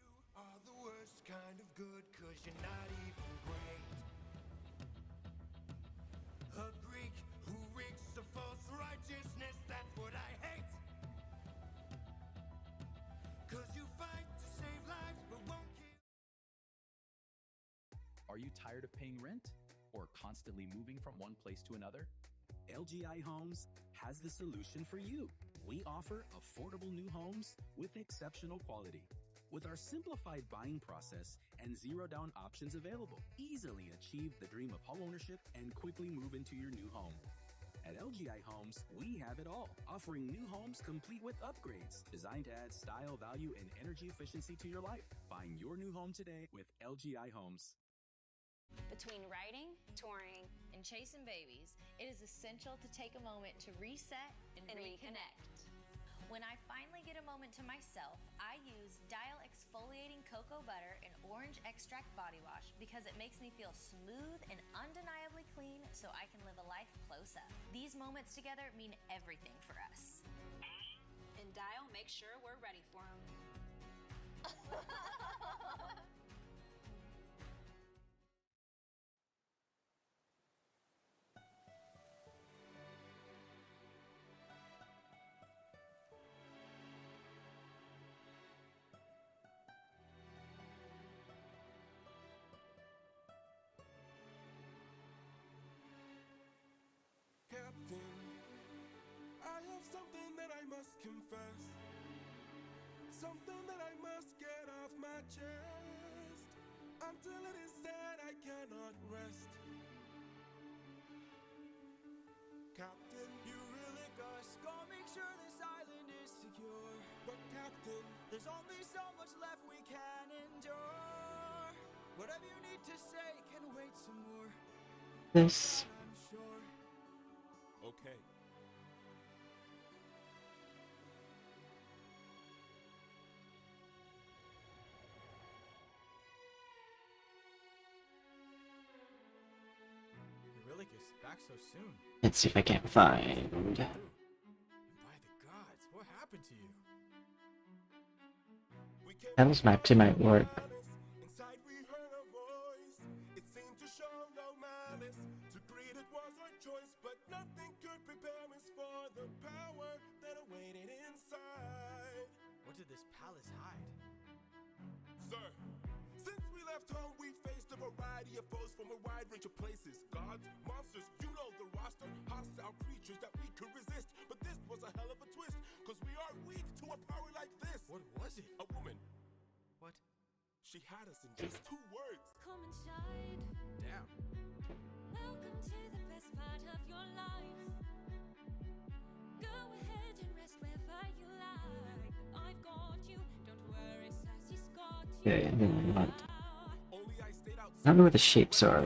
You are the worst kind of good, 'cause you're not even great. A Greek who reeks of false righteousness, that's what I hate. 'Cause you fight to save lives, but won't kill. Are you tired of paying rent or constantly moving from one place to another? LGI Homes has the solution for you. We offer affordable new homes with exceptional quality. With our simplified buying process and zero down options available, easily achieve the dream of homeownership and quickly move into your new home. At LGI Homes, we have it all, offering new homes complete with upgrades, designed to add style, value, and energy efficiency to your life. Find your new home today with LGI Homes. Between writing, touring, and chasing babies, it is essential to take a moment to reset and reconnect. When I finally get a moment to myself, I use Dial Exfoliating Cocoa Butter and Orange Extract Body Wash because it makes me feel smooth and undeniably clean so I can live a life close up. These moments together mean everything for us. And Dial makes sure we're ready for them. Captain, I have something that I must confess. Something that I must get off my chest. Until it is said, I cannot rest. Captain, you really gotta make sure this island is secure. But Captain, there's only so much left we can endure. Whatever you need to say can wait some more. This. I'm sure. Okay. You really gets back so soon. Let's see if I can't find. And by the gods, what happened to you? Hell's Map 2 might work. Inside we heard a voice. It seemed to show no malice. To greet it was our choice, but nothing could prepare us for the power that awaited inside. What did this palace hide? Sir, since we left home, we faced a variety of foes from a wide range of places. Gods, monsters, you know the roster. Hostile creatures that we could resist. But this was a hell of a twist, cause we are weak to a power like this. What was it? A woman. What? She had us in just 2 words. Come inside. Damn. Welcome to the best part of your life. Go ahead and rest wherever you like. I've got you. Don't worry, Sassy's got you. Okay, and then what? Only I stayed I don't know what the shapes are.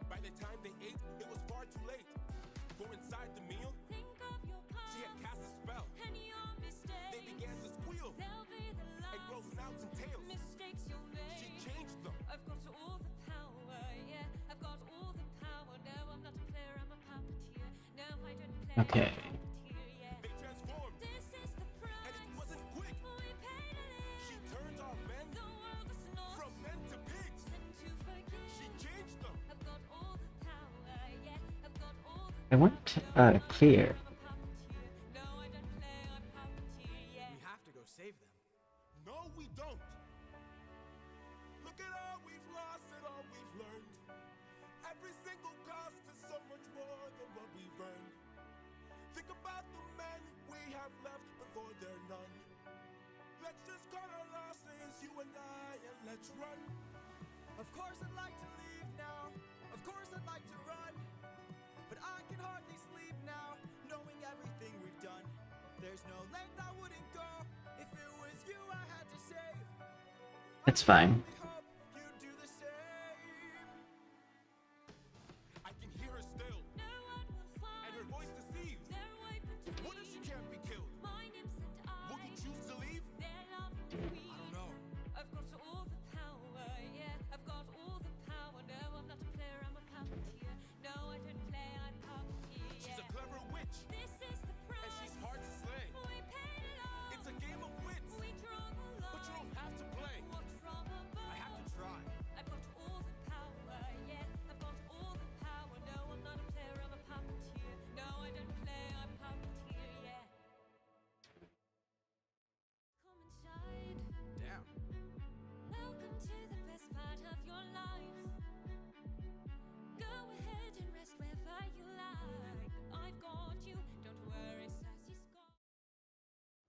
By the time they ate, it was far too late. For inside the meal, she had cast a spell. They began to squeal and grow snouts and tails. She changed them. I've got all the power, yeah. I've got all the power. No, I'm not a player, I'm a puppeteer. No, I don't play. Okay. They transformed. This is the price. And it wasn't quick. We paid a little. She turned our men The world is not from men to pigs. and to forgive. She changed them. I've got all the power, yeah. I've got all the I want clear. No, I don't play, I'm puppeteer, yeah. We have to go save them. No, we don't. Look at all we've lost and all we've learned. Every single cost is so much more than what we've earned. Think about the men we have left before they're none. Let's just cut our losses, you and I, and let's run. Of course I'd like to leave now. Of course I'd like to run. But I can hardly sleep now, knowing everything we've done. There's no length I wouldn't go if it was you I had to save. It's fine. I hope you do the same. I can hear her still, No one will find. and her voice deceives. Their way between. What if she can't be killed? My name's and Will you choose to leave? Their love I don't know. I've got all the power, yeah. I've got all the power. No, I'm not a player, I'm a puppeteer. No, I don't play, I'm puppeteer, She's yeah. a clever witch, This is the price. and she's hard to slay. We paid it all. It's a game of wits, We draw the line. but you don't have to play. Watch from above. I have to try. I've got all the power, yeah. I've got all the power. No, I'm not a player, I'm a puppeteer. No, I don't play, I'm puppeteer, yeah. Come inside. Damn. Welcome to the best part of your life. Go ahead and rest wherever you like. I've got you. Don't worry, Sassy's got.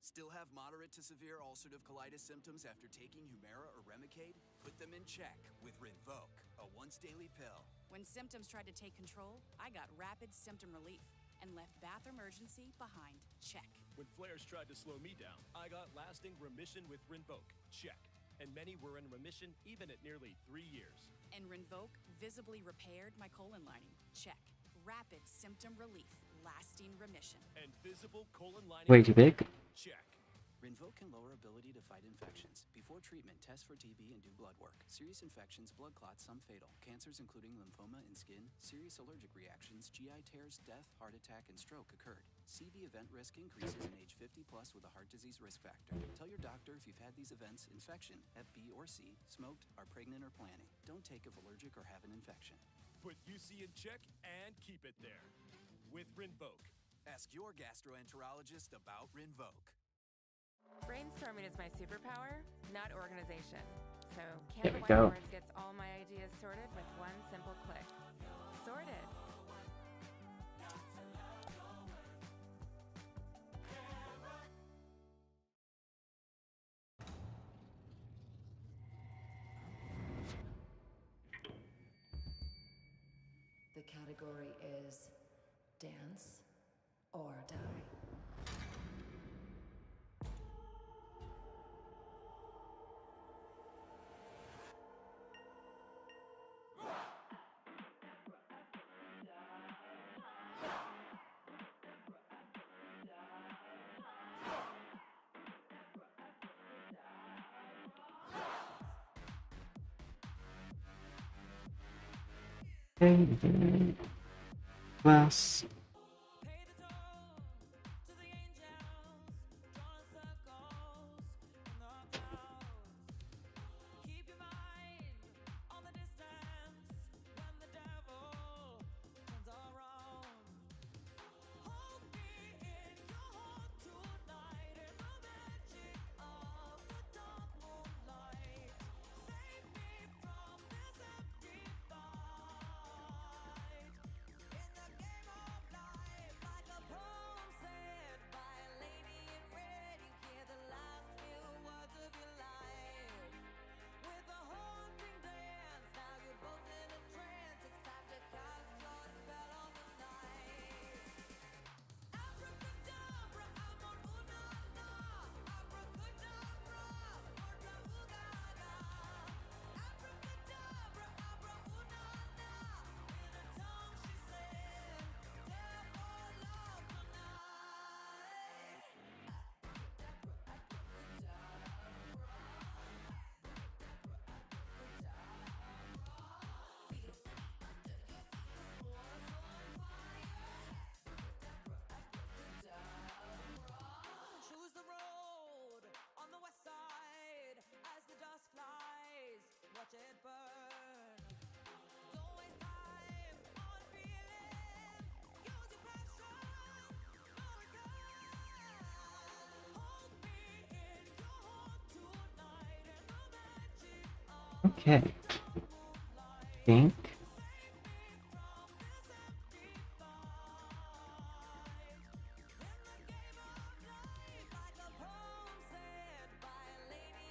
Still have moderate to severe ulcerative colitis symptoms after taking Humira or Remicade? Put them in check with Rinvoq, a once-daily pill. When symptoms tried to take control, I got rapid symptom relief and left bath emergency behind. Check. When flares tried to slow me down, I got lasting remission with Rinvoq. Check. And many were in remission even at nearly 3 years. And Rinvoq visibly repaired my colon lining. Check. Rapid symptom relief, lasting remission. And visible colon lining. Way too big. Check. Rinvoq can lower ability to fight infections. Before treatment, test for TB and do blood work. Serious infections, blood clots, some fatal. Cancers including lymphoma and skin, serious allergic reactions, GI tears, death, heart attack, and stroke occurred. CV event risk increases in age 50 plus with a heart disease risk factor. Tell your doctor if you've had these events, infection, Hep B or C, smoked, are pregnant or planning. Don't take if allergic or have an infection. Put UC in check and keep it there. With Rinvoq. Ask your gastroenterologist about Rinvoq. Brainstorming is my superpower, not organization. So There we Canva go. Whiteboards gets all my ideas sorted with one simple click. Sorted. The category is dance or die. Class. Okay. Think.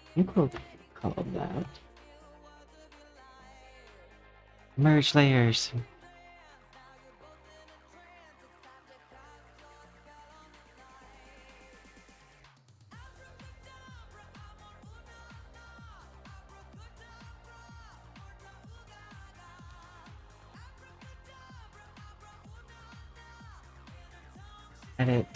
I think we'll call that merge layers. Edit.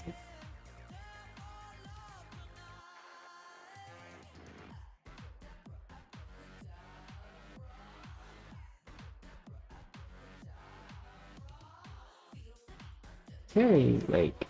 Very like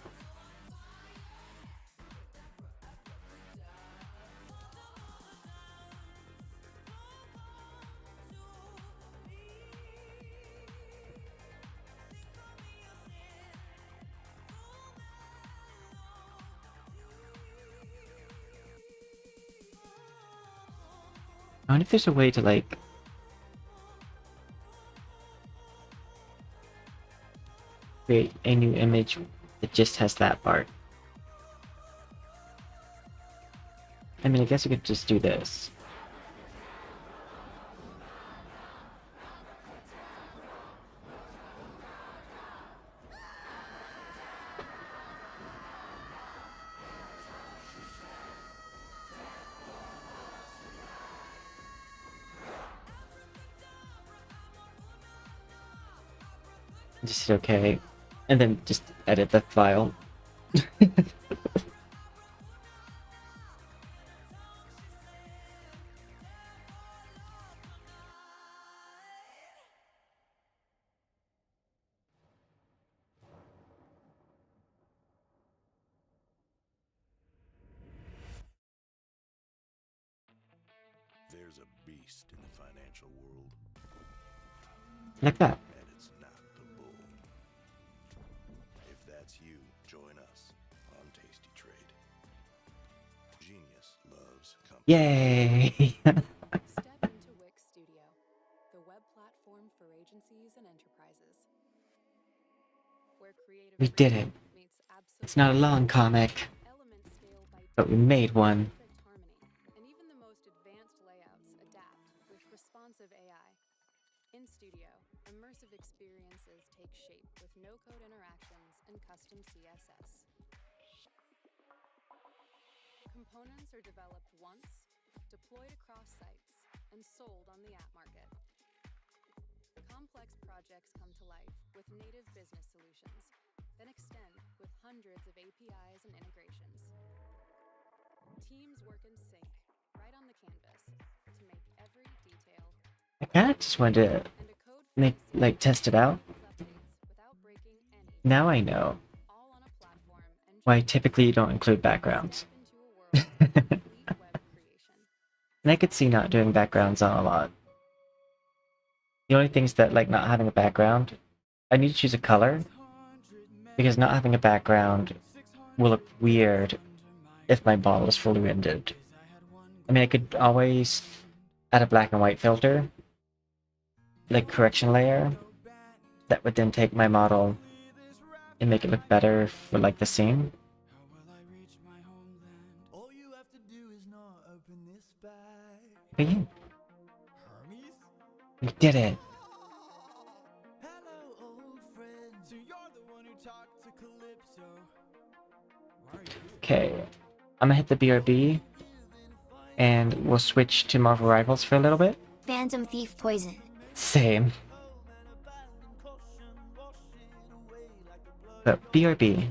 I wonder if there's a way to like create a new image that just has that part. I mean, I guess you could just do this. Just hit OK, and then just edit the file. There's a beast in the financial world. Like that. And it's not the bull. If that's you, join us on Tasty Trade. Genius loves company. Yay! Step into Wix Studio, the web platform for agencies and enterprises. Where creative We did it. meets It's not a long comic, element scale by but we made one. perfect harmony, and even the most advanced layouts adapt with responsive AI. In Studio, immersive experiences take shape with no-code interactions and custom CSS. Components are developed once, deployed across sites, and sold on the app market. Complex projects come to life with native business solutions, then extend with hundreds of APIs and integrations. Teams work in sync, right on the canvas, to make every detail I kinda just wanted to make, like, test it out. Now I know why typically you don't include backgrounds. And I could see not doing backgrounds on a lot. The only things that, like, not having a background, I need to choose a color, because not having a background will look weird if my ball is fully rendered. I mean, I could always add a black and white filter, like correction layer, that would then take my model and make it look better for, like, the scene. But yeah. We did it! Okay, I'm gonna hit the BRB, and we'll switch to Marvel Rivals for a little bit. Phantom Thief Poison. Same. But BRB.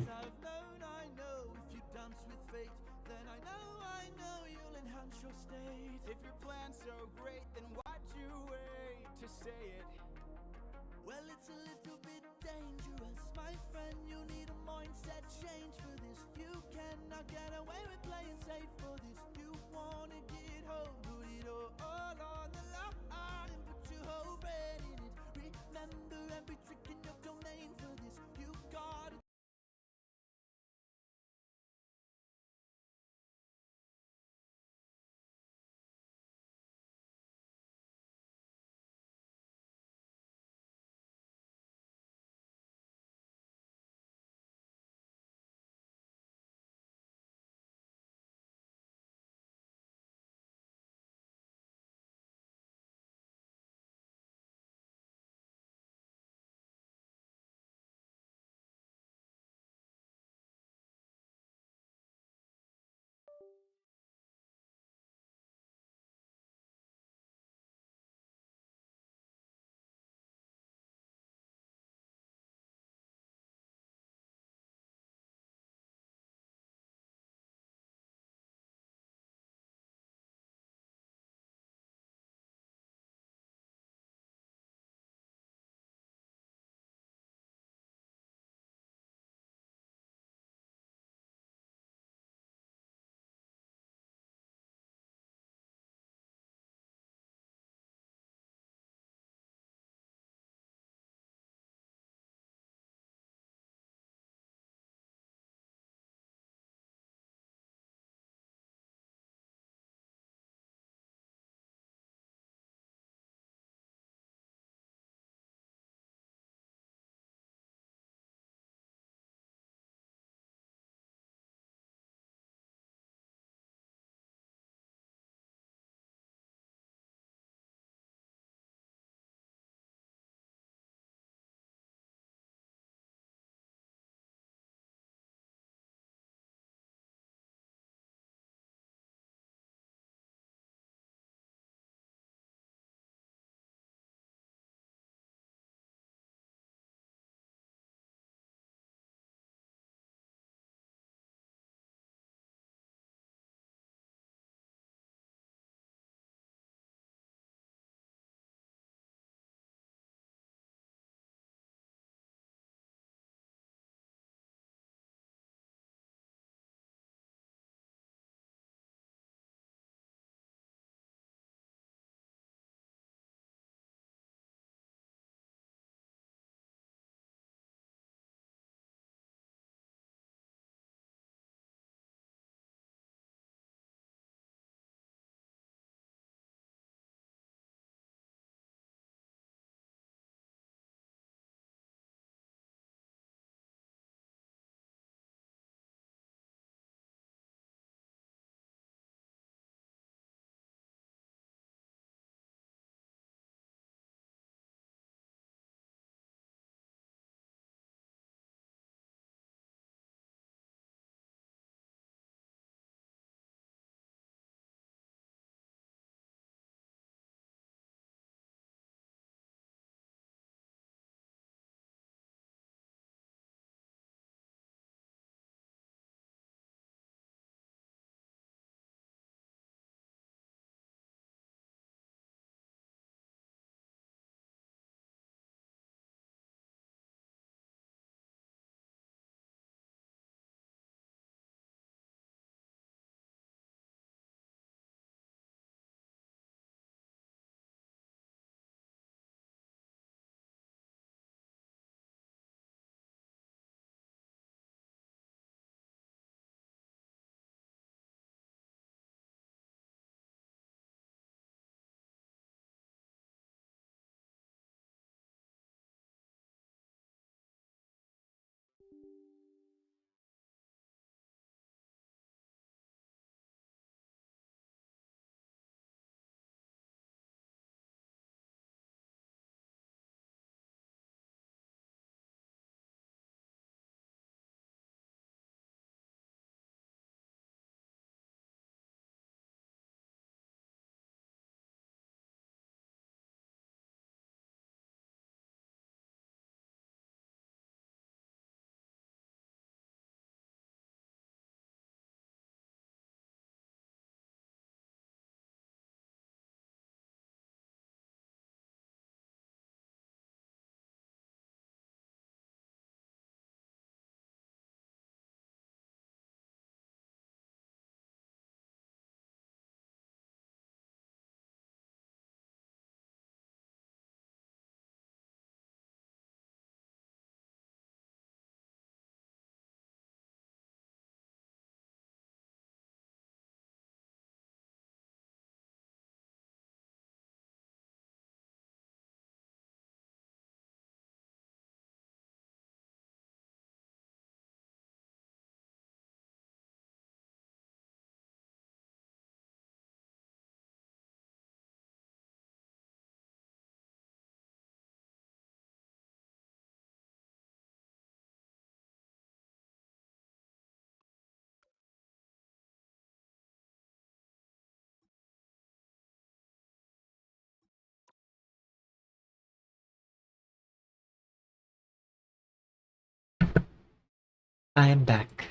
I am back.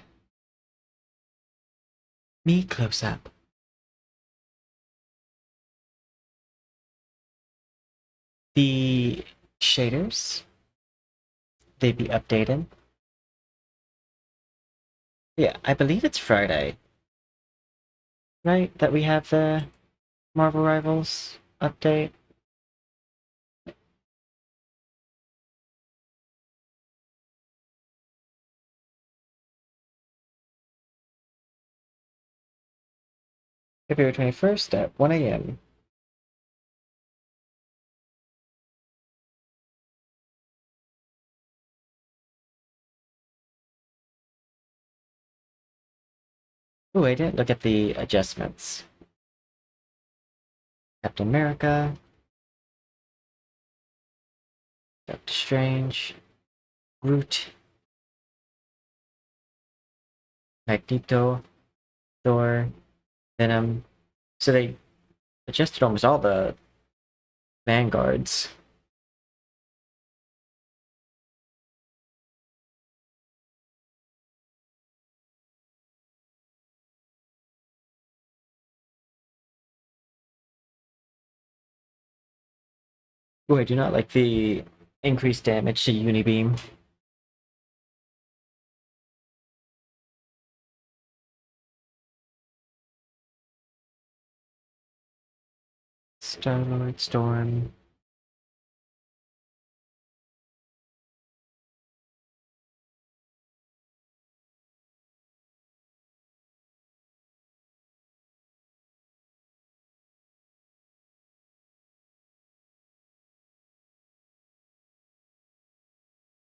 Me close up. The shaders, they be updated. Yeah, I believe it's Friday. Right? That we have the Marvel Rivals update. February 21st at 1 a.m. Ooh, I didn't look at the adjustments. Captain America. Doctor Strange. Groot. Magneto. Thor. Venom. So they adjusted almost all the vanguards. Ooh, I do not like the increased damage to Unibeam. Star-Lord, Storm.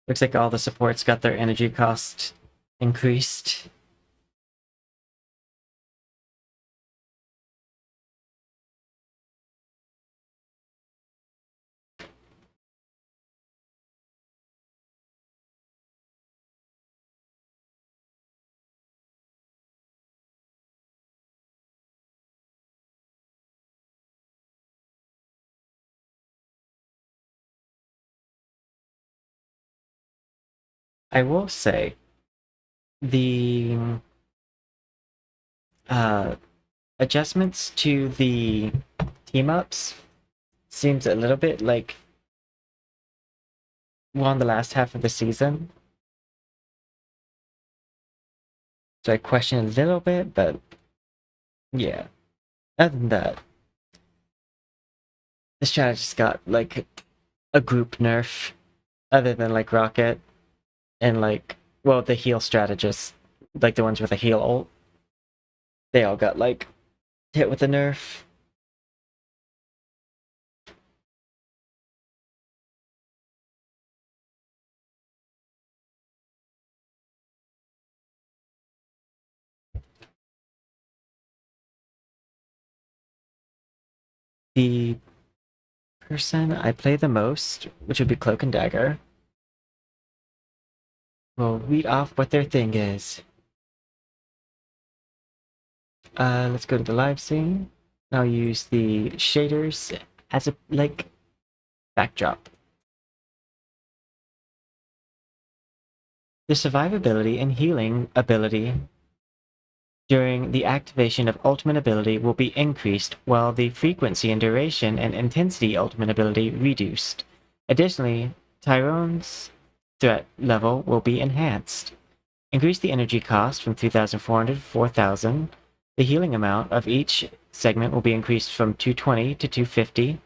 Looks like all the supports got their energy cost increased. I will say the adjustments to the team ups seems a little bit like on the last half of the season. So I question a little bit, but yeah. Other than that, the strategist got like a group nerf, other than like Rocket and like, well, the heal strategists, like the ones with a heal ult, they all got like hit with a nerf. The person I play the most, which would be Cloak and Dagger, will read off what their thing is. Let's go to the live scene. I'll use the shaders as a like backdrop. The survivability and healing ability during the activation of ultimate ability will be increased, while the frequency and duration and intensity ultimate ability reduced. Additionally, Tyrone's threat level will be enhanced. Increase the energy cost from 3,400 to 4,000. The healing amount of each segment will be increased from 220 to 250.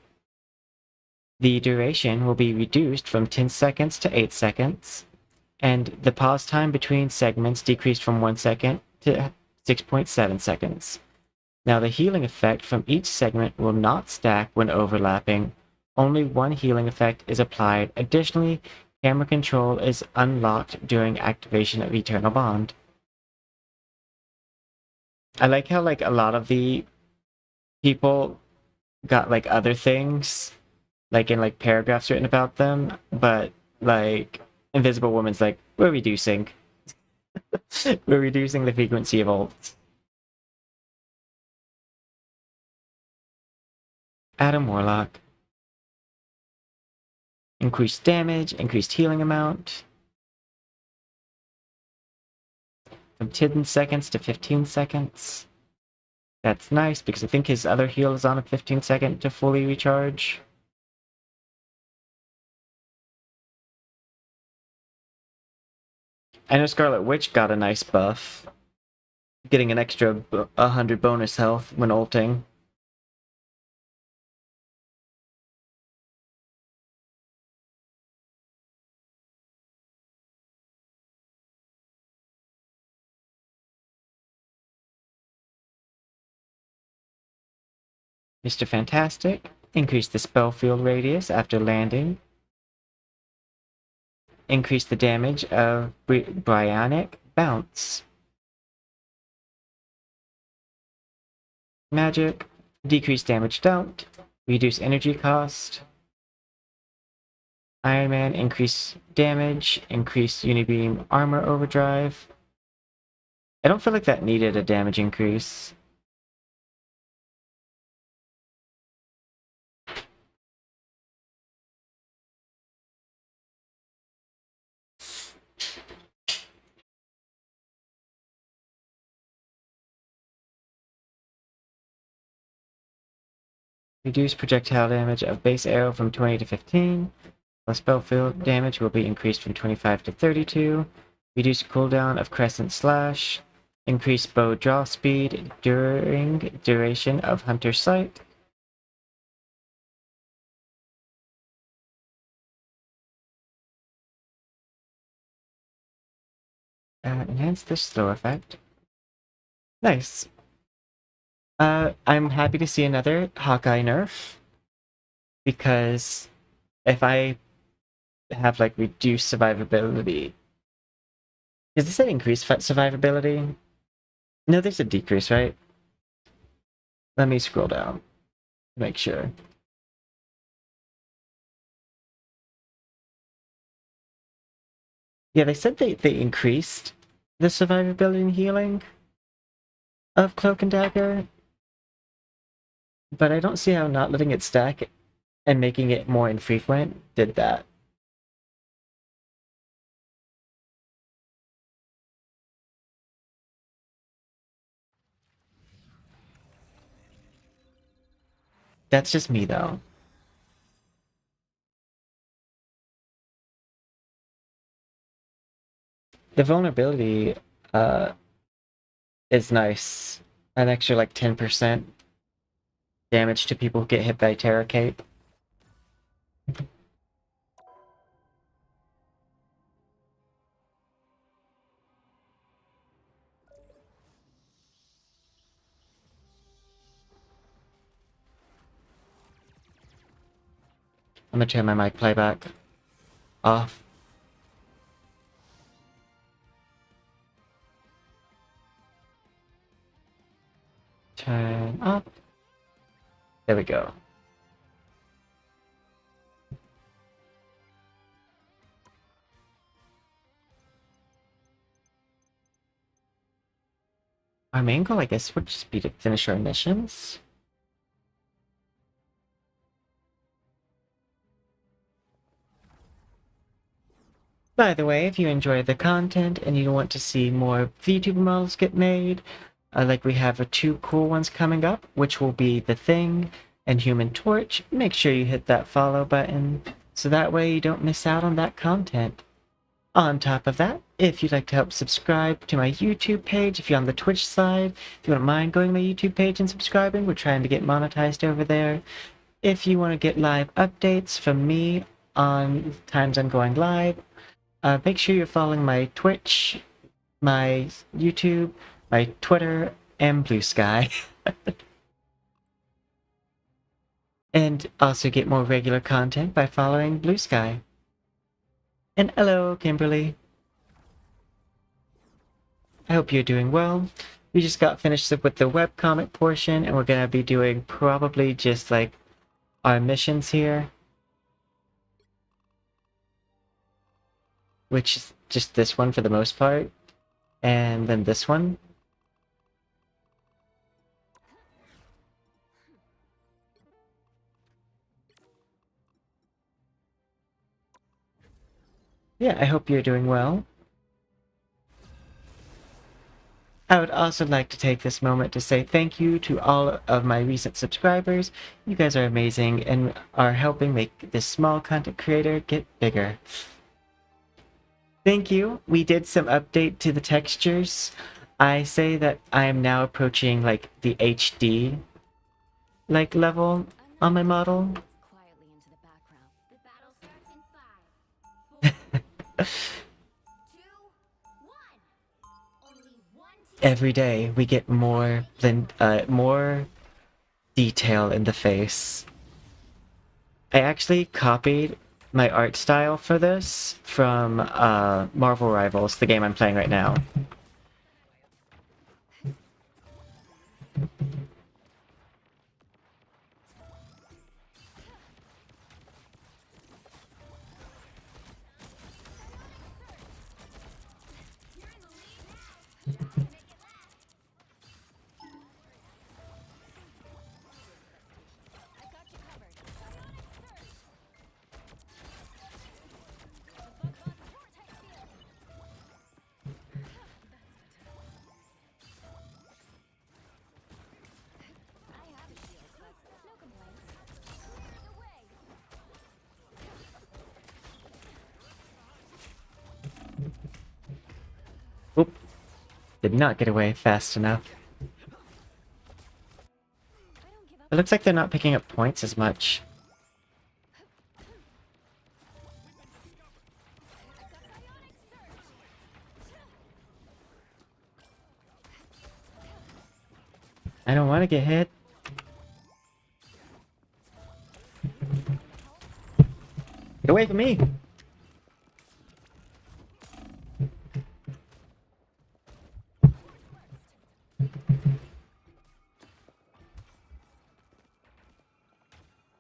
The duration will be reduced from 10 seconds to 8 seconds. And the pause time between segments decreased from 1 second to 6.7 seconds. Now the healing effect from each segment will not stack when overlapping. Only one healing effect is applied. Additionally, camera control is unlocked during activation of Eternal Bond. I like how like a lot of the people got like other things, like in like paragraphs written about them, but like Invisible Woman's like, we're reducing. We're reducing the frequency of ults. Adam Warlock. Increased damage, increased healing amount. from 10 seconds to 15 seconds. That's nice because I think his other heal is on a 15-second to fully recharge. I know Scarlet Witch got a nice buff, getting an extra 100 bonus health when ulting. Mr. Fantastic, increase the spell field radius after landing. Increase the damage of Bionic Bounce. Magic, decrease damage dealt, reduce energy cost. Iron Man, increase damage, increase Unibeam armor overdrive. I don't feel like that needed a damage increase. Reduce projectile damage of base arrow from 20 to 15. While spell field damage will be increased from 25 to 32. Reduce cooldown of Crescent Slash. Increase bow draw speed during duration of Hunter's Sight. Enhance the slow effect. Nice. I'm happy to see another Hawkeye nerf. Because if I have like reduced survivability. Is this an increased survivability? No, there's a decrease, right? Let me scroll down. Make sure. Yeah, they said they increased the survivability and healing of Cloak and Dagger. But I don't see how not letting it stack and making it more infrequent did that. That's just me, though. The vulnerability is nice. An extra, like, 10% damage to people who get hit by Terra Cape. I'm gonna turn my mic playback off. Turn up. There we go. Our main goal, I guess, would just be to finish our missions. By the way, if you enjoy the content and you want to see more VTuber models get made, like we have 2 cool ones coming up, which will be The Thing and Human Torch, make sure you hit that follow button so that way you don't miss out on that content. On top of that, if you'd like to help subscribe to my YouTube page, if you're on the Twitch side, if you don't mind going to my YouTube page and subscribing, we're trying to get monetized over there. If you want to get live updates from me on times I'm going live, make sure you're following my Twitch, my YouTube, my Twitter, and Bluesky. And also get more regular content by following Bluesky. And hello, Kimberly. I hope you're doing well. We just got finished up with the webcomic portion, and we're gonna be doing probably just like our missions here. Which is just this one for the most part. And then this one. Yeah, I hope you're doing well. I would also like to take this moment to say thank you to all of my recent subscribers. You guys are amazing and are helping make this small content creator get bigger. Thank you. We did some update to the textures. I say that I am now approaching like the HD like level on my model. Every day we get more than more detail in the face. I actually copied my art style for this from Marvel Rivals, the game I'm playing right now. Oop. Did not get away fast enough. It looks like they're not picking up points as much. I don't want to get hit. Get away from me!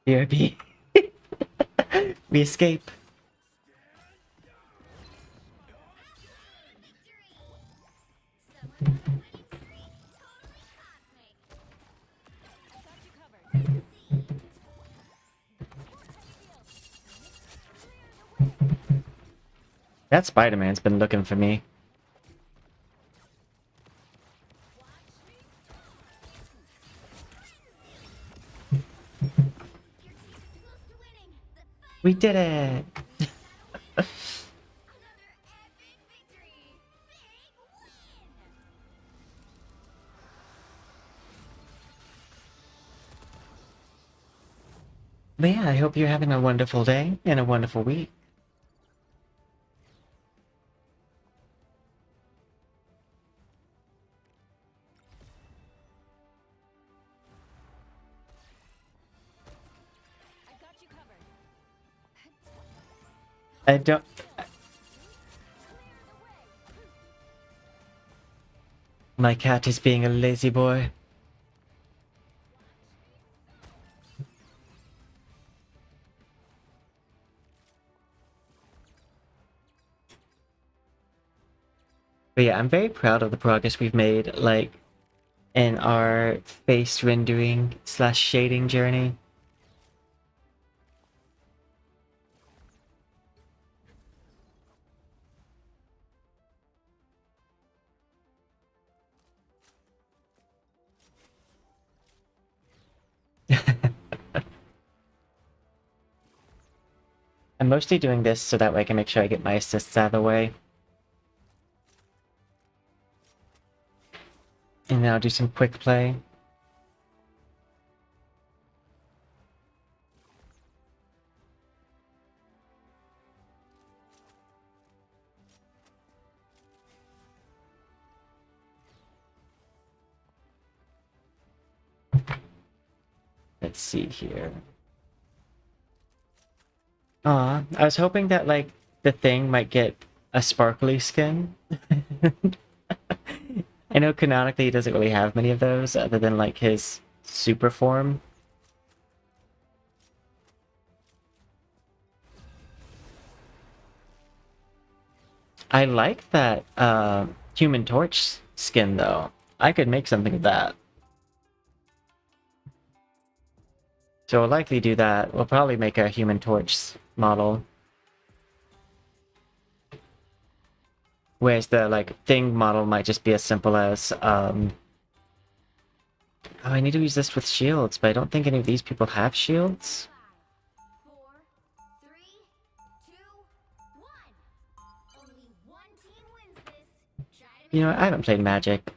BRB. We escape. That Spider-Man's been looking for me. We did it! But yeah, I hope you're having a wonderful day and a wonderful week. I don't... My cat is being a lazy boy. But yeah, I'm very proud of the progress we've made, like, in our face rendering slash shading journey. I'm mostly doing this so that way I can make sure I get my assists out of the way. And then I'll do some quick play. Let's see here. Aw, I was hoping that, like, the thing might get a sparkly skin. I know canonically he doesn't really have many of those, other than, like, his super form. I like that, Human Torch skin, though. I could make something of that. So we'll likely do that. We'll probably make a Human Torch model. Whereas the like thing model might just be as simple as oh, I need to use this with shields, but I don't think any of these people have shields. You know, I haven't played Magic.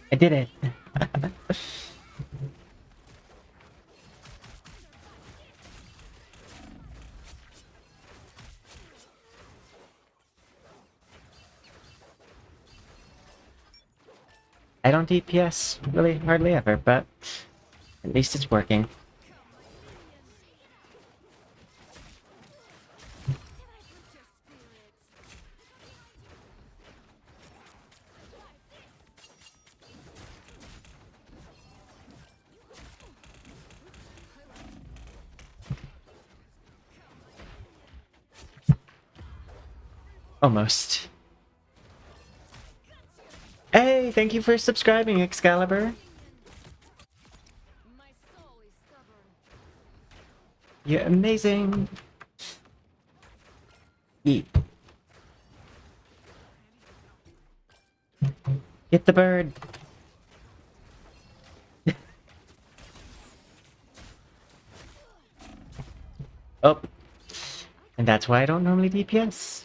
I did it. I don't DPS really hardly ever, but at least it's working. Almost. Hey, thank you for subscribing, Excalibur. You're amazing. Eat. Get the bird. Oh. And that's why I don't normally DPS.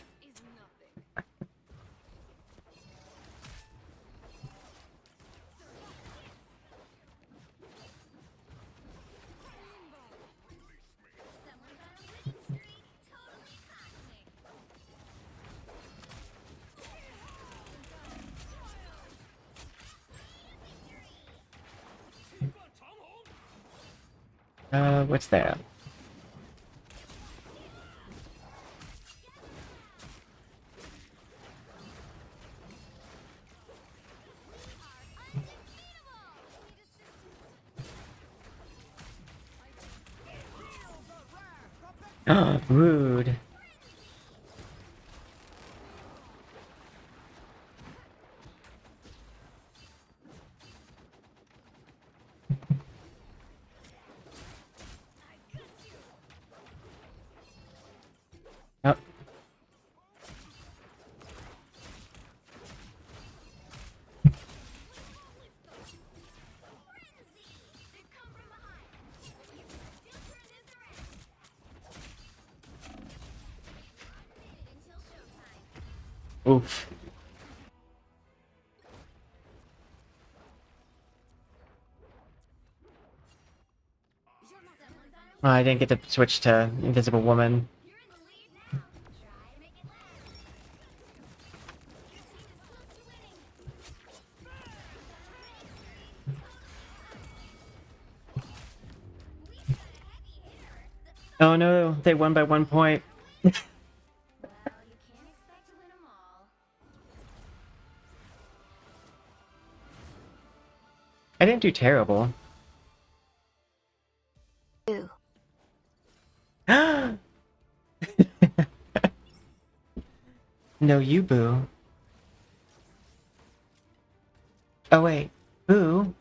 What's that? Rude. Oh. Oof. Oh, I didn't get to switch to Invisible Woman. Oh no, they won by 1 point. I didn't do terrible. Ooh. No, you boo. Oh wait, boo.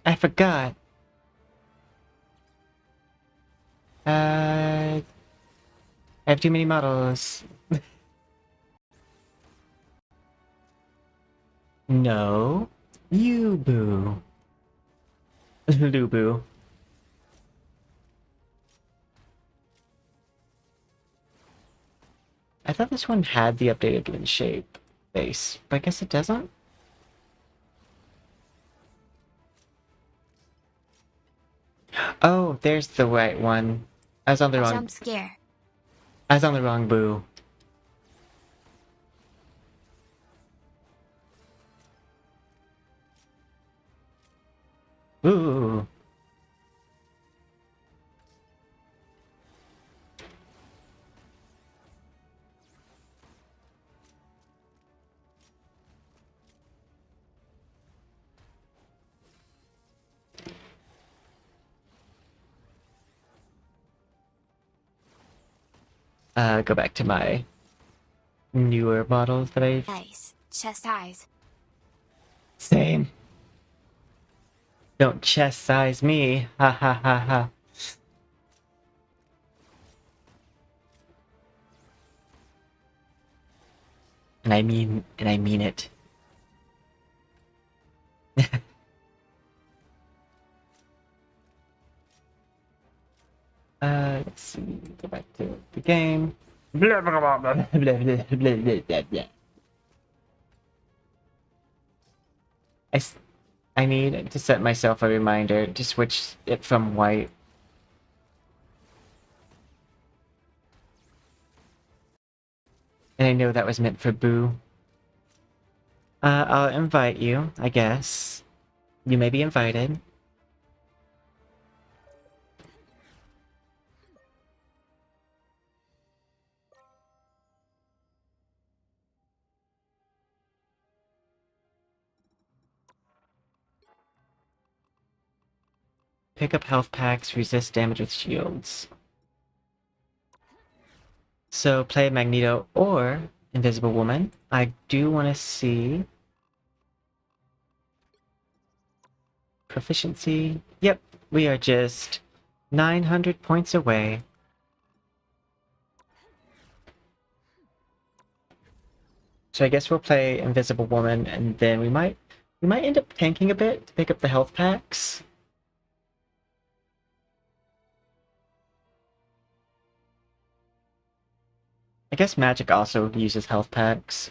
I forgot. I have too many models. No, you boo. Lubu. I thought this one had the updated lens shape base, but I guess it doesn't. Oh, there's the right one. I was on the wrong. Jump scare. I was on the wrong boo. Ooh. Go back to my newer models that I've... Nice. Chest size. Same. Don't chest size me. Ha ha ha ha. And I mean it. Let's see. Go back to the game. Blah, blah, blah, blah, blah, blah, blah, blah, blah. I need to set myself a reminder to switch it from white. And I know that was meant for Boo. I'll invite you, I guess. You may be invited. Pick up health packs, resist damage with shields. So play Magneto or Invisible Woman. I do want to see... Proficiency. Yep, we are just 900 points away. So I guess we'll play Invisible Woman, and then we might end up tanking a bit to pick up the health packs. I guess Magic also uses health packs.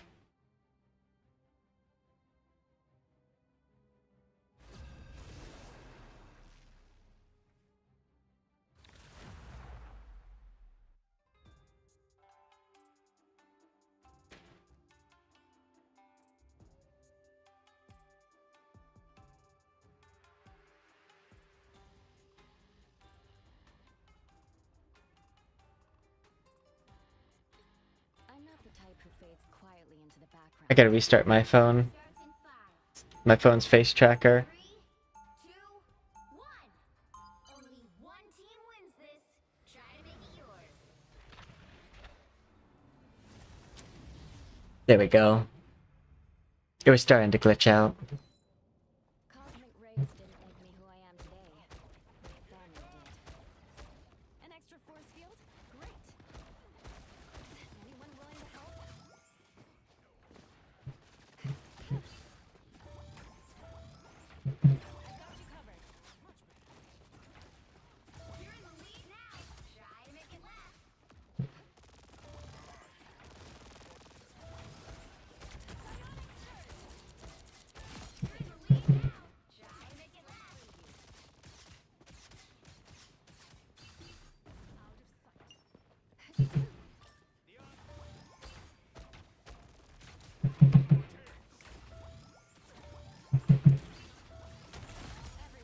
I gotta restart my phone. My phone's face tracker. There we go. It was starting to glitch out.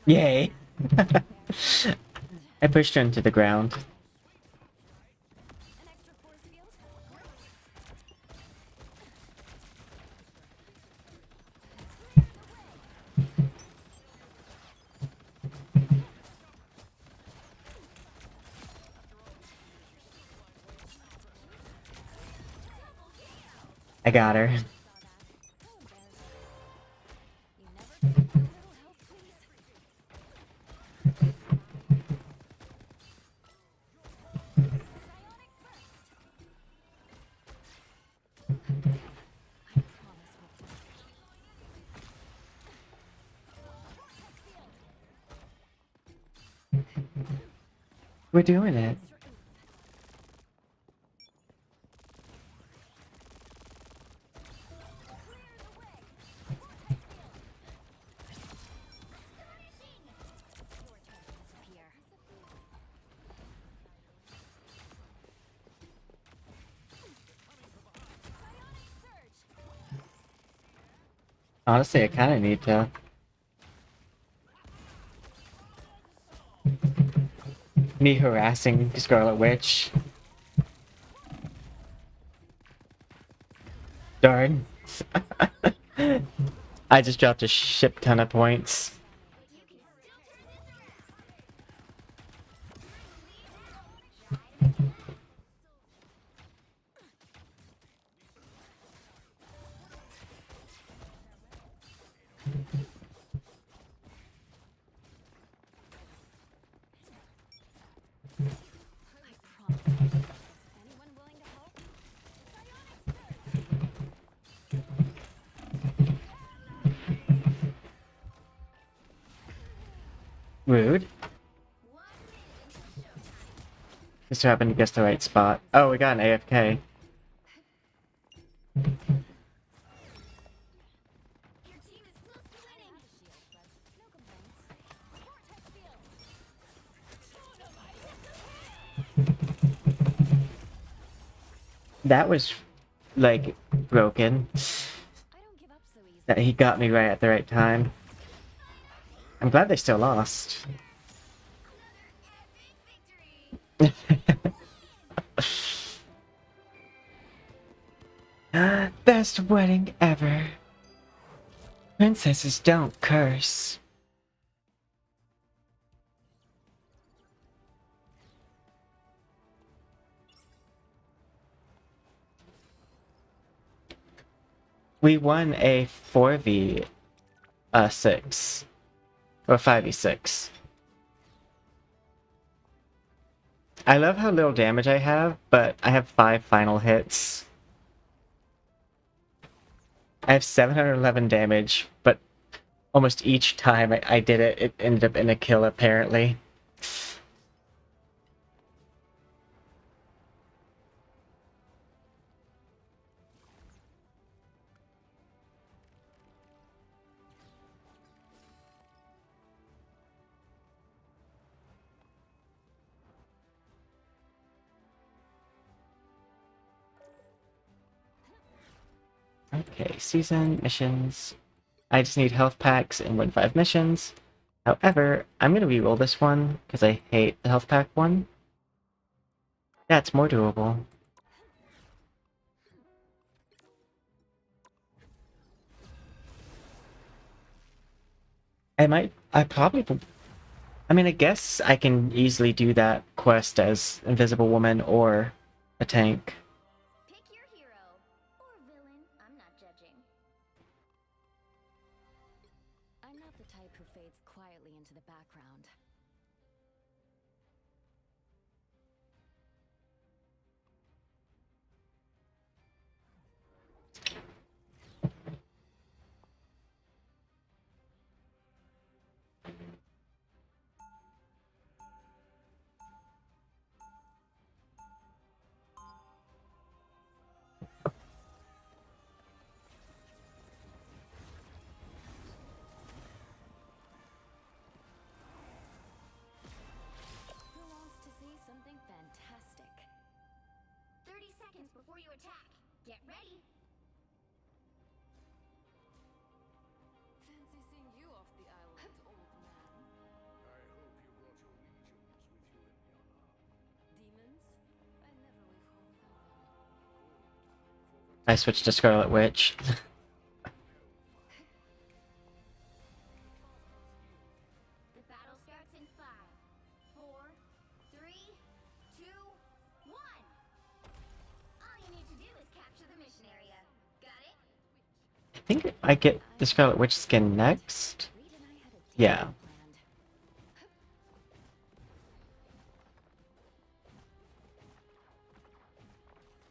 Yay! I pushed her into the ground. I got her. We're doing it. Honestly, I kind of need to. Me harassing Scarlet Witch. Darn. I just dropped a shit ton of points. Rude. Just so happened to guess the right spot. Oh, we got an AFK. That was, like, broken. That he got me right at the right time. I'm glad they still lost. Best wedding ever. Princesses don't curse. We won a 4v6. Or 5v6. I love how little damage I have, but I have 5 final hits. I have 711 damage, but almost each time I did it, it ended up in a kill, apparently. Okay, season, missions. I just need health packs and win 5 missions. However, I'm gonna reroll this one, because I hate the health pack one. That's more doable. I mean, I guess I can easily do that quest as Invisible Woman or a tank. I'm not the type who fades quietly into the background. Who wants to see something fantastic? 30 seconds before you attack. Get ready. Fancy seeing you off the island, old man. I hope you brought your legions with you, Indiana. Demons? I never leave home without them. I switched to Scarlet Witch. The battle starts in 5, 4, 3, 2, 1. All you need to do is capture the mission area. Got it? I think I get the Scarlet Witch skin next. Yeah.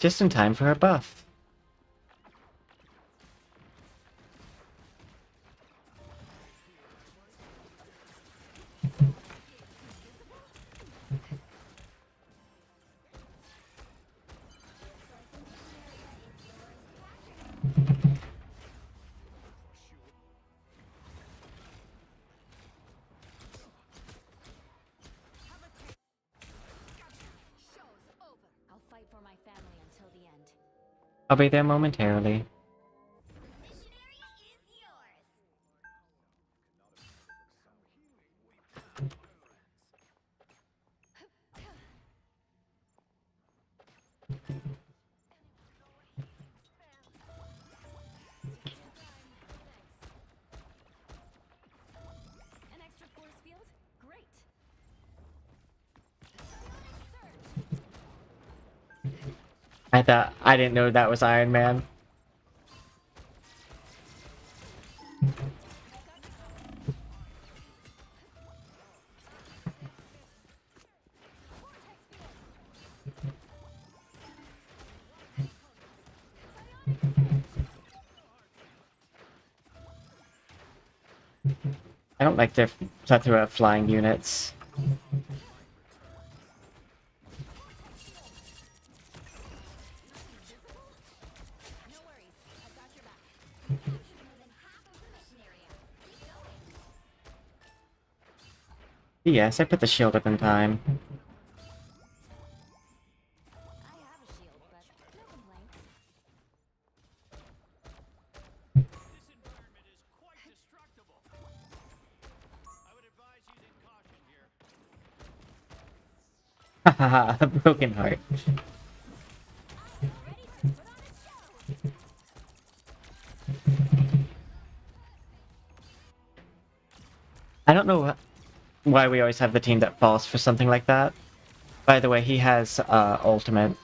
Just in time for her buff. I'll fight for my family until the end. I'll be there momentarily. An extra force field? Great. I didn't know that was Iron Man. I don't like their plethora of flying units. Yes, I put the shield up in time. Hahaha, broken heart. I don't know why we always have the team that falls for something like that. By the way, he has ultimate.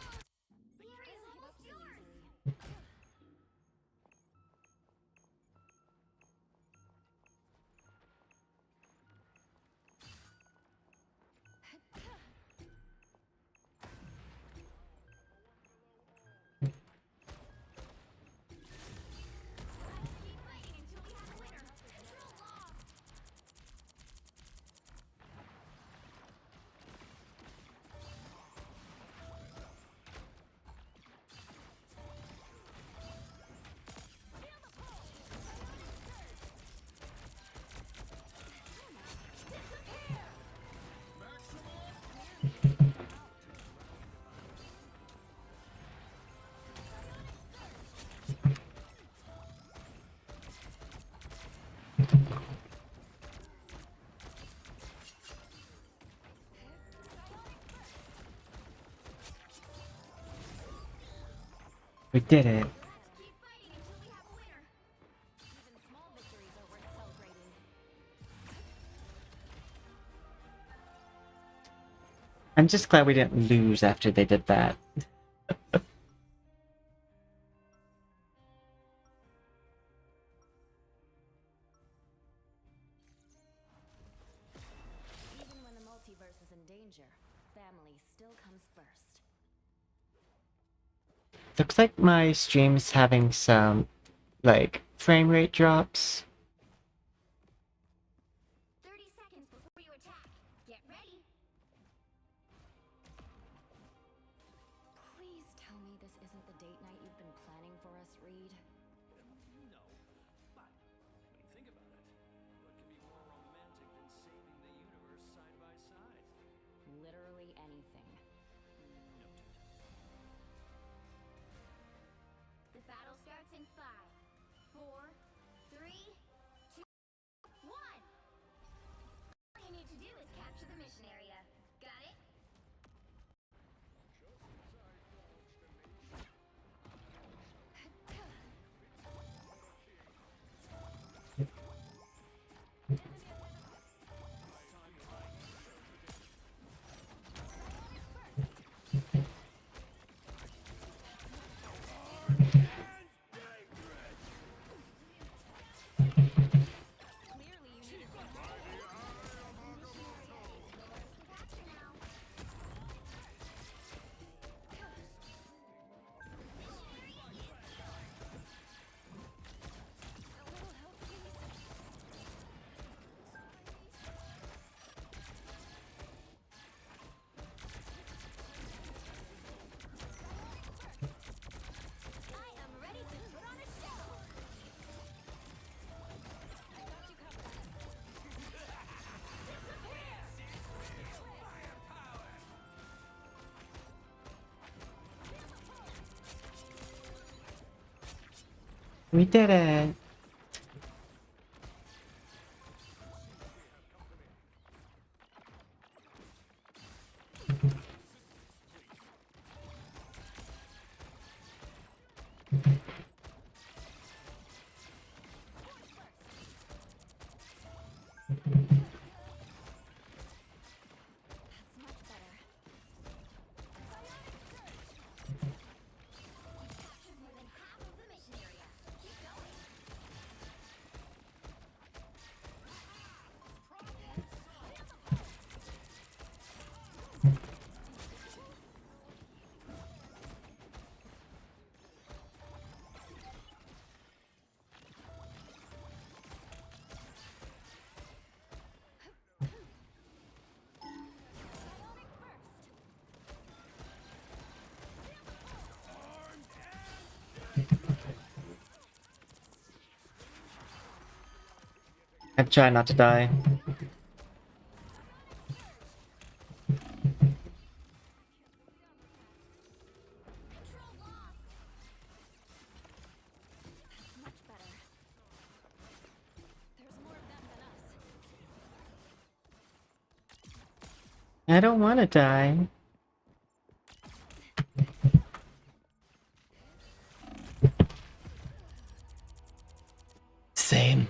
We did it. I'm just glad we didn't lose after they did that. Even when the multiverse is in danger, family still comes first. Looks like my stream's having some, like, frame rate drops. 30 seconds before you attack. Get ready. Please tell me this isn't the date night you've been planning for us, Reed. No. But when you think about it, what could be more romantic than saving the universe side by side? Literally anything. Noted. The battle starts in 5, 4, 3, 2, 1. All you need to do is capture the mission area. Got it? We did it! try not to die. I don't want to die. Same.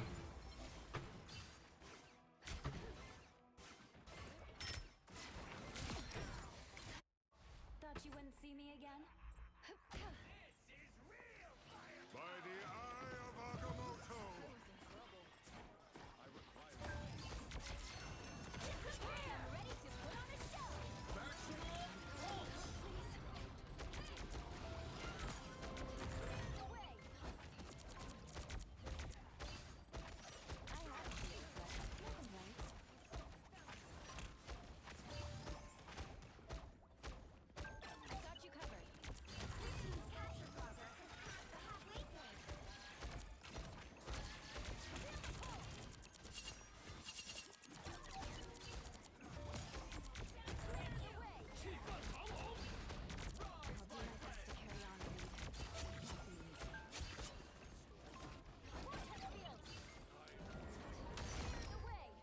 Thought you wouldn't see me again? By the eye of Agamotto!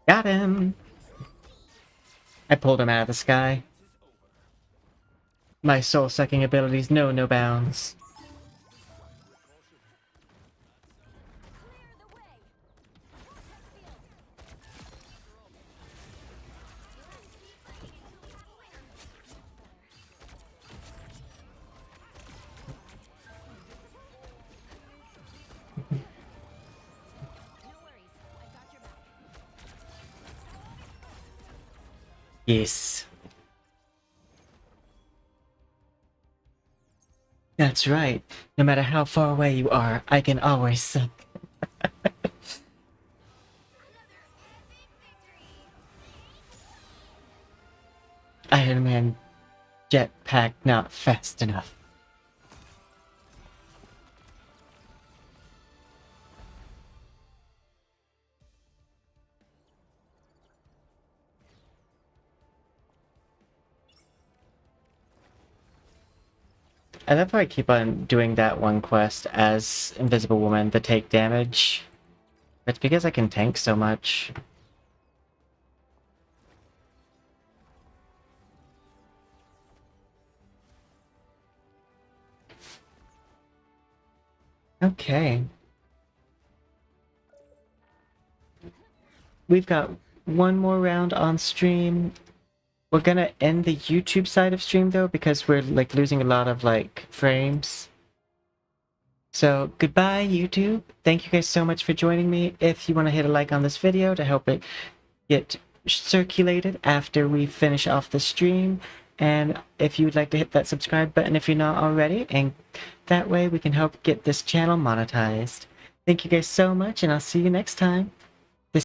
Got him! I pulled him out of the sky. My soul-sucking abilities know no bounds. Yes. That's right. No matter how far away you are, I can always suck. Iron Man jetpack not fast enough. I love how I keep on doing that one quest as Invisible Woman to take damage. It's because I can tank so much. Okay. We've got one more round on stream. We're gonna end the YouTube side of stream though because we're like losing a lot of like frames. So goodbye YouTube. Thank you guys so much for joining me. If you want to hit a like on this video to help it get circulated after we finish off the stream. And if you would like to hit that subscribe button if you're not already, and that way we can help get this channel monetized. Thank you guys so much, and I'll see you next time.